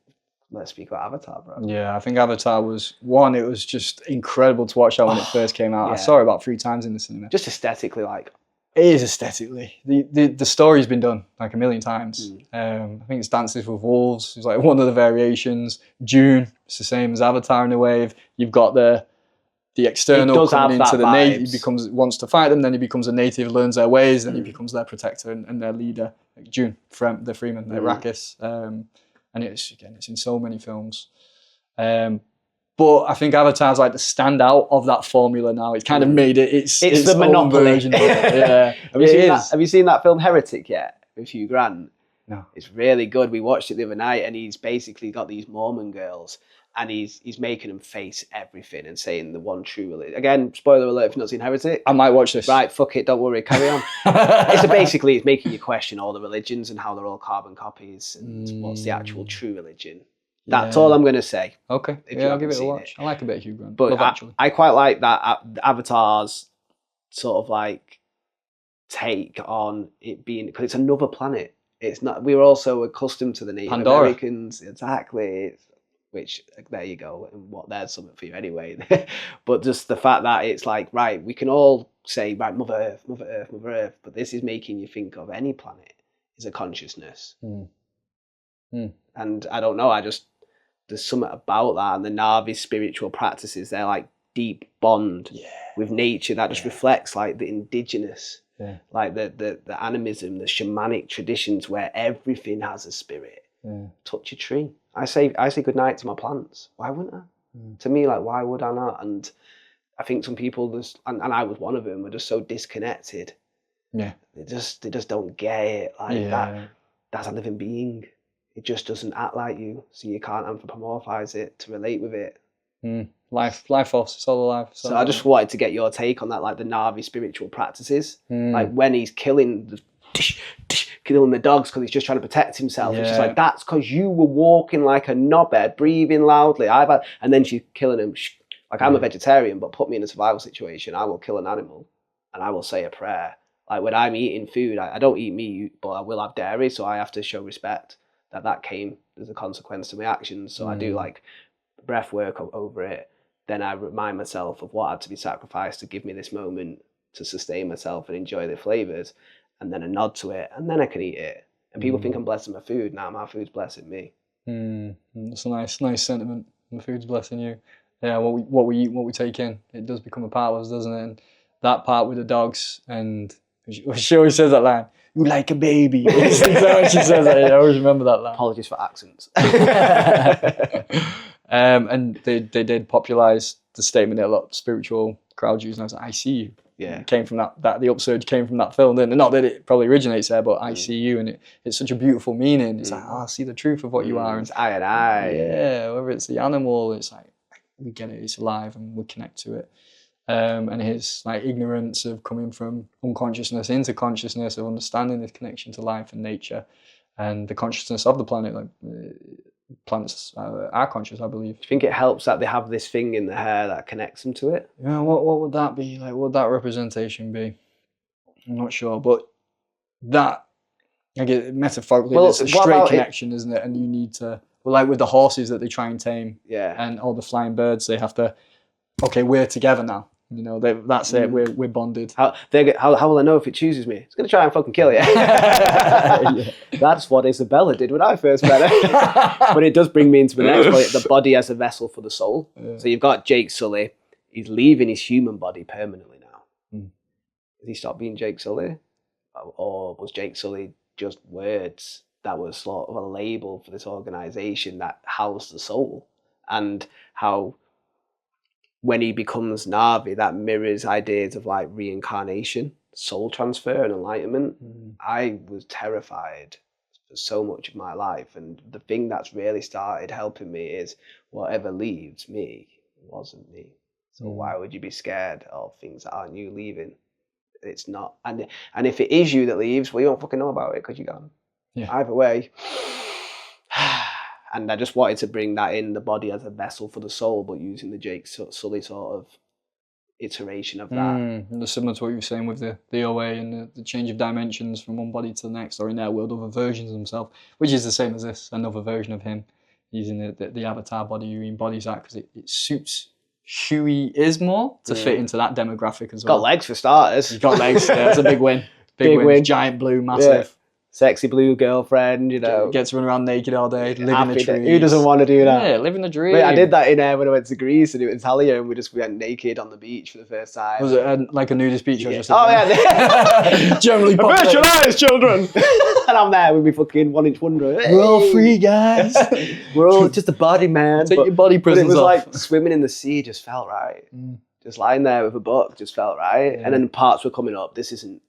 let's speak about Avatar, bro. Yeah,
I think Avatar was one. It was just incredible to watch that when it first came out. I saw it about 3 times in the cinema.
Just aesthetically, like.
It is aesthetically. The story's been done like 1,000,000 times. I think it's Dances with Wolves. It's like one of the variations. Dune, it's the same as Avatar in a way. You've got the external coming into the native. He wants to fight them, then he becomes a native, learns their ways, then he becomes their protector and their leader. Like Dune, the Freeman, Arrakis. And it's in so many films. But I think Avatar's like the standout of that formula now. It's kind of made it. It's
the monopoly version of it.
Yeah.
Have you seen that film Heretic yet with Hugh Grant?
No.
It's really good. We watched it the other night, and he's basically got these Mormon girls, and he's making them face everything and saying the one true religion. Again, spoiler alert if you've not seen Heretic.
I might watch this.
Right, fuck it, don't worry, carry on. Basically it's making you question all the religions and how they're all carbon copies and what's the actual true religion. That's all I'm going to say.
Okay. I'll give it a watch. I like a bit of Hugh Grant.
But I quite like that Avatar's sort of like take on it being, because it's another planet. It's not. We were also accustomed to the Native Americans. Exactly. Which, there you go. And there's something for you anyway. But just the fact that it's like, right, we can all say, right, Mother Earth, Mother Earth, Mother Earth. But this is making you think of any planet is a consciousness. And I don't know, there's something about that, and the Na'vi spiritual practices, they're like deep bond with nature that just reflects like the indigenous, like the animism, the shamanic traditions where everything has a spirit. Touch a tree. I say good night to my plants. Why wouldn't I? To me, like, why would I not? And I think some people and I was one of them, were just so disconnected
Yeah.
They just don't get it. Like
Yeah.
that's a living being. It just doesn't act like you, so you can't anthropomorphize it to relate with it.
Life force, it's all alive.
So I just wanted to get your take on that, like the Na'vi spiritual practices,
Hmm.
like when he's killing the dogs because he's just trying to protect himself. It's just
Yeah.
like, that's because you were walking like a knobhead, breathing loudly. And then she's killing him. Like, I'm a vegetarian, but put me in a survival situation, I will kill an animal and I will say a prayer. Like when I'm eating food, I don't eat meat, but I will have dairy, so I have to show respect that came as a consequence to my actions. So I do like breath work over it. Then I remind myself of what had to be sacrificed to give me this moment to sustain myself and enjoy the flavors, and then a nod to it, and then I can eat it. And people think I'm blessing my food. Now my food's blessing me.
That's a nice sentiment. The food's blessing you. Yeah, what we eat, what we take in, it does become a part of us, doesn't it? And that part with the dogs, and she always says that line, "You like a baby." When she says that, I always remember that line.
Apologies for accents.
And they did popularize the statement that a lot of spiritual crowds use, and I was like, "I see you."
Yeah.
It came from that the upsurge came from that film, didn't it? Not that it probably originates there, but I see you, and it's such a beautiful meaning. It's like, I see the truth of what you are. And
It's I and I.
yeah, whether it's the animal, it's like we get it, it's alive, and we connect to it. And his like ignorance of coming from unconsciousness into consciousness, of understanding this connection to life and nature, and the consciousness of the planet, like planets are conscious, I believe.
Do you think it helps that they have this thing in the hair that connects them to it?
Yeah, what would that be? Like, what would that representation be? I'm not sure, but that, I get metaphorically, it's a straight connection, isn't it? And you need to, well, like with the horses that they try and tame, and all the flying birds, they have to, okay, we're together now. You know, that's it. We're bonded.
How will I know if it chooses me? It's going to try and fucking kill you.
Yeah.
That's what Isabella did when I first met her. But it does bring me into the next point, the body as a vessel for the soul. Yeah. So you've got Jake Sully. He's leaving his human body permanently now. Has he stopped being Jake Sully? Or was Jake Sully just words that was sort of a label for this organization that housed the soul? And how when he becomes Na'vi, that mirrors ideas of like reincarnation, soul transfer, and enlightenment. I was terrified for so much of my life, and the thing that's really started helping me is whatever leaves me wasn't me. So why would you be scared of things that aren't you leaving? It's not, and if it is you that leaves, well, you don't fucking know about it because you're gone. Yeah. Either way. And I just wanted to bring that in, the body as a vessel for the soul, but using the Jake Sully sort of iteration of that.
And similar to what you were saying with the OA and the change of dimensions from one body to the next, or in their world, other versions of himself, which is the same as this, another version of him, using the avatar body who embodies that, because it suits who he is more to fit into that demographic as well.
Got legs for starters.
He's got legs, yeah, it's a big win. Big win. Giant blue, massive. Yeah.
Sexy blue girlfriend, you know.
Gets to run around naked all day, living the dream.
Who doesn't want to do that?
Yeah, living the dream.
Wait, I did that in when I went to Greece, and it was Italia, and we just went naked on the beach for the first time.
Was it like a nudist beach?
Yeah. Yeah.
Generally
Visualize, children! And I'm there with me fucking 1 inch wonder. Hey.
We're all free, guys.
We're all just a body, man.
Take your body prisons off.
It was like swimming in the sea just felt right. Just lying there with a book just felt right. Yeah. And then parts were coming up. This isn't,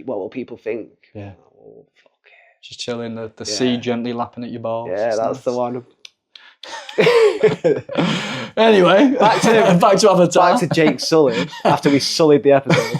what will people think?
Yeah. Oh, fuck it. Just chilling, the sea gently lapping at your balls.
Yeah, that's the one.
Anyway, back to Avatar.
Back to Jake Sully after we sullied the episode.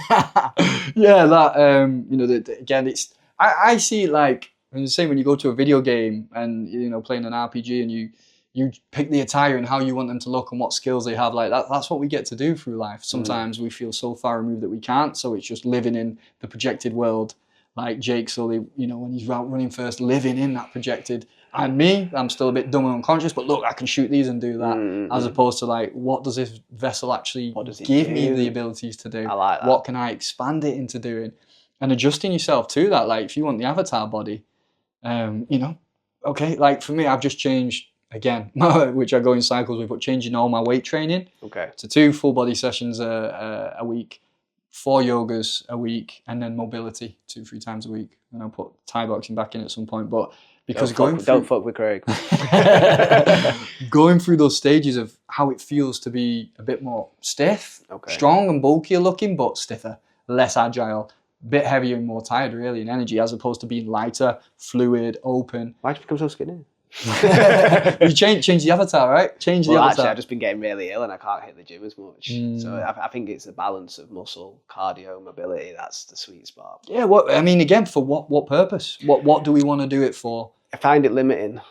Yeah, that you know, again, it's I see it like when you go to a video game and you know playing an RPG and you pick the attire and how you want them to look and what skills they have. Like that's what we get to do through life. Sometimes we feel so far removed that we can't, so it's just living in the projected world. Like Jake Sully, you know, when he's out running first, living in that projected. And me, I'm still a bit dumb and unconscious, but look, I can shoot these and do that. As opposed to like, what does this vessel actually give me the abilities to do?
I like that.
What can I expand it into doing? And adjusting yourself to that. Like if you want the avatar body, you know, okay, like for me, I've just changed again, which I go in cycles with, but changing all my weight training to 2 full body sessions a week, 4 yogas a week, and then mobility 2-3 times a week. And I'll put Thai boxing back in at some point, but because
don't fuck with Craig.
Going through those stages of how it feels to be a bit more stiff, strong and bulkier looking, but stiffer, less agile, bit heavier and more tired, really, in energy, as opposed to being lighter, fluid, open.
Why'd you become so skinny?
You change the avatar, right? Change the avatar.
Actually, I've just been getting really ill and I can't hit the gym as much. So I think it's a balance of muscle, cardio, mobility. That's the sweet spot.
Yeah, again, for what purpose? What do we want to do it for?
I find it limiting.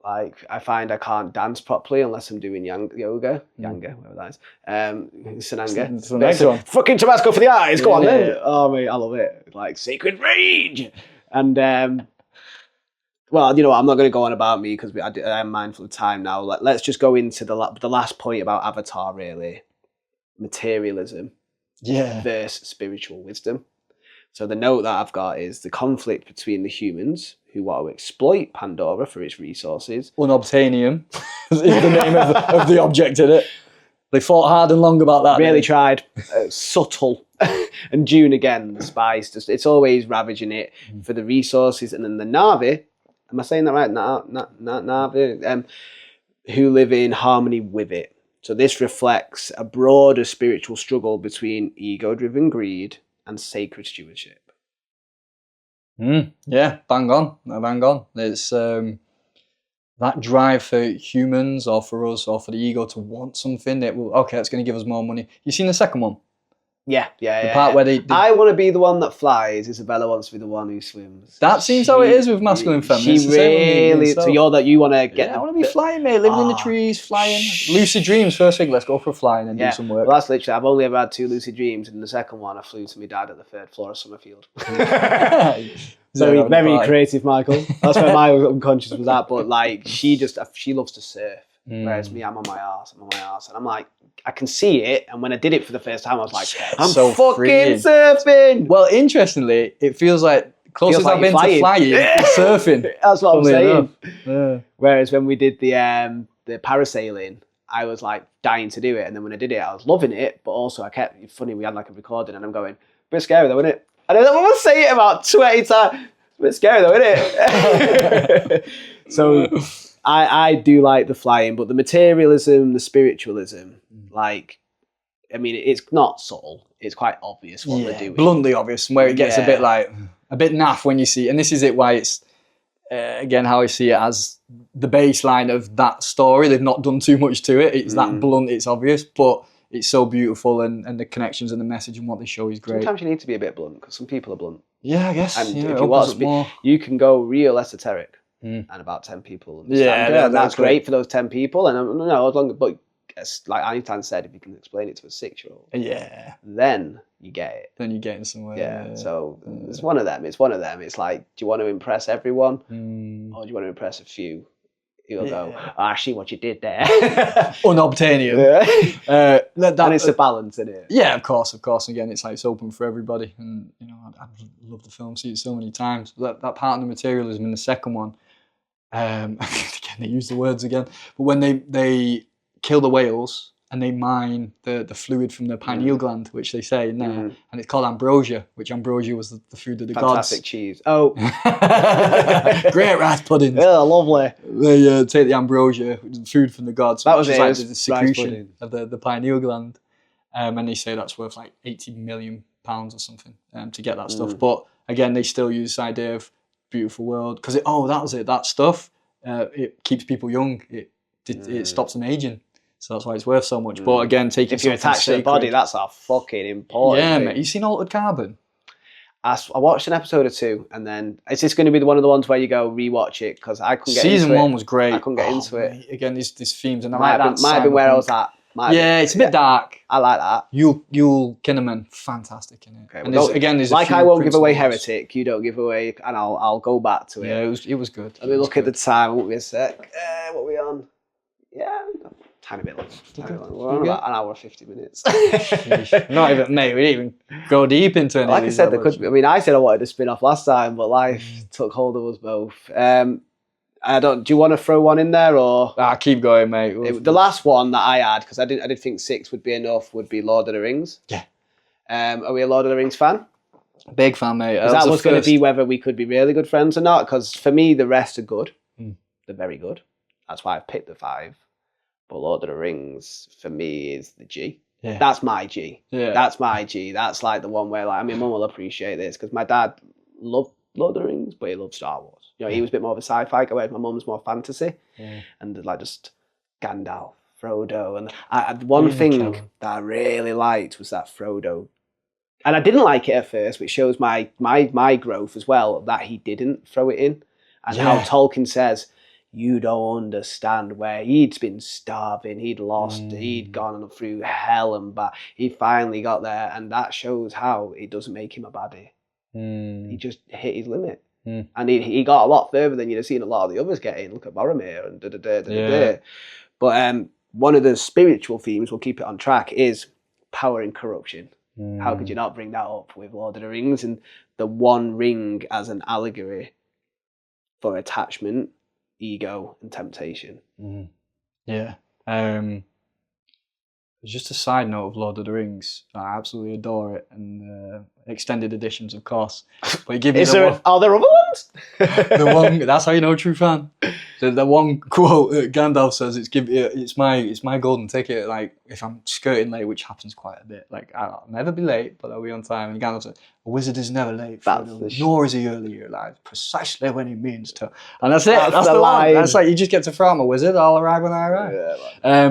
Like, I find I can't dance properly unless I'm doing yoga, whatever that is. Sananga.
It's the next one.
Fucking Tabasco for the eyes, go on then. Oh, mate, I love it. Like, Sacred Rage. And, well, you know what, I'm not going to go on about me because I am mindful of time now. Let's just go into the last point about Avatar, really. Materialism versus spiritual wisdom. So the note that I've got is the conflict between the humans who want to exploit Pandora for its resources.
Unobtainium is the name of the object in it. They fought hard and long about that.
Really tried. Subtle. And Dune again, the spice. It's always ravaging it for the resources. And then the Na'vi, am I saying that right? Na'vi, who live in harmony with it. So this reflects a broader spiritual struggle between ego-driven greed and sacred stewardship.
Yeah, bang on. It's that drive for humans or for us or for the ego to want something that will, okay, that's going to give us more money. You seen the second one?
Yeah.
The part where they
I want to be the one that flies. Isabella wants to be the one who swims.
That seems how it is with masculine and feminine.
She really. So you want to get.
Yeah, I want to be flying, mate. Living in the trees, flying. Lucid dreams. First thing, let's go for a fly and then do some work.
Well, that's literally. I've only ever had 2 lucid dreams, and the second one I flew to my dad at the 3rd floor of Summerfield. Very creative, Michael. That's where my unconscious was at. But like, she loves to surf. Whereas me, I'm on my arse, and I'm like, I can see it, and when I did it for the first time, I was like, I'm so fucking freeing. Surfing.
Well, interestingly, it feels like closest I've been to flying is surfing.
That's what I'm saying. Yeah. Whereas when we did the parasailing, I was like dying to do it, and then when I did it, I was loving it, but also we had like a recording, and I'm going, a bit scary though, isn't it? And I'm gonna say it about 20 times. It's a bit scary though, isn't it? So I do like the flying, but the materialism, the spiritualism, like, I mean, it's not subtle. It's quite obvious what they're doing.
Bluntly obvious, where it gets a bit naff when you see it. And this is it why it's, again, how I see it as the baseline of that story. They've not done too much to it. It's that blunt, it's obvious, but it's so beautiful, and the connections and the message and what they show is great.
Sometimes you need to be a bit blunt, because some people are blunt.
Yeah, I guess.
And if you want to be, you can go real esoteric. And about 10 people understand it, and that's great for those 10 people. And as long as, but like Einstein said, if you can explain it to a 6-year-old, then you get it.
Then you're getting somewhere.
Yeah. So it's one of them. It's like, do you want to impress everyone, or do you want to impress a few? You'll go, I see what you did there.
Unobtainium.
And it's a balance, isn't it?
Yeah, of course. Again, it's like it's open for everybody, and I love the film, see it so many times. That part of the materialism in the second one. Again, they use the words again, but when they kill the whales and they mine the fluid from the pineal gland, which they say in there, and it's called ambrosia, which ambrosia was the food of the gods.
Fantastic cheese. Oh,
great rice puddings.
Yeah, lovely.
They take the ambrosia, food from the gods.
That was it.
Like the secretion of the pineal gland, and they say that's worth like £80 million or something to get that stuff. But again, they still use this idea of beautiful world because that was it. That stuff it keeps people young. It stops them aging. So that's why it's worth so much. But again, taking
if you're attached to the body, that's a fucking important.
Yeah,
thing.
mate. You seen Altered Carbon?
I watched an episode or 2, and then is this going to be one of the ones where you go rewatch it because I couldn't get into it.
Season 1 was great.
I couldn't get into it.
Mate. Again, these themes and
might have been where I was at.
It's a bit dark.
I like that.
Yul Kinnaman, fantastic in it.
Okay,
and there's
like I won't give away Heretic. You don't give away, and I'll go back to it.
Yeah, it was good.
Let me look at the time. Won't be a sec. What are we on? Yeah. Tiny bit long. We're on about an hour and 50 minutes.
Not even, mate. We didn't even go deep into it.
Like I said, there could be. I mean, I said I wanted to spin off last time, but life took hold of us both. Do you want to throw one in there or?
Keep going, mate.
The last one that I had, because I did think 6 would be enough, would be Lord of the Rings.
Yeah.
Are we a Lord of the Rings fan?
Big fan, mate.
That was going to be whether we could be really good friends or not. Because for me, the rest are good. They're very good. That's why I picked the 5. But Lord of the Rings, for me, is the G.
Yeah.
That's my G.
Yeah.
That's my G. That's like the one where, like, I mean, Mum will appreciate this because my dad loved Lord of the Rings, but he loved Star Wars. You know, he was a bit more of a sci-fi guy, whereas my mum's more fantasy. And like just Gandalf, Frodo, and one thing that I really liked was that Frodo. And I didn't like it at first, which shows my growth as well, that he didn't throw it in. And how Tolkien says, you don't understand, where he'd been starving, he'd lost, he'd gone through hell and back. He finally got there, and that shows how it doesn't make him a baddie. He just hit his limit. And he got a lot further than you'd have seen a lot of the others getting. Look at Boromir and da-da-da. But one of the spiritual themes, we'll keep it on track, is power and corruption. How could you not bring that up with Lord of the Rings and the One Ring as an allegory for attachment, ego, and temptation?
Yeah. Just a side note of Lord of the Rings, I absolutely adore it, and extended editions, of course. But give me
Are there other ones?
The one, that's how you know a true fan. The one quote that Gandalf says, it's my golden ticket. Like, if I'm skirting late, which happens quite a bit, like I'll never be late, but I'll be on time. And Gandalf says, a wizard is never late, nor is he early arrived, precisely when he means to. And that's it. That's the line. That's like, you just get to throw, I'm a wizard, I'll arrive when I arrive.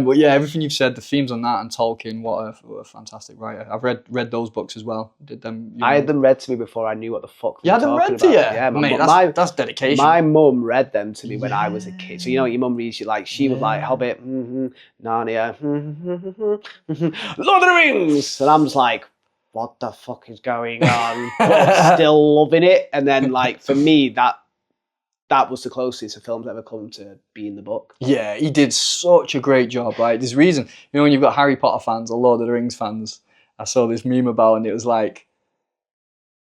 But yeah, everything you've said, the themes on that, and Tolkien, what a fantastic writer. I've read those books as well. Did them?
I had them read to me before I knew what the fuck they
were
talking about.
You had them read to you?
Yeah,
mate, that's dedication.
My mum read them to me when I was a kid. So you know what your mum reads you, like, she was like Hobbit, Narnia, Lord of the Rings, and I'm just like, what the fuck is going on? But still loving it. And then, like, for me, that was the closest a film's ever come to being the book.
Yeah, he did such a great job, right? There's a reason, you know, when you've got Harry Potter fans or Lord of the Rings fans, I saw this meme about, and it was like,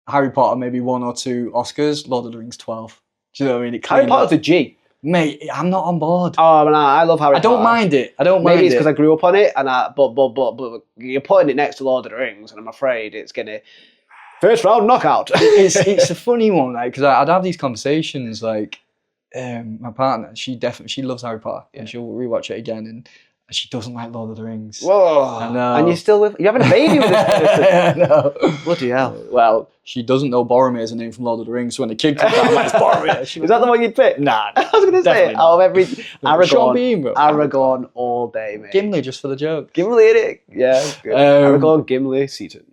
Harry Potter maybe 1 or 2 Oscars, Lord of the Rings 12. Do you know what I mean?
Harry Potter's a G.
Mate, I'm not on board.
Oh, man, I love Harry Potter.
I don't mind it. Maybe
it's because I grew up on it, and but you're putting it next to Lord of the Rings, and I'm afraid it's gonna first round knockout.
it's a funny one, like, because I'd have these conversations, like, my partner, she loves Harry Potter, and she'll rewatch it again, and she doesn't like Lord of the Rings.
Whoa!
I know.
And you're having a baby with this person.
I know.
Bloody hell!
Well, she doesn't know Boromir is a name from Lord of the Rings, so when the kid comes out, I'm like, it's Boromir.
Is that the one you'd pick?
Nah.
I was going to say, out of every Aragorn all day, mate.
Gimli, just for the joke.
Gimli, it? Yeah, good. Aragorn, Gimli, Seaton.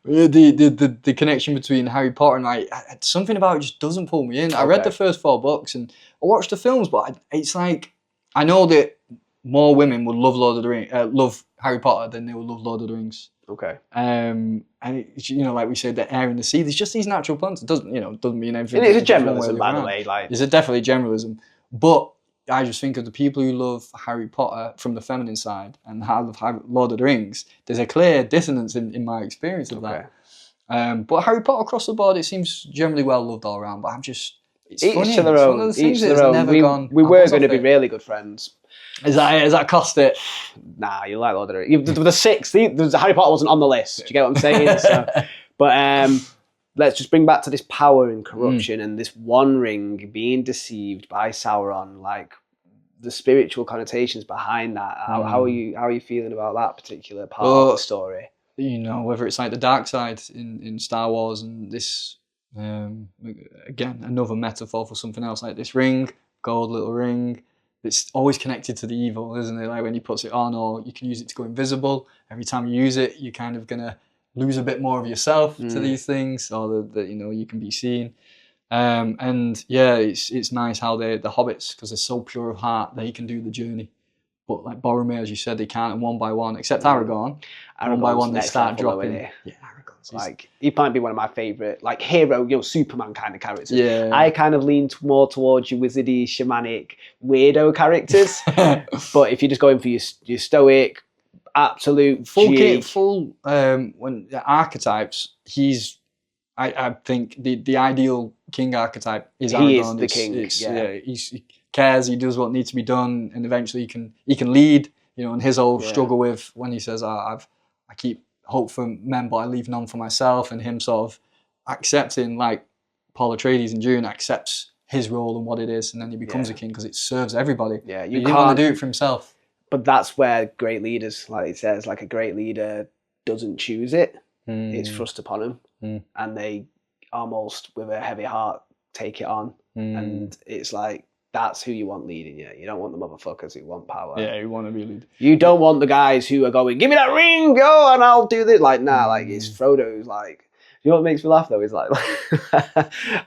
The connection between Harry Potter and, like, something about it just doesn't pull me in. Okay. I read the first 4 books and I watched the films, but it's like, I know that more women would love Lord of the Rings, love Harry Potter than they would love Lord of the Rings.
Okay.
And it, you know, like we said, the air and the sea. There's just these natural plants. It doesn't mean everything.
It is a generalism, by the way. Like,
it's definitely generalism, but I just think of the people who love Harry Potter from the feminine side and love Lord of the Rings. There's a clear dissonance in my experience of that. But Harry Potter across the board, it seems generally well loved all around. But I'm just, it's funny.
Each to their own. Each to their own. We were going to be really good friends.
Is that cost it?
Nah, you like Lord of the Rings. The 6, Harry Potter wasn't on the list. Do you get what I'm saying? So, but let's just bring back to this power and corruption and this One Ring being deceived by Sauron, like the spiritual connotations behind that. How are you feeling about that particular part of the story?
You know, whether it's like the dark side in Star Wars and this, again, another metaphor for something else, like this ring, gold little ring. It's always connected to the evil, isn't it? Like when he puts it on, or you can use it to go invisible. Every time you use it, you're kind of gonna lose a bit more of yourself to these things, or that you can be seen. And yeah, it's nice how the hobbits, because they're so pure of heart, they can do the journey. But like Boromir, as you said, they can't, and one by one, except Aragorn, one by one they start dropping. Yeah, Aragorn's
like, he might be one of my favourite, like, hero, Superman kind of characters.
Yeah.
I kind of lean more towards your wizardy, shamanic, weirdo characters. But if you're just going for your stoic, absolute
when archetypes, he's, I think the ideal king archetype is Aragorn.
He is the king.
He cares, he does what needs to be done, and eventually he can lead, and his whole struggle with when he says, I keep hope for men, but I leave none for myself, and him sort of accepting, like Paul Atreides in Dune accepts his role and what it is, and then he becomes a king because it serves everybody.
Yeah,
he didn't want to do it for himself.
But that's where great leaders, like it says, like a great leader doesn't choose it. It's thrust upon them. And they almost, with a heavy heart, take it on. And it's like, that's who you want leading you. You don't want the motherfuckers who want power.
Yeah, you want to be lead.
You don't want the guys who are going, give me that ring, go, and I'll do this. Like, nah, like it's Frodo who's like, you know what makes me laugh though? Is like,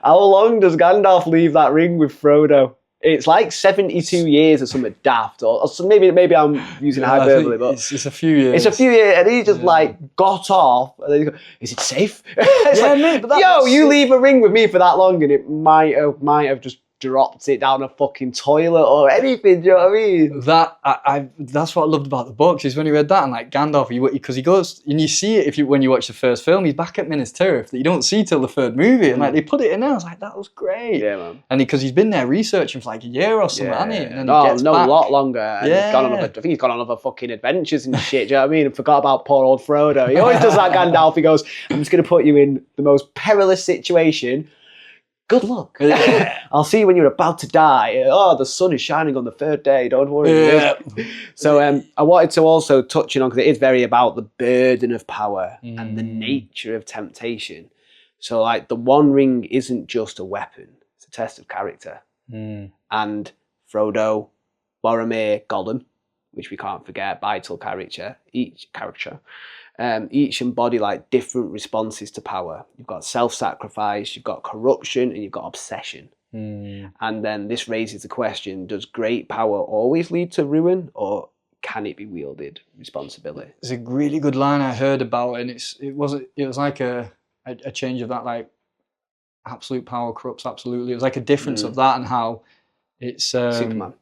how long does Gandalf leave that ring with Frodo? It's like 72 years or something daft, or so maybe I'm using hyperbole, but
it's a few years.
It's a few years, and he just like got off. And then he goes, is it safe? It's like,
mate, but
you leave a ring with me for that long, and it might have just dropped it down a fucking toilet or anything. Do you know what I mean?
That's what I loved about the books is when you read that, and like Gandalf, because he goes and you see it when you watch the first film, he's back at Minas Tirith that you don't see till the third movie, and like they put it in there. I was like, that was great.
Yeah, man.
And because he's been there researching for like a year or something, hasn't he? And then he gets
a
back.
lot longer. And he's gone on I think he's gone on other fucking adventures and shit. Do you know what I mean? And forgot about poor old Frodo. He always does that. Gandalf. He goes, I'm just going to put you in the most perilous situation. Good luck. I'll see you when you're about to die. Oh, the sun is shining on the third day. Don't worry.
Yeah.
So I wanted to also touch on, because it is very about the burden of power and the nature of temptation. So like the One Ring isn't just a weapon. It's a test of character. And Frodo, Boromir, Gollum, which we can't forget, vital character, each embody like different responses to power. You've got self-sacrifice, you've got corruption, and you've got obsession. And then this raises the question, does great power always lead to ruin, or can it be wielded responsibly?
There's a really good line I heard about, and it was like a change of that, like absolute power corrupts absolutely. It was like a difference of that, and how it's
Superman.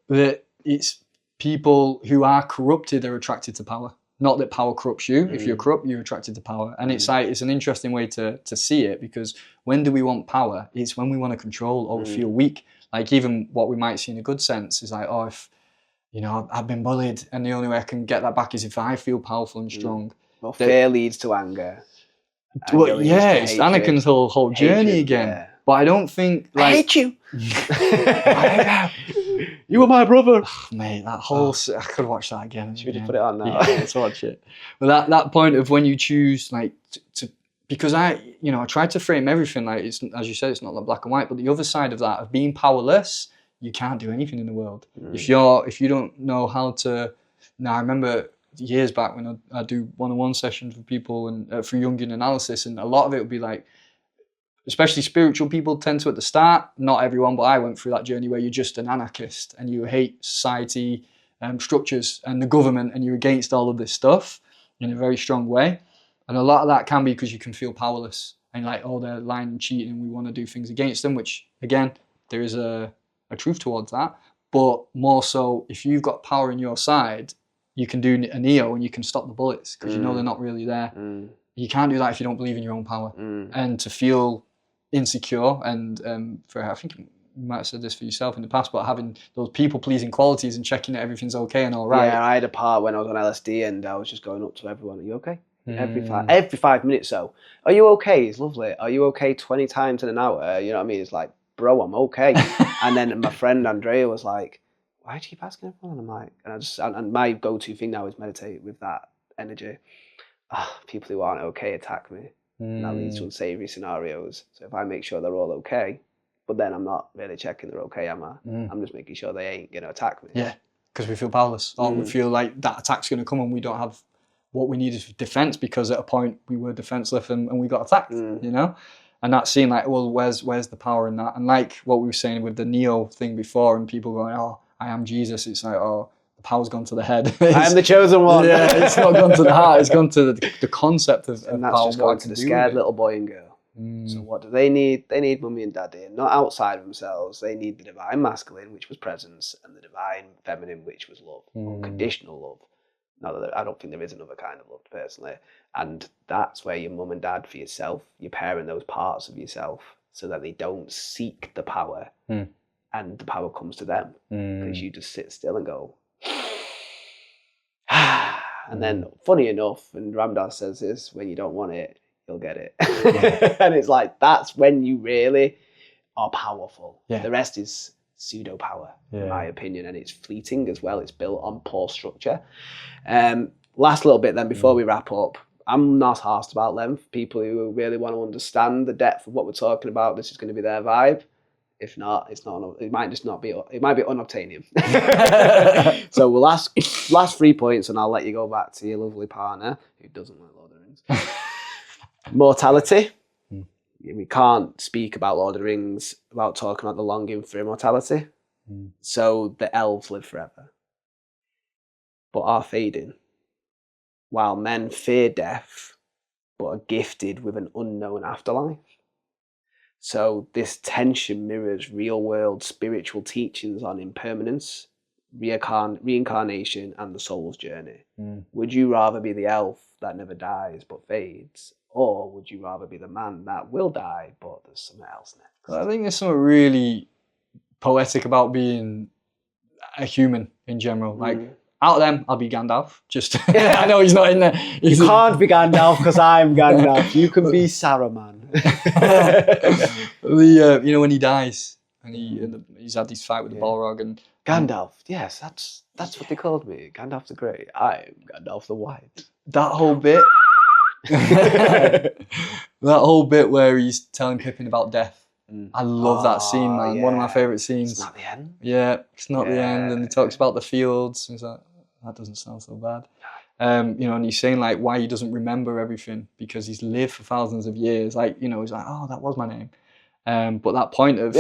that it's people who are corrupted are attracted to power. Not that power corrupts you. If you're corrupt, you're attracted to power. And it's like, it's an interesting way to see it, because when do we want power? It's when we want to control or we feel weak. Like even what we might see in a good sense is like, oh, if, you know, I've been bullied and the only way I can get that back is if I feel powerful and strong.
Well, fear leads to anger.
Well, yeah, it's Anakin's whole journey again. Yeah. But I don't think like,
I hate you. You were my brother.
Oh, mate, that whole I could watch that again.
Should we just put it on now?
Yeah, let's watch it. But that point of when you choose like to because I tried to frame everything like it's, as you said, it's not like black and white, but the other side of that of being powerless, you can't do anything in the world. If you don't know how to. Now I remember years back when I do one-on-one sessions with people and for Jungian analysis, and a lot of it would be like, especially spiritual people tend to at the start, not everyone, but I went through that journey where you're just an anarchist and you hate society, structures and the government, and you're against all of this stuff in a very strong way. And a lot of that can be because you can feel powerless and like, oh, they're lying and cheating and we want to do things against them, which again, there is a truth towards that. But more so, if you've got power in your side, you can do a Neo and you can stop the bullets because you know they're not really there. You can't do that if you don't believe in your own power. And to feel insecure and I think you might have said this for yourself in the past, but having those people-pleasing qualities and checking that everything's okay and all right.
Yeah, I had a part when I was on LSD and I was just going up to everyone, are you okay? Every 5 minutes so. Are you okay? It's lovely. Are you okay 20 times in an hour? You know what I mean? It's like, bro, I'm okay. And then my friend Andrea was like, why do you keep asking everyone? And I'm like, and my go-to thing now is meditate with that energy. People who aren't okay attack me. And that leads to unsavory scenarios. So if I make sure they're all okay, but then I'm not really checking they're okay, am I? I'm just making sure they ain't going to attack me.
Yeah, because we feel powerless. Or we feel like that attack's going to come and we don't have what we needed for defense, because at a point we were defenseless and we got attacked, you know? And that seemed like, well, where's the power in that? And like what we were saying with the Neo thing before and people going, oh, I am Jesus. It's like, oh, the power's gone to the head.
I am the chosen one.
Yeah, it's not gone to the heart. It's gone to the concept of
and that's
power.
Just going to the scared little boy and girl. So what do they need? They need mummy and daddy, and not outside of themselves. They need the divine masculine, which was presence, and the divine feminine, which was love, unconditional love. Not that I don't think there is another kind of love, personally. And that's where your mum and dad for yourself, you're pairing those parts of yourself so that they don't seek the power, and the power comes to them because you just sit still and go. And then, funny enough, and Ramdas says this, when you don't want it, you'll get it. And it's like, that's when you really are powerful. The rest is pseudo power,
Yeah.
in my opinion, and it's fleeting as well. It's built on poor structure. Last little bit then before we wrap up. I'm not asked about them. For people who really want to understand the depth of what we're talking about, this is going to be their vibe. If not, it's not. It might just not be. It might be unobtainium. So we'll ask last 3 points, and I'll let you go back to your lovely partner who doesn't like Lord of the Rings. Mortality. We can't speak about Lord of the Rings without talking about the longing for immortality. So the elves live forever, but are fading, while men fear death, but are gifted with an unknown afterlife. So this tension mirrors real-world spiritual teachings on impermanence, reincarnation, and the soul's journey. Would you rather be the elf that never dies but fades, or would you rather be the man that will die but there's something else next?
I think there's something really poetic about being a human in general. Like, out of them, I'll be Gandalf. Just I know he's not in there.
You can't be Gandalf because I'm Gandalf. You can be Saruman.
You know, when he dies and he's had this fight with the Balrog and
Gandalf. Yes, that's what they called me. Gandalf the Grey. I'm Gandalf the White.
that whole bit, that whole bit where he's telling Pippin about death. I love that scene, man. One of my favourite scenes.
It's not the end.
Yeah, it's not the end, and he talks about the fields. And he's like, that doesn't sound so bad. You know, and he's saying like why he doesn't remember everything because he's lived for thousands of years. Like, you know, he's like, oh, that was my name. But that point of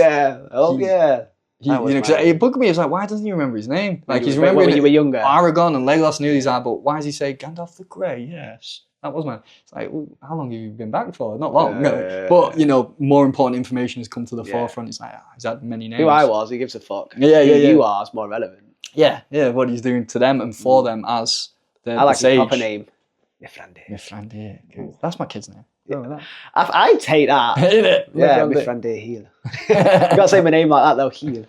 you know, 'cause it bugged me. It's like, why doesn't he remember his name? Like, he's remembering
when you were younger.
Aragorn and Legolas knew these are, but why does he say Gandalf the Grey? Yes, that was my. It's like, well, how long have you been back for? Not long. But you know, more important information has come to the forefront. It's like, he's had many names.
Who I was, who gives a fuck?
Yeah.
You are, it's more relevant.
Yeah, what he's doing to them and for them as the
I like
sage.
his proper name.
Mithrandir. That's my kid's name. Yeah.
I'd take that.
Isn't it?
Yeah, Mithrandir Heel. You gotta say my name like that though, Heel.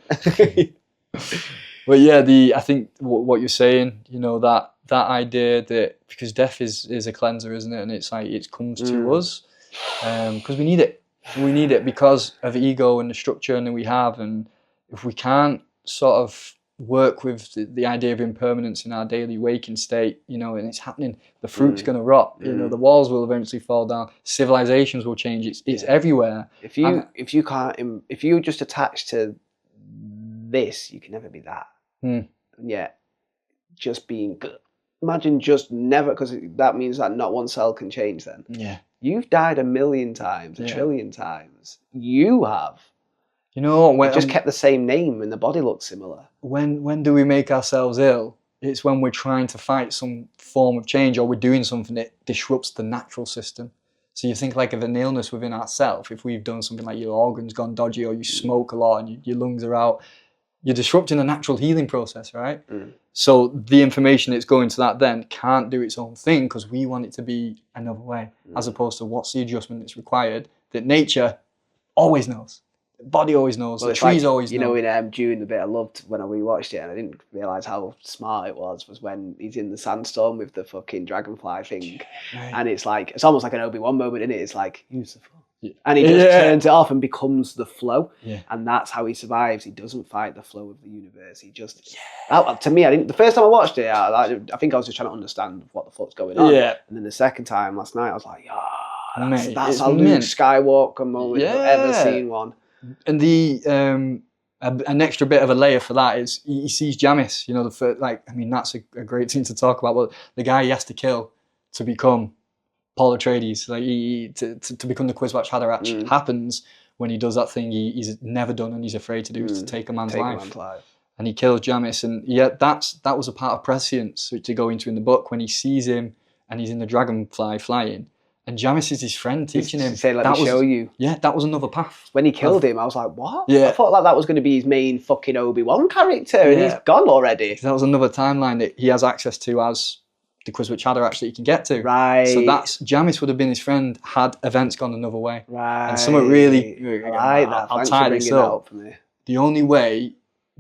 But yeah, I think what you're saying, you know, that idea that because death is a cleanser, isn't it? And it's like it comes to us because we need it. We need it because of ego and the structure that we have, and if we can't sort of work with the idea of impermanence in our daily waking state, you know, and it's happening, the fruit's going to rot. You know, the walls will eventually fall down. Civilizations will change. It's everywhere. If
you just attach to this, you can never be that. And yet, just being good. Imagine just never, because that means that not one cell can change then.
Yeah.
You've died 1,000,000 times, a trillion times. You have.
You know, when
just kept the same name and the body looks similar.
When do we make ourselves ill? It's when we're trying to fight some form of change or we're doing something that disrupts the natural system. So you think like of an illness within ourselves. If we've done something like your organs gone dodgy or you smoke a lot and your lungs are out, you're disrupting the natural healing process, right? So the information that's going to that then can't do its own thing because we want it to be another way, as opposed to what's the adjustment that's required that nature always knows. The body always knows. Well, the trees always know.
You know, in Dune, the bit I loved when I rewatched it and I didn't realise how smart it was when he's in the sandstorm with the fucking dragonfly thing. Right. And it's like, it's almost like an Obi-Wan moment, isn't it? It's like, use the flow. Yeah. And he just turns it off and becomes the flow. Yeah. And that's how he survives. He doesn't fight the flow of the universe. He just, to me, the first time I watched it, I think I was just trying to understand what the fuck's going on. Yeah. And then the second time last night, I was like, that's a Luke Skywalker moment I've ever seen one.
And the an extra bit of a layer for that is he sees Jamis. You know, that's a great thing to talk about. But the guy he has to kill to become Paul Atreides, to become the Kwisatz Haderach, happens when he does that thing he's never done and he's afraid to do, is to take a man's life. And he kills Jamis, and that was a part of prescience to go into in the book when he sees him and he's in the dragonfly flying. And Jamis is his friend teaching him.
Say, let me show you.
Yeah, that was another path.
When he killed him, I was like, what? Yeah. I thought like that was going to be his main fucking Obi-Wan character, and he's gone already.
That was another timeline that he has access to as the Kwisatz Haderach that he can get to.
Right.
So Jamis would have been his friend had events gone another way. Right. And something really,
I'll tie this up.
The only way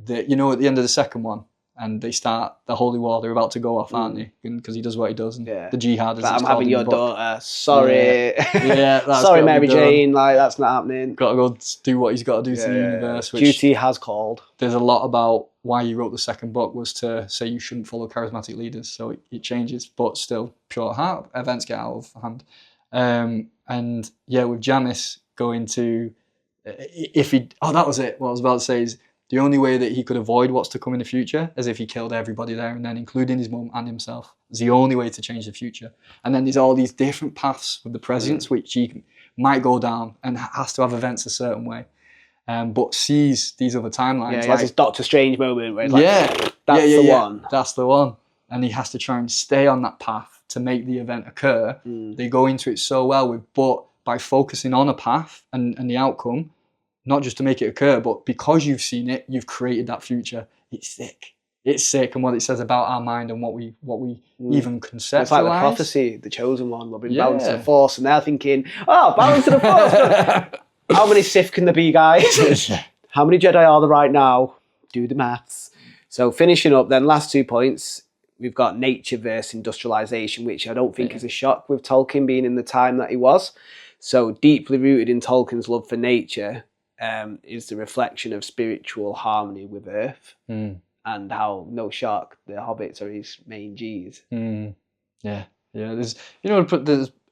that, you know, at the end of the second one, and they start the holy war. They're about to go off, aren't they? Because he does what he does, and the jihad. As
I'm having your daughter. Sorry,
that's
sorry, Mary Jane. Like that's not happening.
Got to go do what he's got to do to the universe. Which
duty has called.
There's a lot about why he wrote the second book was to say you shouldn't follow charismatic leaders. So it changes, but still pure heart. Events get out of hand, and with Jamis going to, that was it. What I was about to say is, the only way that he could avoid what's to come in the future is if he killed everybody there and then, including his mum and himself. It's the only way to change the future. And then there's all these different paths with the presidents, which he might go down and has to have events a certain way. But sees these other timelines.
Yeah, he has this Doctor Strange moment where it's that's the one.
That's the one. And he has to try and stay on that path to make the event occur. They go into it so well but by focusing on a path and the outcome, not just to make it occur, but because you've seen it, you've created that future. It's sick. It's sick, and what it says about our mind and what we even conceptualize.
It's like the prophecy, the chosen one will bring balance to the force, and they're thinking, balance to the force. How many Sith can there be, guys? How many Jedi are there right now? Do the maths. So finishing up then, last 2 points, we've got nature versus industrialization, which I don't think is a shock with Tolkien being in the time that he was. So deeply rooted in Tolkien's love for nature, is the reflection of spiritual harmony with Earth, and how, no shock, the hobbits are his main G's.
Yeah. There's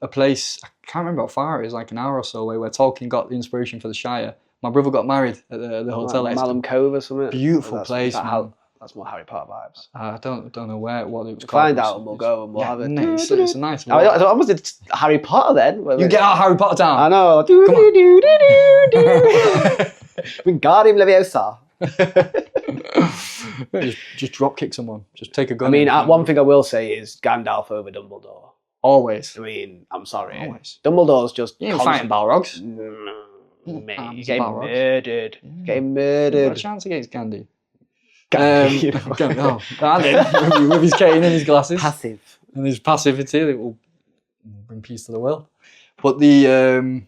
a place, I can't remember how far it is, like an hour or so away, where Tolkien got the inspiration for the Shire. My brother got married at the hotel.
Like Malum Cove or something.
Beautiful place.
That's more Harry Potter vibes.
I don't know what it was called.
Find out and we'll go and we'll have it.
It's a nice one.
I almost did Harry Potter then.
You get out Harry Potter town.
I know. Wingardium Leviosa.
just drop kick someone. Just take a gun.
I mean, one thing I will say is Gandalf over Dumbledore.
Always.
I mean, I'm sorry.
Always.
Dumbledore's just...
You ain't fighting Balrogs.
Mate, you're getting murdered. Getting murdered.
What a chance against Gandhi.
Gandhi,
with his cane and his glasses.
Passive.
And his passivity that will bring peace to the world. But the...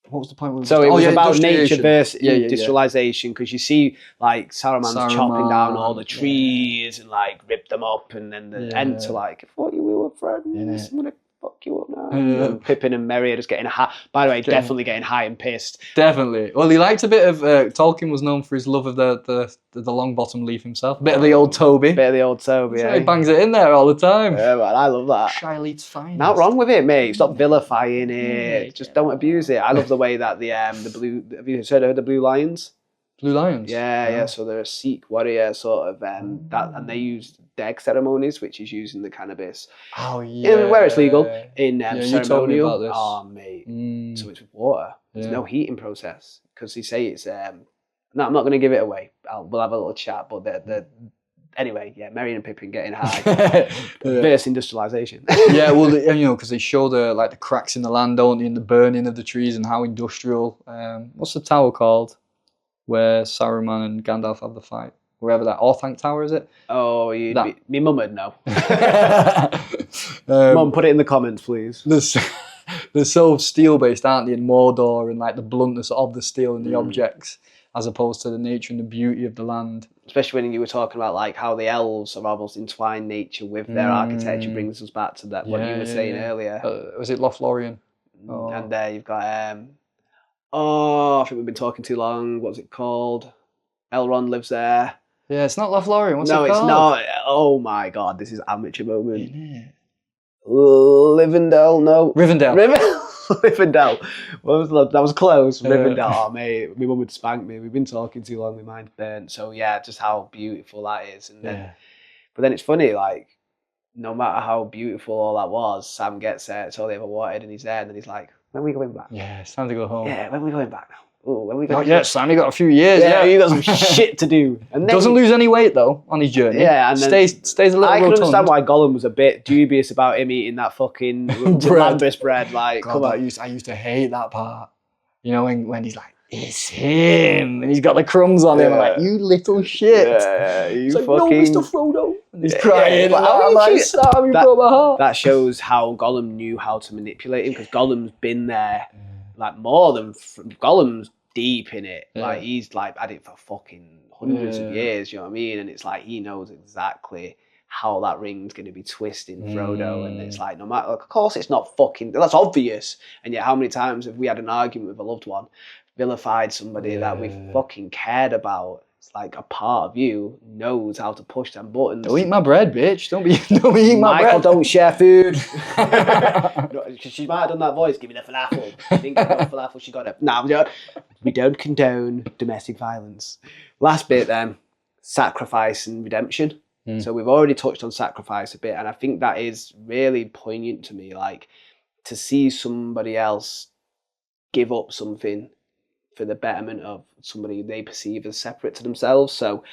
what was the point?
So it was about nature versus industrialization, because you see like Saruman's chopping down all the trees and like rip them up, and then the Ents are like, I thought we were friends, I'm gonna fuck you up now. And Pippin and Merry are just getting high. By the way, definitely getting high and pissed.
Definitely. Well, he liked a bit of Tolkien was known for his love of the long bottom leaf himself. Bit of the old Toby.
Yeah.
He bangs it in there all the time.
Yeah, man, I love that.
Shylead's finest.
Not wrong with it, mate. Stop vilifying it. Just don't abuse it. I love the way that the blue. Have you heard of the Blue Lions?
Blue Lions.
Yeah. So they're a Sikh warrior sort of, and they use deg ceremonies, which is using the cannabis.
Oh yeah.
Where it's legal in ceremonial.
You told me about this.
Oh mate. So it's with water. There's no heating process, because they say it's. No, I'm not going to give it away. We'll have a little chat, but anyway, Merry and Pippin getting high. Versus industrialization.
Yeah, well, because they show the cracks in the land, don't they, and the burning of the trees and how industrial. What's the tower called, where Saruman and Gandalf have the fight? Wherever that Orthanc Tower is it?
Oh, me mum would know. Mum, put it in the comments, please.
They're so steel based, aren't they, in Mordor, and like the bluntness of the steel and the objects, as opposed to the nature and the beauty of the land.
Especially when you were talking about like how the elves are almost entwined nature with their architecture, brings us back to that what you were saying earlier.
Was it Lothlorien?
And there you've got I think we've been talking too long. What's it called? Elrond lives there.
Yeah, it's not Lothlorien. What's it called?
No, it's not. Oh my god, this is amateur moment. Livendell, no.
Rivendell.
Rivendell. That was close. Rivendell. Oh, mate, my mum would spank me. We've been talking too long. My mind's burnt. So yeah, just how beautiful that is. And then, but then it's funny, like, no matter how beautiful all that was, Sam gets there. It's all they ever wanted, and he's there, and then he's like, "When are we going back?"
Yeah, it's time to go home.
Yeah, when are we going back now? Oh, when are we going?
Not yet, Sam. You got a few years.
Yeah, you got some shit to do. And then
doesn't lose any weight though on his journey.
Yeah, and
stays a little.
I can
rotund.
understand why Gollum was a bit dubious about him eating that fucking Lambus bread. Like,
God,
come on.
I used to hate that part. You know, when he's like, "It's him," and he's got the crumbs on him. I'm like, "You little shit!"
Yeah, you
it's
fucking.
Like, no, Mr. Frodo. And he's crying.
Yeah,
I'm like, Sam, you broke my heart.
That shows how Gollum knew how to manipulate him, because Gollum's been there, like more than Gollum's deep in it. Like he's like had it for fucking hundreds of years, you know what I mean? And it's like he knows exactly how that ring's going to be twisting Frodo, and it's like, no matter, like, of course it's not fucking, that's obvious. And yet how many times have we had an argument with a loved one, vilified somebody that we fucking cared about? It's like a part of you knows how to push them buttons.
Don't eat my bread, bitch. Don't be eating my bread.
Michael, don't share food. She might have done that voice. Give me the falafel. She didn't get no falafel. She got it. No, we don't condone domestic violence. Last bit then, sacrifice and redemption. So we've already touched on sacrifice a bit, and I think that is really poignant to me. Like, to see somebody else give up something for the betterment of somebody they perceive as separate to themselves. So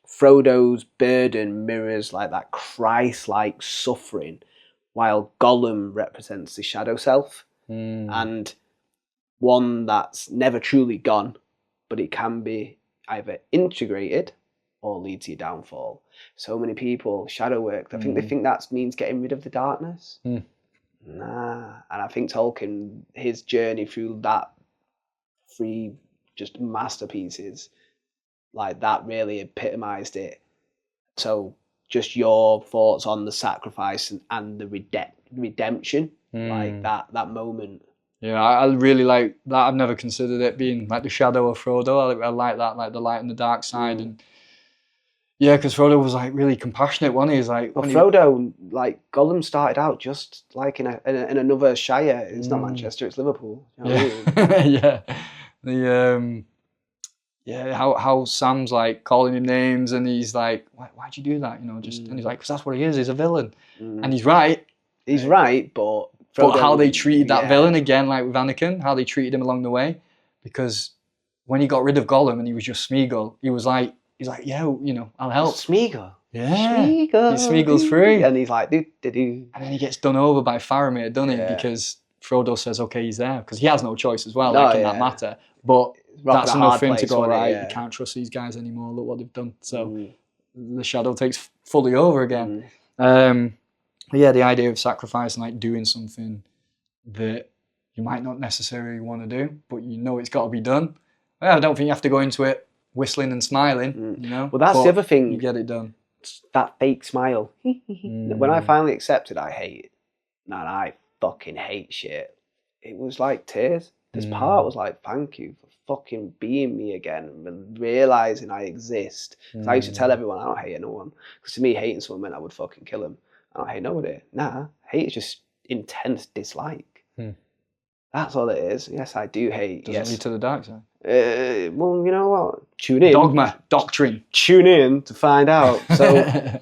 Frodo's burden mirrors like that Christ-like suffering, while Gollum represents the shadow self, and one that's never truly gone, but it can be either integrated or lead to your downfall. So many people, shadow work, I think they think that means getting rid of the darkness. Nah. And I think Tolkien, his journey through that three just masterpieces, like that really epitomized it. So just your thoughts on the sacrifice and the redemption, like that moment.
Yeah, I really like that. I've never considered it being like the shadow of Frodo. I like that, like the light and the dark side. And yeah, because Frodo was like really compassionate, wasn't he? He's like,
well, Frodo, like Gollum started out just like in another shire. It's not Manchester, it's Liverpool. You know what I mean?
Yeah. How Sam's like calling him names, and he's like, why'd you do that? You know, just and he's like, because that's what he is. He's a villain, and he's right.
He's right, but
Frodo, how they treated that villain again, like with Anakin, how they treated him along the way, because when he got rid of Gollum and he was just Smeagol, he's like, yeah, you know, I'll help.
Smeagol.
Yeah. Smeagol's free.
And he's like, do.
And then he gets done over by Faramir, doesn't he? Because Frodo says, okay, he's there. Because he has no choice as well, in that matter. But that's enough for him to go, right, you can't trust these guys anymore. Look what they've done. So the shadow takes fully over again. Yeah, the idea of sacrifice and like doing something that you might not necessarily want to do, but you know it's got to be done. Well, I don't think you have to go into it whistling and smiling, you know.
Well, that's the other thing.
You get it done.
That fake smile. When I finally accepted I hate it, and I fucking hate shit, it was like tears. This part was like, thank you for fucking being me again and realising I exist. I used to tell everyone I don't hate anyone. Because to me, hating someone meant I would fucking kill them. I don't hate nobody. Nah, hate is just intense dislike. That's all it is. Yes, I do hate.
Does it lead to the dark side?
Well, you know what? Tune in.
Dogma, doctrine.
Tune in to find out. So,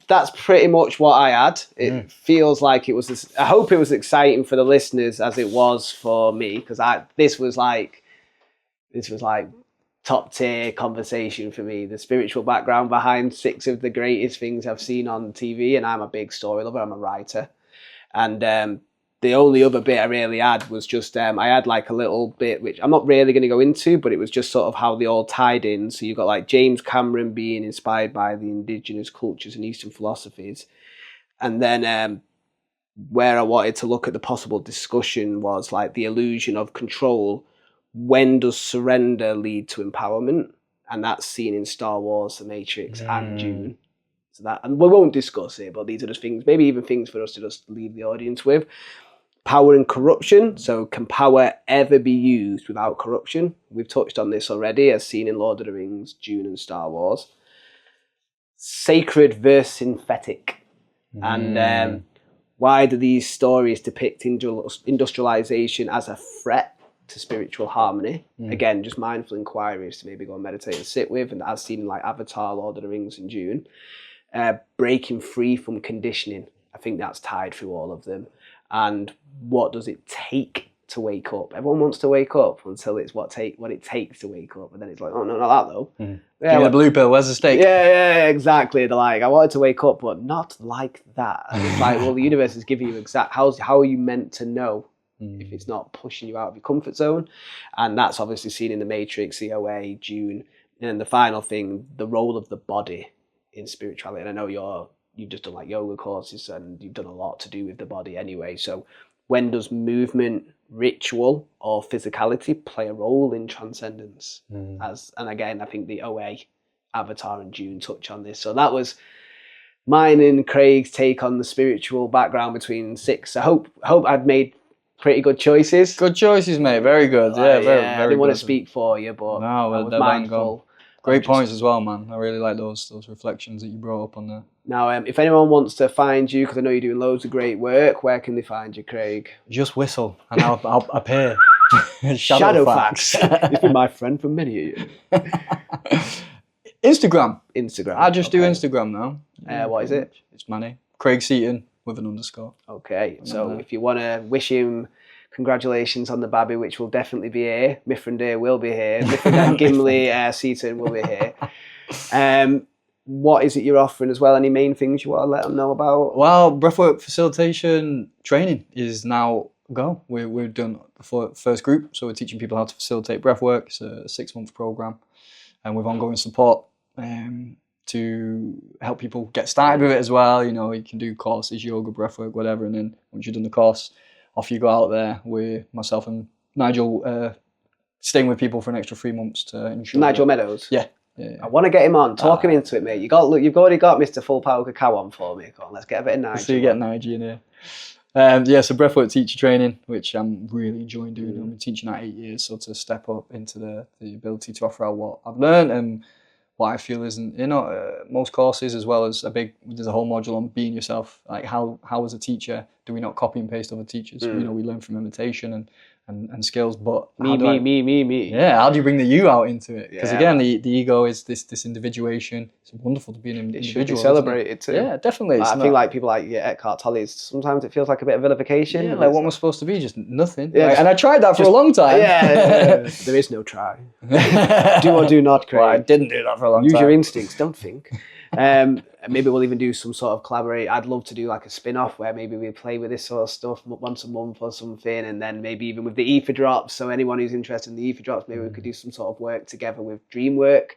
that's pretty much what I had. It feels like it was. I hope it was exciting for the listeners as it was for me, because this was like top tier conversation for me. The spiritual background behind 6 of the greatest things I've seen on TV, and I'm a big story lover. I'm a writer, and the only other bit I really had was just, I had like a little bit, which I'm not really going to go into, but it was just sort of how they all tied in. So you've got like James Cameron being inspired by the indigenous cultures and Eastern philosophies. And then where I wanted to look at the possible discussion was like the illusion of control. When does surrender lead to empowerment? And that's seen in Star Wars, The Matrix, and Dune. So that, and we won't discuss it, but these are just things, maybe even things for us to just leave the audience with. Power and corruption. So can power ever be used without corruption? We've touched on this already, as seen in Lord of the Rings, Dune, and Star Wars. Sacred versus synthetic. And why do these stories depict industrialization as a threat to spiritual harmony? Again, just mindful inquiries to maybe go and meditate and sit with, and as seen in like Avatar, Lord of the Rings, and Dune. Breaking free from conditioning. I think that's tied through all of them. And what does it take to wake up? Everyone wants to wake up until it's what it takes to wake up, and then it's like, oh no, not that though.
Yeah, the blue pill. Where's the steak?
Yeah, exactly. They're like, I wanted to wake up, but not like that. And it's like, well, the universe is giving you exact. How are you meant to know if it's not pushing you out of your comfort zone? And that's obviously seen in The Matrix, the OA, Dune, and the final thing, the role of the body in spirituality. And I know you've just done like yoga courses and you've done a lot to do with the body anyway. So when does movement, ritual, or physicality play a role in transcendence? And again, I think the OA, Avatar and Dune touch on this. So that was mine and Craig's take on the spiritual background between 6. I hope I'd made pretty good choices.
Good choices, mate. Very good. Yeah, very
I didn't want to
good.
speak for you, but
No,
I was
they're bang on.
mindful.
Great points as well, man. I really like those reflections that you brought up on there.
Now, if anyone wants to find you, because I know you're doing loads of great work, where can they find you, Craig?
Just whistle and I'll appear.
Shadowfax. He's been my friend for many years.
Instagram.
I
just do Instagram now.
What is it?
It's my name. Craig Seaton with an underscore.
Okay, so if you want to wish him congratulations on the baby, which will definitely be here. Mithrandir will be here. Mithrandir Gimli Seaton will be here. What is it you're offering as well? Any main things you want to let them know about?
Well, breathwork facilitation training is now go. We've done the first group, so we're teaching people how to facilitate breathwork. It's a 6-month program, and with ongoing support to help people get started with it as well. You know, you can do courses, yoga, breathwork, whatever, and then once you've done the course, off you go out there with myself and Nigel staying with people for an extra 3 months to ensure.
Nigel Meadows?
Yeah.
I want to get him on. Talk him into it, mate. You've already got Mr. Full Power Cacao on for me. Come on, let's get a bit of Nigel.
So you get Nigel in here. So breathwork teacher training, which I'm really enjoying doing. I've been teaching that 8 years, so to step up into the ability to offer out what I've learned and what I feel isn't, most courses, as well as there's a whole module on being yourself. Like how as a teacher do we not copy and paste other teachers? We learn from imitation and skills, but
me.
Yeah, how do you bring the you out into it? Because again, the ego is this individuation. It's wonderful to be an individual.
It should be celebrated too.
Yeah, definitely.
I think like people like Eckhart Tolle, sometimes it feels like a bit of vilification.
Yeah, like what am I supposed to be? Just nothing.
Yeah,
and I tried that for a long time.
Yeah, there is no try. Do or do not, Craig.
Well, I didn't do that for a long time.
Use your instincts, don't think. Maybe we'll even do some sort of collaborate. I'd love to do like a spin-off where maybe we play with this sort of stuff once a month or something, and then maybe even with the ether drops. So anyone who's interested in the ether drops, maybe we could do some sort of work together with Dreamwork,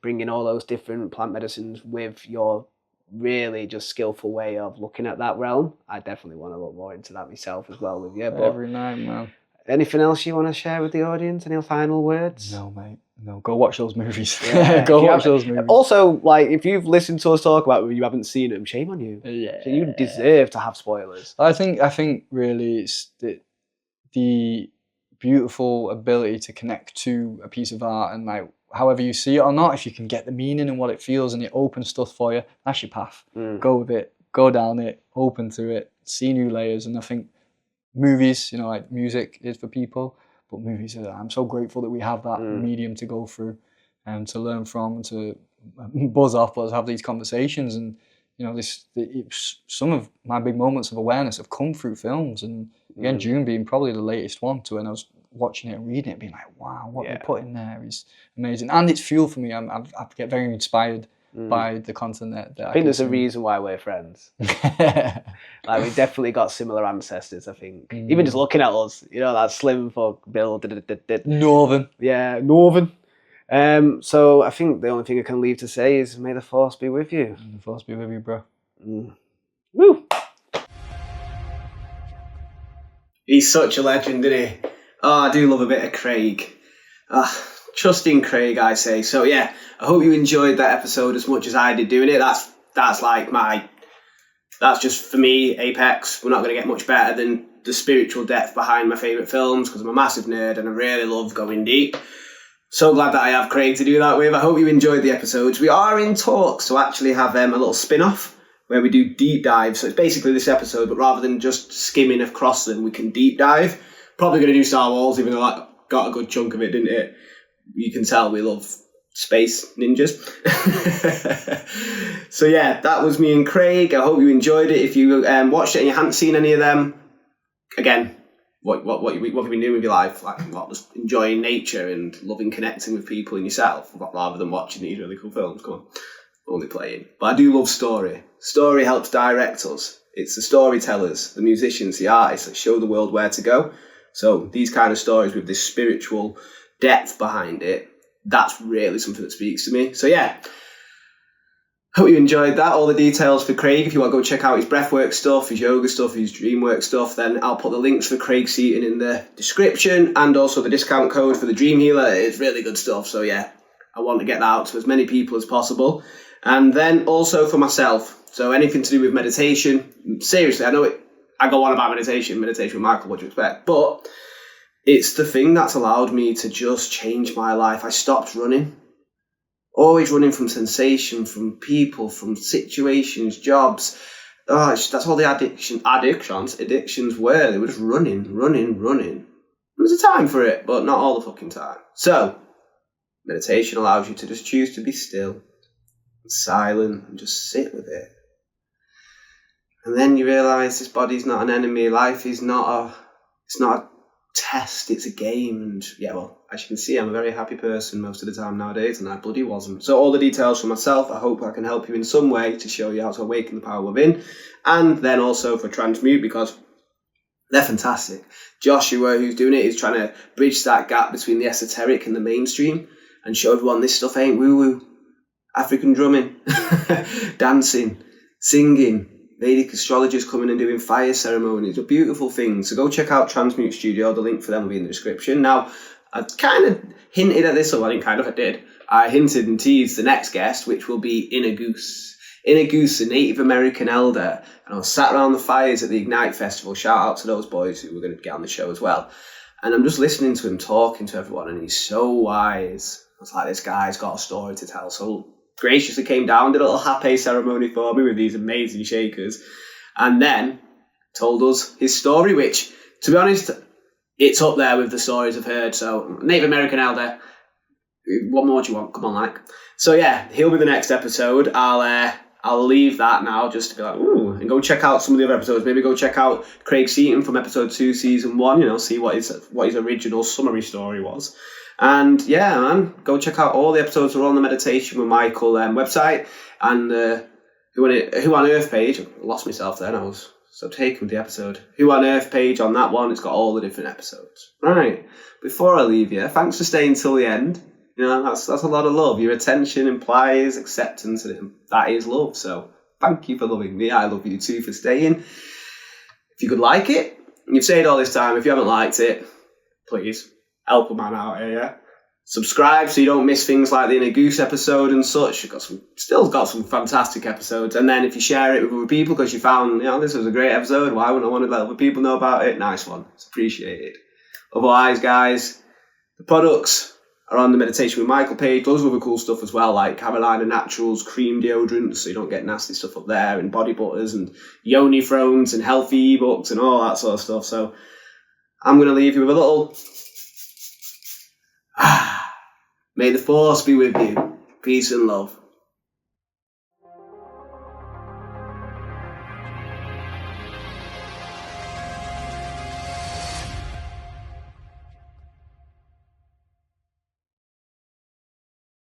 bring in all those different plant medicines with your really just skillful way of looking at that realm. I definitely want to look more into that myself as well with you. But
every night, man.
Anything else you want to share with the audience? Any final words?
No, mate. No, go watch those movies.
Yeah,
go watch those movies.
Also, like, if you've listened to us talk about them and you haven't seen them, shame on you.
Yeah.
So you deserve to have spoilers.
I think really it's the beautiful ability to connect to a piece of art, and like however you see it or not, if you can get the meaning and what it feels and it opens stuff for you, that's your path. Go with it, go down it, open to it, see new layers. And I think movies, like music is for people. But movies, I'm so grateful that we have that medium to go through and to learn from and to buzz off, but have these conversations. And, some of my big moments of awareness have come through films. And again, Dune being probably the latest one to when I was watching it and reading it, being like, wow, what they put in there is amazing. And it's fuel for me. I get very inspired by the content that
I think there's a reason why we're friends. Like, we definitely got similar ancestors, I think. Even just looking at us, that slim folk build.
Northern.
Yeah, Northern. So I think the only thing I can leave to say is may the force be with you.
May the force be with you, bro.
Woo!
He's such a legend, isn't he? Oh, I do love a bit of Craig. Trust in Craig, I say. So yeah, I hope you enjoyed that episode as much as I did doing it. That's just for me, apex. We're not going to get much better than the spiritual depth behind my favourite films, because I'm a massive nerd and I really love going deep. So glad that I have Craig to do that with. I hope you enjoyed the episodes. We are in talks to actually have a little spin-off where we do deep dives. So it's basically this episode, but rather than just skimming across them, we can deep dive. Probably going to do Star Wars, even though that got a good chunk of it, didn't it? You can tell we love space ninjas. So yeah, that was me and Craig. I hope you enjoyed it. If you watched it and you hadn't seen any of them, again, what have you been doing with your life? Like, just enjoying nature and loving connecting with people and yourself, rather than watching these really cool films. Come on, only playing. But I do love story. Story helps direct us. It's the storytellers, the musicians, the artists that show the world where to go. So these kind of stories with this spiritual depth behind it, that's really something that speaks to me. So yeah, Hope you enjoyed that. All the details for Craig, if you want to go check out his breathwork stuff, his yoga stuff, his dreamwork stuff, then I'll put the links for Craig Seaton in the description, and also the discount code for the Dream Healer. It's really good stuff. So yeah, I want to get that out to as many people as possible. And then also for myself. So anything to do with meditation. Seriously, I know I go on about meditation with Michael, what do you expect? But it's the thing that's allowed me to just change my life. I stopped running. Always running from sensation, from people, from situations, jobs. Oh, that's all the addictions were. They were just running. There was a time for it, but not all the fucking time. So, meditation allows you to just choose to be still, silent, and just sit with it. And then you realise this body's not an enemy. Life is not a test, it's a game. And yeah, well, as you can see, I'm a very happy person most of the time nowadays, and I bloody wasn't. So all the details for myself, I hope I can help you in some way to show you how to awaken the power within, and then also for Transmute, because they're fantastic. Joshua, who's doing it, is trying to bridge that gap between the esoteric and the mainstream and show everyone this stuff ain't woo-woo. African drumming, dancing, singing, Vedic astrologers coming and doing fire ceremonies, a beautiful thing. So go check out Transmute Studio. The link for them will be in the description. Now, I kind of hinted at this, or I did. I hinted and teased the next guest, which will be Inner Goose. Inner Goose, a Native American elder. And I was sat around the fires at the Ignite Festival. Shout out to those boys who were going to get on the show as well. And I'm just listening to him talking to everyone, and he's so wise. I was like, this guy's got a story to tell. So graciously came down, did a little happy ceremony for me with these amazing shakers, and then told us his story, which, to be honest, it's up there with the stories I've heard. So, Native American elder, what more do you want? Come on, like. So yeah, he'll be the next episode. I'll leave that now just to be like, ooh, and go check out some of the other episodes. Maybe go check out Craig Seaton from episode 2, season 1. See what his original summary story was. And yeah, man, go check out all the episodes that are on the Meditation with Michael website, and Who on Earth page. I lost myself then, I was so taken with the episode. Who on Earth page on that one, it's got all the different episodes. Right, before I leave you, thanks for staying till the end. That's a lot of love. Your attention implies acceptance, and that is love. So thank you for loving me. I love you too for staying. If you could like it, you've said all this time, if you haven't liked it, please help a man out here, yeah? Subscribe so you don't miss things like the Inner Goose episode and such. Still got some fantastic episodes. And then if you share it with other people because you found, this was a great episode, why wouldn't I want to let other people know about it? Nice one. It's appreciated. Otherwise, guys, the products are on the Meditation with Michael page. Loads of other cool stuff as well, like Carolina Naturals cream deodorants, so you don't get nasty stuff up there, and body butters and yoni thrones and healthy ebooks and all that sort of stuff. So I'm going to leave you with a little... May the force be with you. Peace and love.